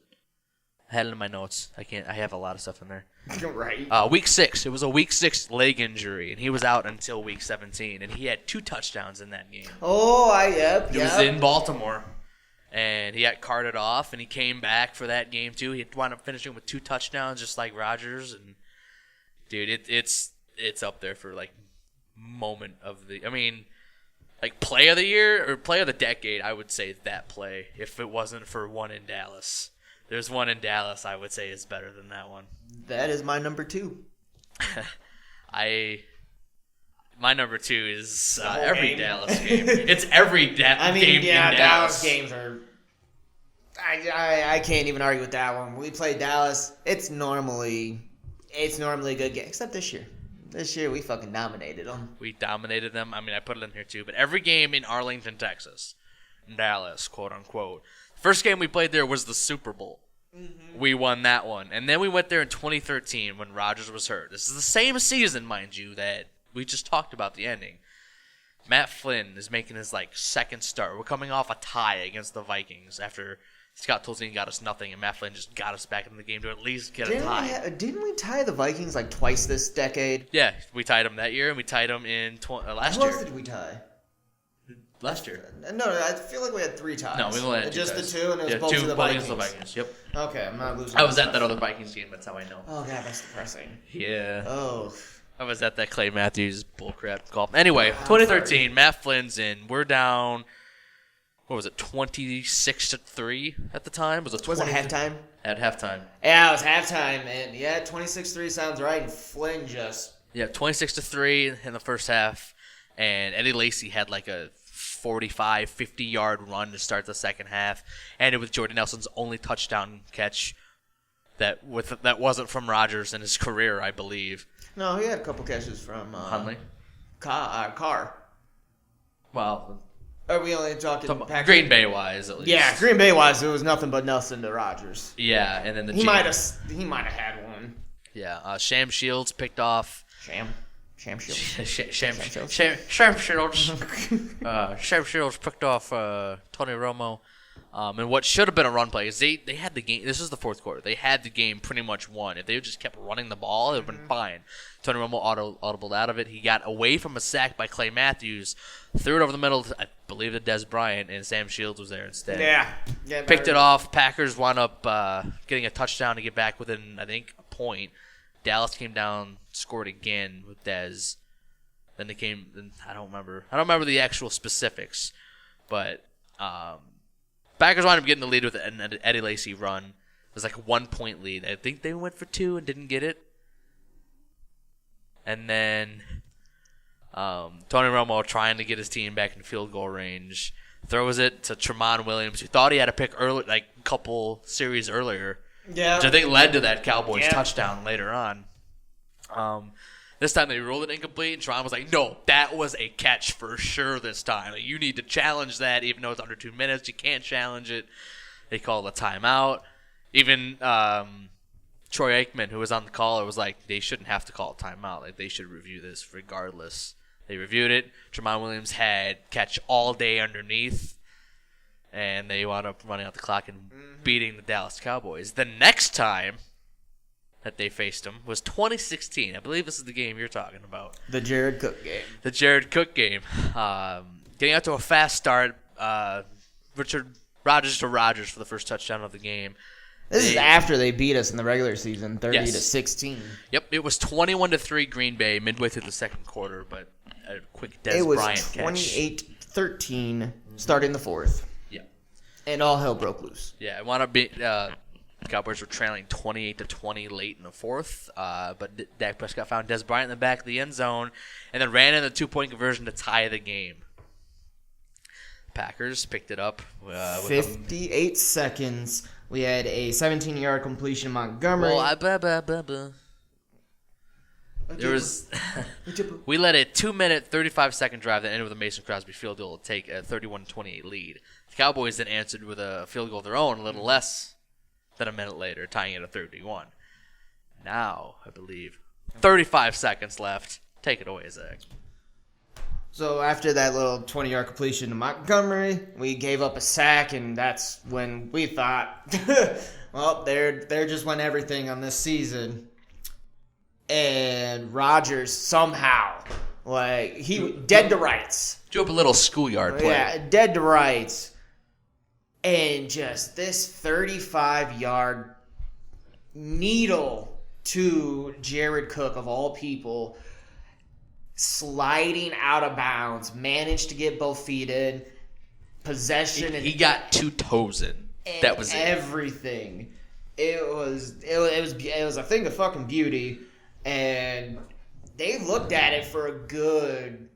I had it in my notes. I have a lot of stuff in there. Right. Week 6. It was a week 6 leg injury, and he was out until week 17. And he had 2 touchdowns in that game. Oh, yep. It was in Baltimore, and he got carted off, and he came back for that game too. He wound up finishing with 2 touchdowns, just like Rodgers. And dude, it's up there for moment of the. Play of the year or play of the decade. I would say that play if it wasn't for one in Dallas. There's one in Dallas I would say is better than that one. That is my number 2. My number 2 is every game. Dallas game. It's every game in Dallas. Games are. I can't even argue with that one. When we play Dallas, it's normally a good game, except this year. This year we fucking dominated them. We dominated them. I put it in here too. But every game in Arlington, Texas, Dallas, quote unquote. First game we played there was the Super Bowl. Mm-hmm. We won that one. And then we went there in 2013 when Rodgers was hurt. This is the same season, mind you, that we just talked about the ending. Matt Flynn is making his second start. We're coming off a tie against the Vikings after Scott Tolzien got us nothing, and Matt Flynn just got us back in the game to at least get a tie. Didn't we tie the Vikings twice this decade? Yeah, we tied them that year, and we tied them in last year. Who else did we tie? Last year. No, I feel like we had 3 ties. No, we only had 2 just ties. the 2, and it was both to the Vikings. The Vikings. Yep. Okay, I'm not losing. I was at that other Vikings game. That's how I know. Oh god, that's depressing. Yeah. Oh. I was at that Clay Matthews bullcrap call. Anyway, 2013, Matt Flynn's in. We're down. What was it? 26-3 at the time. Was it halftime? At halftime. Yeah, it was halftime, and 26-3 sounds right. And Flynn just 26-3 in the first half, and Eddie Lacy had a 45, 50-yard run to start the second half, and it was Jordan Nelson's only touchdown catch that wasn't from Rodgers in his career, I believe. No, he had a couple catches from Hundley? Carr. Well, are we only talking Green Bay wise at least? Yeah, Green Bay wise, it was nothing but Nelson to Rodgers. Yeah, and then he might have had one. Yeah, Sham Shields picked off. Sham Shields. Sham Shields picked off Tony Romo And what should have been a run play is they had the game. This is the fourth quarter. They had the game pretty much won. If they just kept running the ball, it would have been fine. Tony Romo audibled out of it. He got away from a sack by Clay Matthews, threw it over the middle, I believe, to Des Bryant, and Sam Shields was there instead. Yeah. Picked it off. Packers wound up getting a touchdown to get back within, I think, a point. Dallas came down, scored again with Dez. Then I don't remember the actual specifics, but Packers wound up getting the lead with an Eddie Lacy run. It was like a 1-point lead. I think they went for 2 and didn't get it. And then Tony Romo, trying to get his team back in field goal range, throws it to Tramon Williams, who thought he had a pick early, like a couple series earlier. Yeah. Which I think led to that Cowboys touchdown later on. This time they rolled it incomplete, and Tron was like, no, that was a catch for sure this time. Like, you need to challenge that, even though it's under 2 minutes. You can't challenge it. They called a timeout. Even Troy Aikman, who was on the call, was like, they shouldn't have to call a timeout. Like, they should review this regardless. They reviewed it. Tramon Williams had catch all day underneath, and they wound up running out the clock and beating the Dallas Cowboys. The next time that they faced them was 2016. I believe this is the game you're talking about. The Jared Cook game. The Jared Cook game. Getting out to a fast start. Richard Rodgers to Rodgers for the first touchdown of the game. This is after they beat us in the regular season, 30-16. Yep, it was 21-3 Green Bay midway through the second quarter, but a quick Des Bryant catch. It was 28-13 starting the fourth. Yeah. And all hell broke loose. Yeah, it wound up being Cowboys were trailing 28-20 late in the fourth, but Dak Prescott found Des Bryant in the back of the end zone and then ran in the 2-point conversion to tie the game. Packers picked it up. 58 seconds. We had a 17-yard completion Montgomery. There was we led a 2-minute, 35-second drive that ended with a Mason Crosby field goal to take a 31-28 lead. The Cowboys then answered with a field goal of their own, a little less than a minute later, tying it at 31. Now, I believe, 35 seconds left. Take it away, Zach. So after that little 20-yard completion to Montgomery, we gave up a sack, and that's when we thought, well, they're just won everything on this season. And Rodgers somehow, he dead to rights. Do up a little schoolyard play. Yeah, dead to rights. And just this 35-yard needle to Jared Cook, of all people, sliding out of bounds, managed to get both feet in, possession. He got 2 toes in. That was everything. It was a thing of fucking beauty, and they looked at it for a good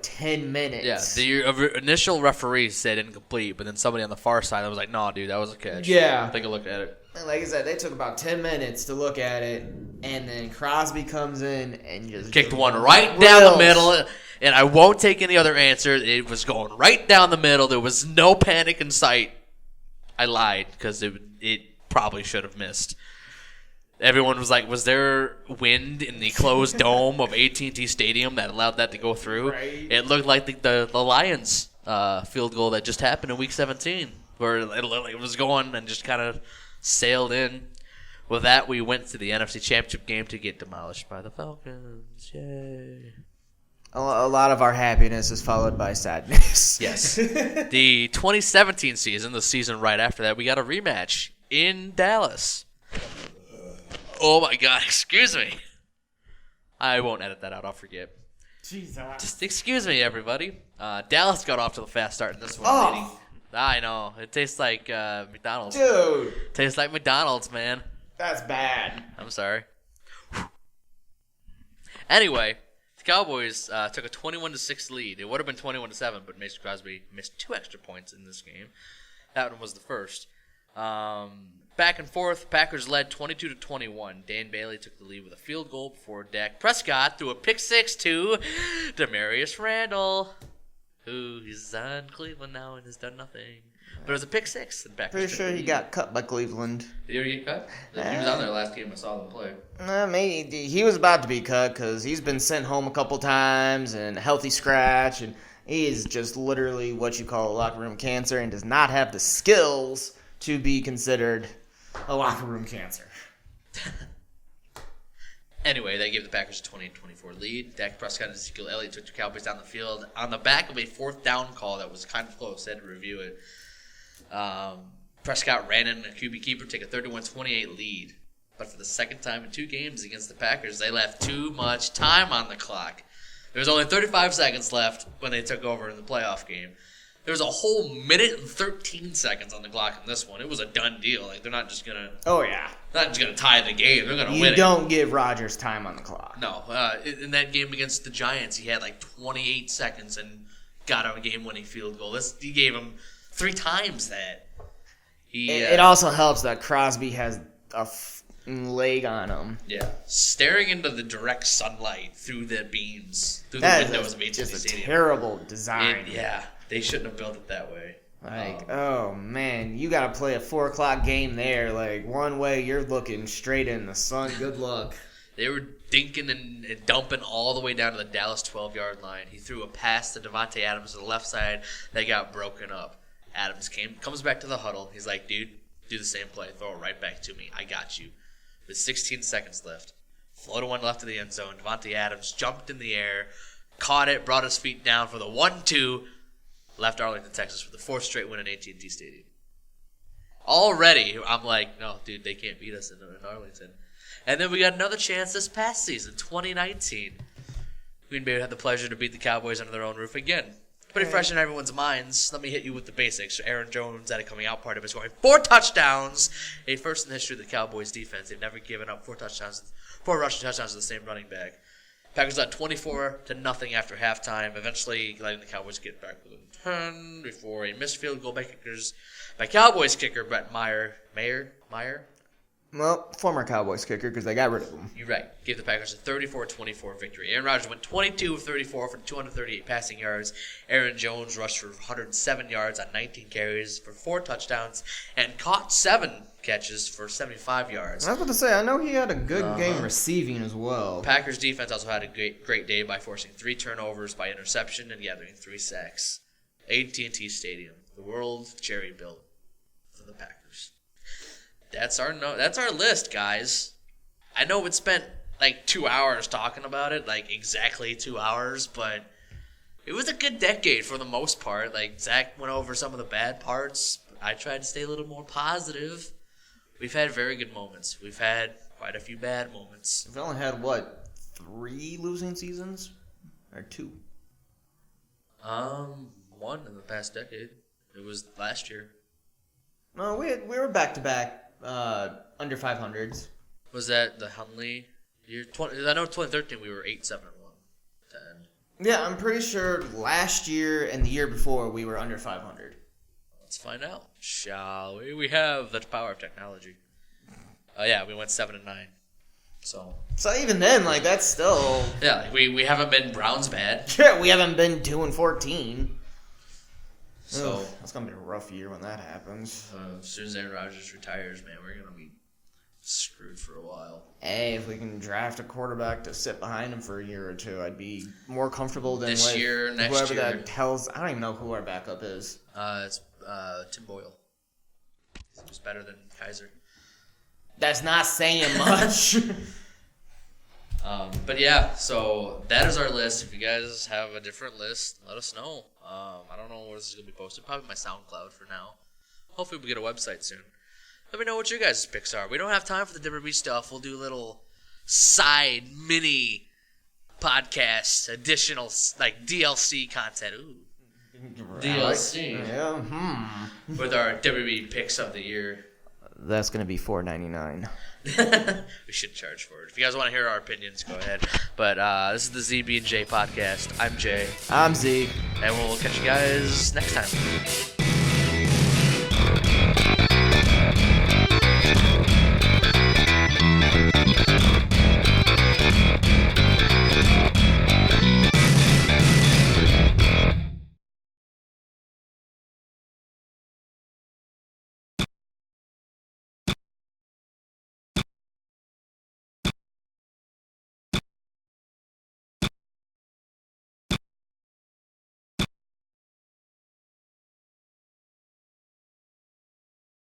10 minutes. Yeah, the initial referee said incomplete, but then somebody on the far side was like, "No, dude, that was a catch." Yeah, take a look at it. And like I said, they took about 10 minutes to look at it, and then Crosby comes in and just kicked one right down the middle. And I won't take any other answer. It was going right down the middle. There was no panic in sight. I lied because it probably should have missed. Everyone was like, was there wind in the closed dome of AT&T Stadium that allowed that to go through? Right. It looked like the Lions field goal that just happened in Week 17, where it was going and just kind of sailed in. With that, we went to the NFC Championship game to get demolished by the Falcons. Yay. A lot of our happiness is followed by sadness. Yes. The 2017 season, the season right after that, we got a rematch in Dallas. Oh, my God. Excuse me. I won't edit that out. I'll forget. Jesus. Just excuse me, everybody. Dallas got off to the fast start in this one. Oh. I know. It tastes like McDonald's. Dude. Tastes like McDonald's, man. That's bad. I'm sorry. Anyway, the Cowboys took a 21-6 lead. It would have been 21-7, but Mason Crosby missed 2 extra points in this game. That one was the first. Back and forth, Packers led 22-21. Dan Bailey took the lead with a field goal before Dak Prescott threw a pick six to Demarius Randall, who is on Cleveland now and has done nothing. But it was a pick six. And Pretty sure he got cut by Cleveland. Did he already get cut? He was on there last game. I saw them play. Maybe he was about to be cut because he's been sent home a couple times and a healthy scratch. And He is just literally what you call a locker room cancer and does not have the skills to be considered a locker room cancer. Anyway, they gave the Packers a 28-24 lead. Dak Prescott and Ezekiel Elliott took the Cowboys down the field on the back of a fourth down call that was kind of close. They had to review it. Prescott ran in a QB keeper to take a 31-28 lead. But for the second time in 2 games against the Packers, they left too much time on the clock. There was only 35 seconds left when they took over in the playoff game. There was a whole minute and 13 seconds on the clock in this one. It was a done deal. Like, they're not just gonna. Oh yeah. Not just gonna tie the game. They're gonna win it. You don't give Rodgers time on the clock. No. In that game against the Giants, he had like 28 seconds and got a game-winning field goal. He gave him 3 times that. It also helps that Crosby has a leg on him. Yeah. Staring into the direct sunlight through the beams, through the windows of AT&T Stadium. Just a Stadium. terrible design. Yeah. They shouldn't have built it that way. Like, oh man, you gotta play a 4 o'clock game there. Like, one way you're looking straight in the sun. Good luck. They were dinking and dumping all the way down to the Dallas 12-yard line. He threw a pass to Davante Adams to the left side that got broken up. Adams comes back to the huddle. He's like, dude, do the same play. Throw it right back to me. I got you. With 16 seconds left, floated one left of the end zone. Davante Adams jumped in the air, caught it, brought his feet down for the 1-2. Left Arlington, Texas for the 4th straight win in AT&T Stadium. Already, I'm like, no, dude, they can't beat us in Arlington. And then we got another chance this past season, 2019. Green Bay had the pleasure to beat the Cowboys under their own roof again. Pretty fresh in everyone's minds. Let me hit you with the basics. Aaron Jones at a coming out party was scoring 4 touchdowns. A first in the history of the Cowboys defense. They've never given up 4 rushing touchdowns to the same running back. Packers led 24-0 after halftime, eventually letting the Cowboys get back within 10 before a missed field goal by Cowboys kicker Brett Meyer. Well, former Cowboys kicker because they got rid of him. You're right. Gave the Packers a 34-24 victory. Aaron Rodgers went 22 of 34 for 238 passing yards. Aaron Jones rushed for 107 yards on 19 carries for 4 touchdowns and caught 7 catches for 75 yards. I was about to say, I know he had a good game receiving as well. Packers defense also had a great day by forcing 3 turnovers by interception and gathering 3 sacks. AT&T Stadium, the world Jerry built for the Packers. That's our list, guys. I know we spent like 2 hours talking about it, like exactly 2 hours, but it was a good decade for the most part. Like, Zach went over some of the bad parts. I tried to stay a little more positive. We've had very good moments. We've had quite a few bad moments. We've only had, 3 losing seasons? Or 2? 1 in the past decade. It was last year. No, we were back-to-back under 500s. Was that the Hunley year? I know 2013 we were 8-7-1. 10. Yeah, I'm pretty sure last year and the year before we were under 500. Let's find out, shall we? We have the power of technology. Yeah, we went 7-9. So even then, like, that's still... Yeah, like we haven't been Browns bad. Yeah, we haven't been 2-14. So that's gonna be a rough year when that happens. As soon as Aaron Rodgers retires, man, we're gonna be screwed for a while. Hey, if we can draft a quarterback to sit behind him for a year or 2, I'd be more comfortable than this year, next whoever year. that tells. I don't even know who our backup is. It's Tim Boyle. He was better than Kaiser. That's not saying much. But yeah, so that is our list. If you guys have a different list, let us know. I don't know where this is going to be posted. Probably my SoundCloud for now. Hopefully we get a website soon. Let me know what your guys' picks are. We don't have time for the WWE stuff. We'll do little side mini podcasts, additional like DLC content. Ooh. DLC. Yeah. With our WWE picks of the year. That's going to be $4.99. We should charge for it. If you guys want to hear our opinions, go ahead. But this is the ZB&J podcast. I'm Jay. I'm Zeke. And we'll catch you guys next time.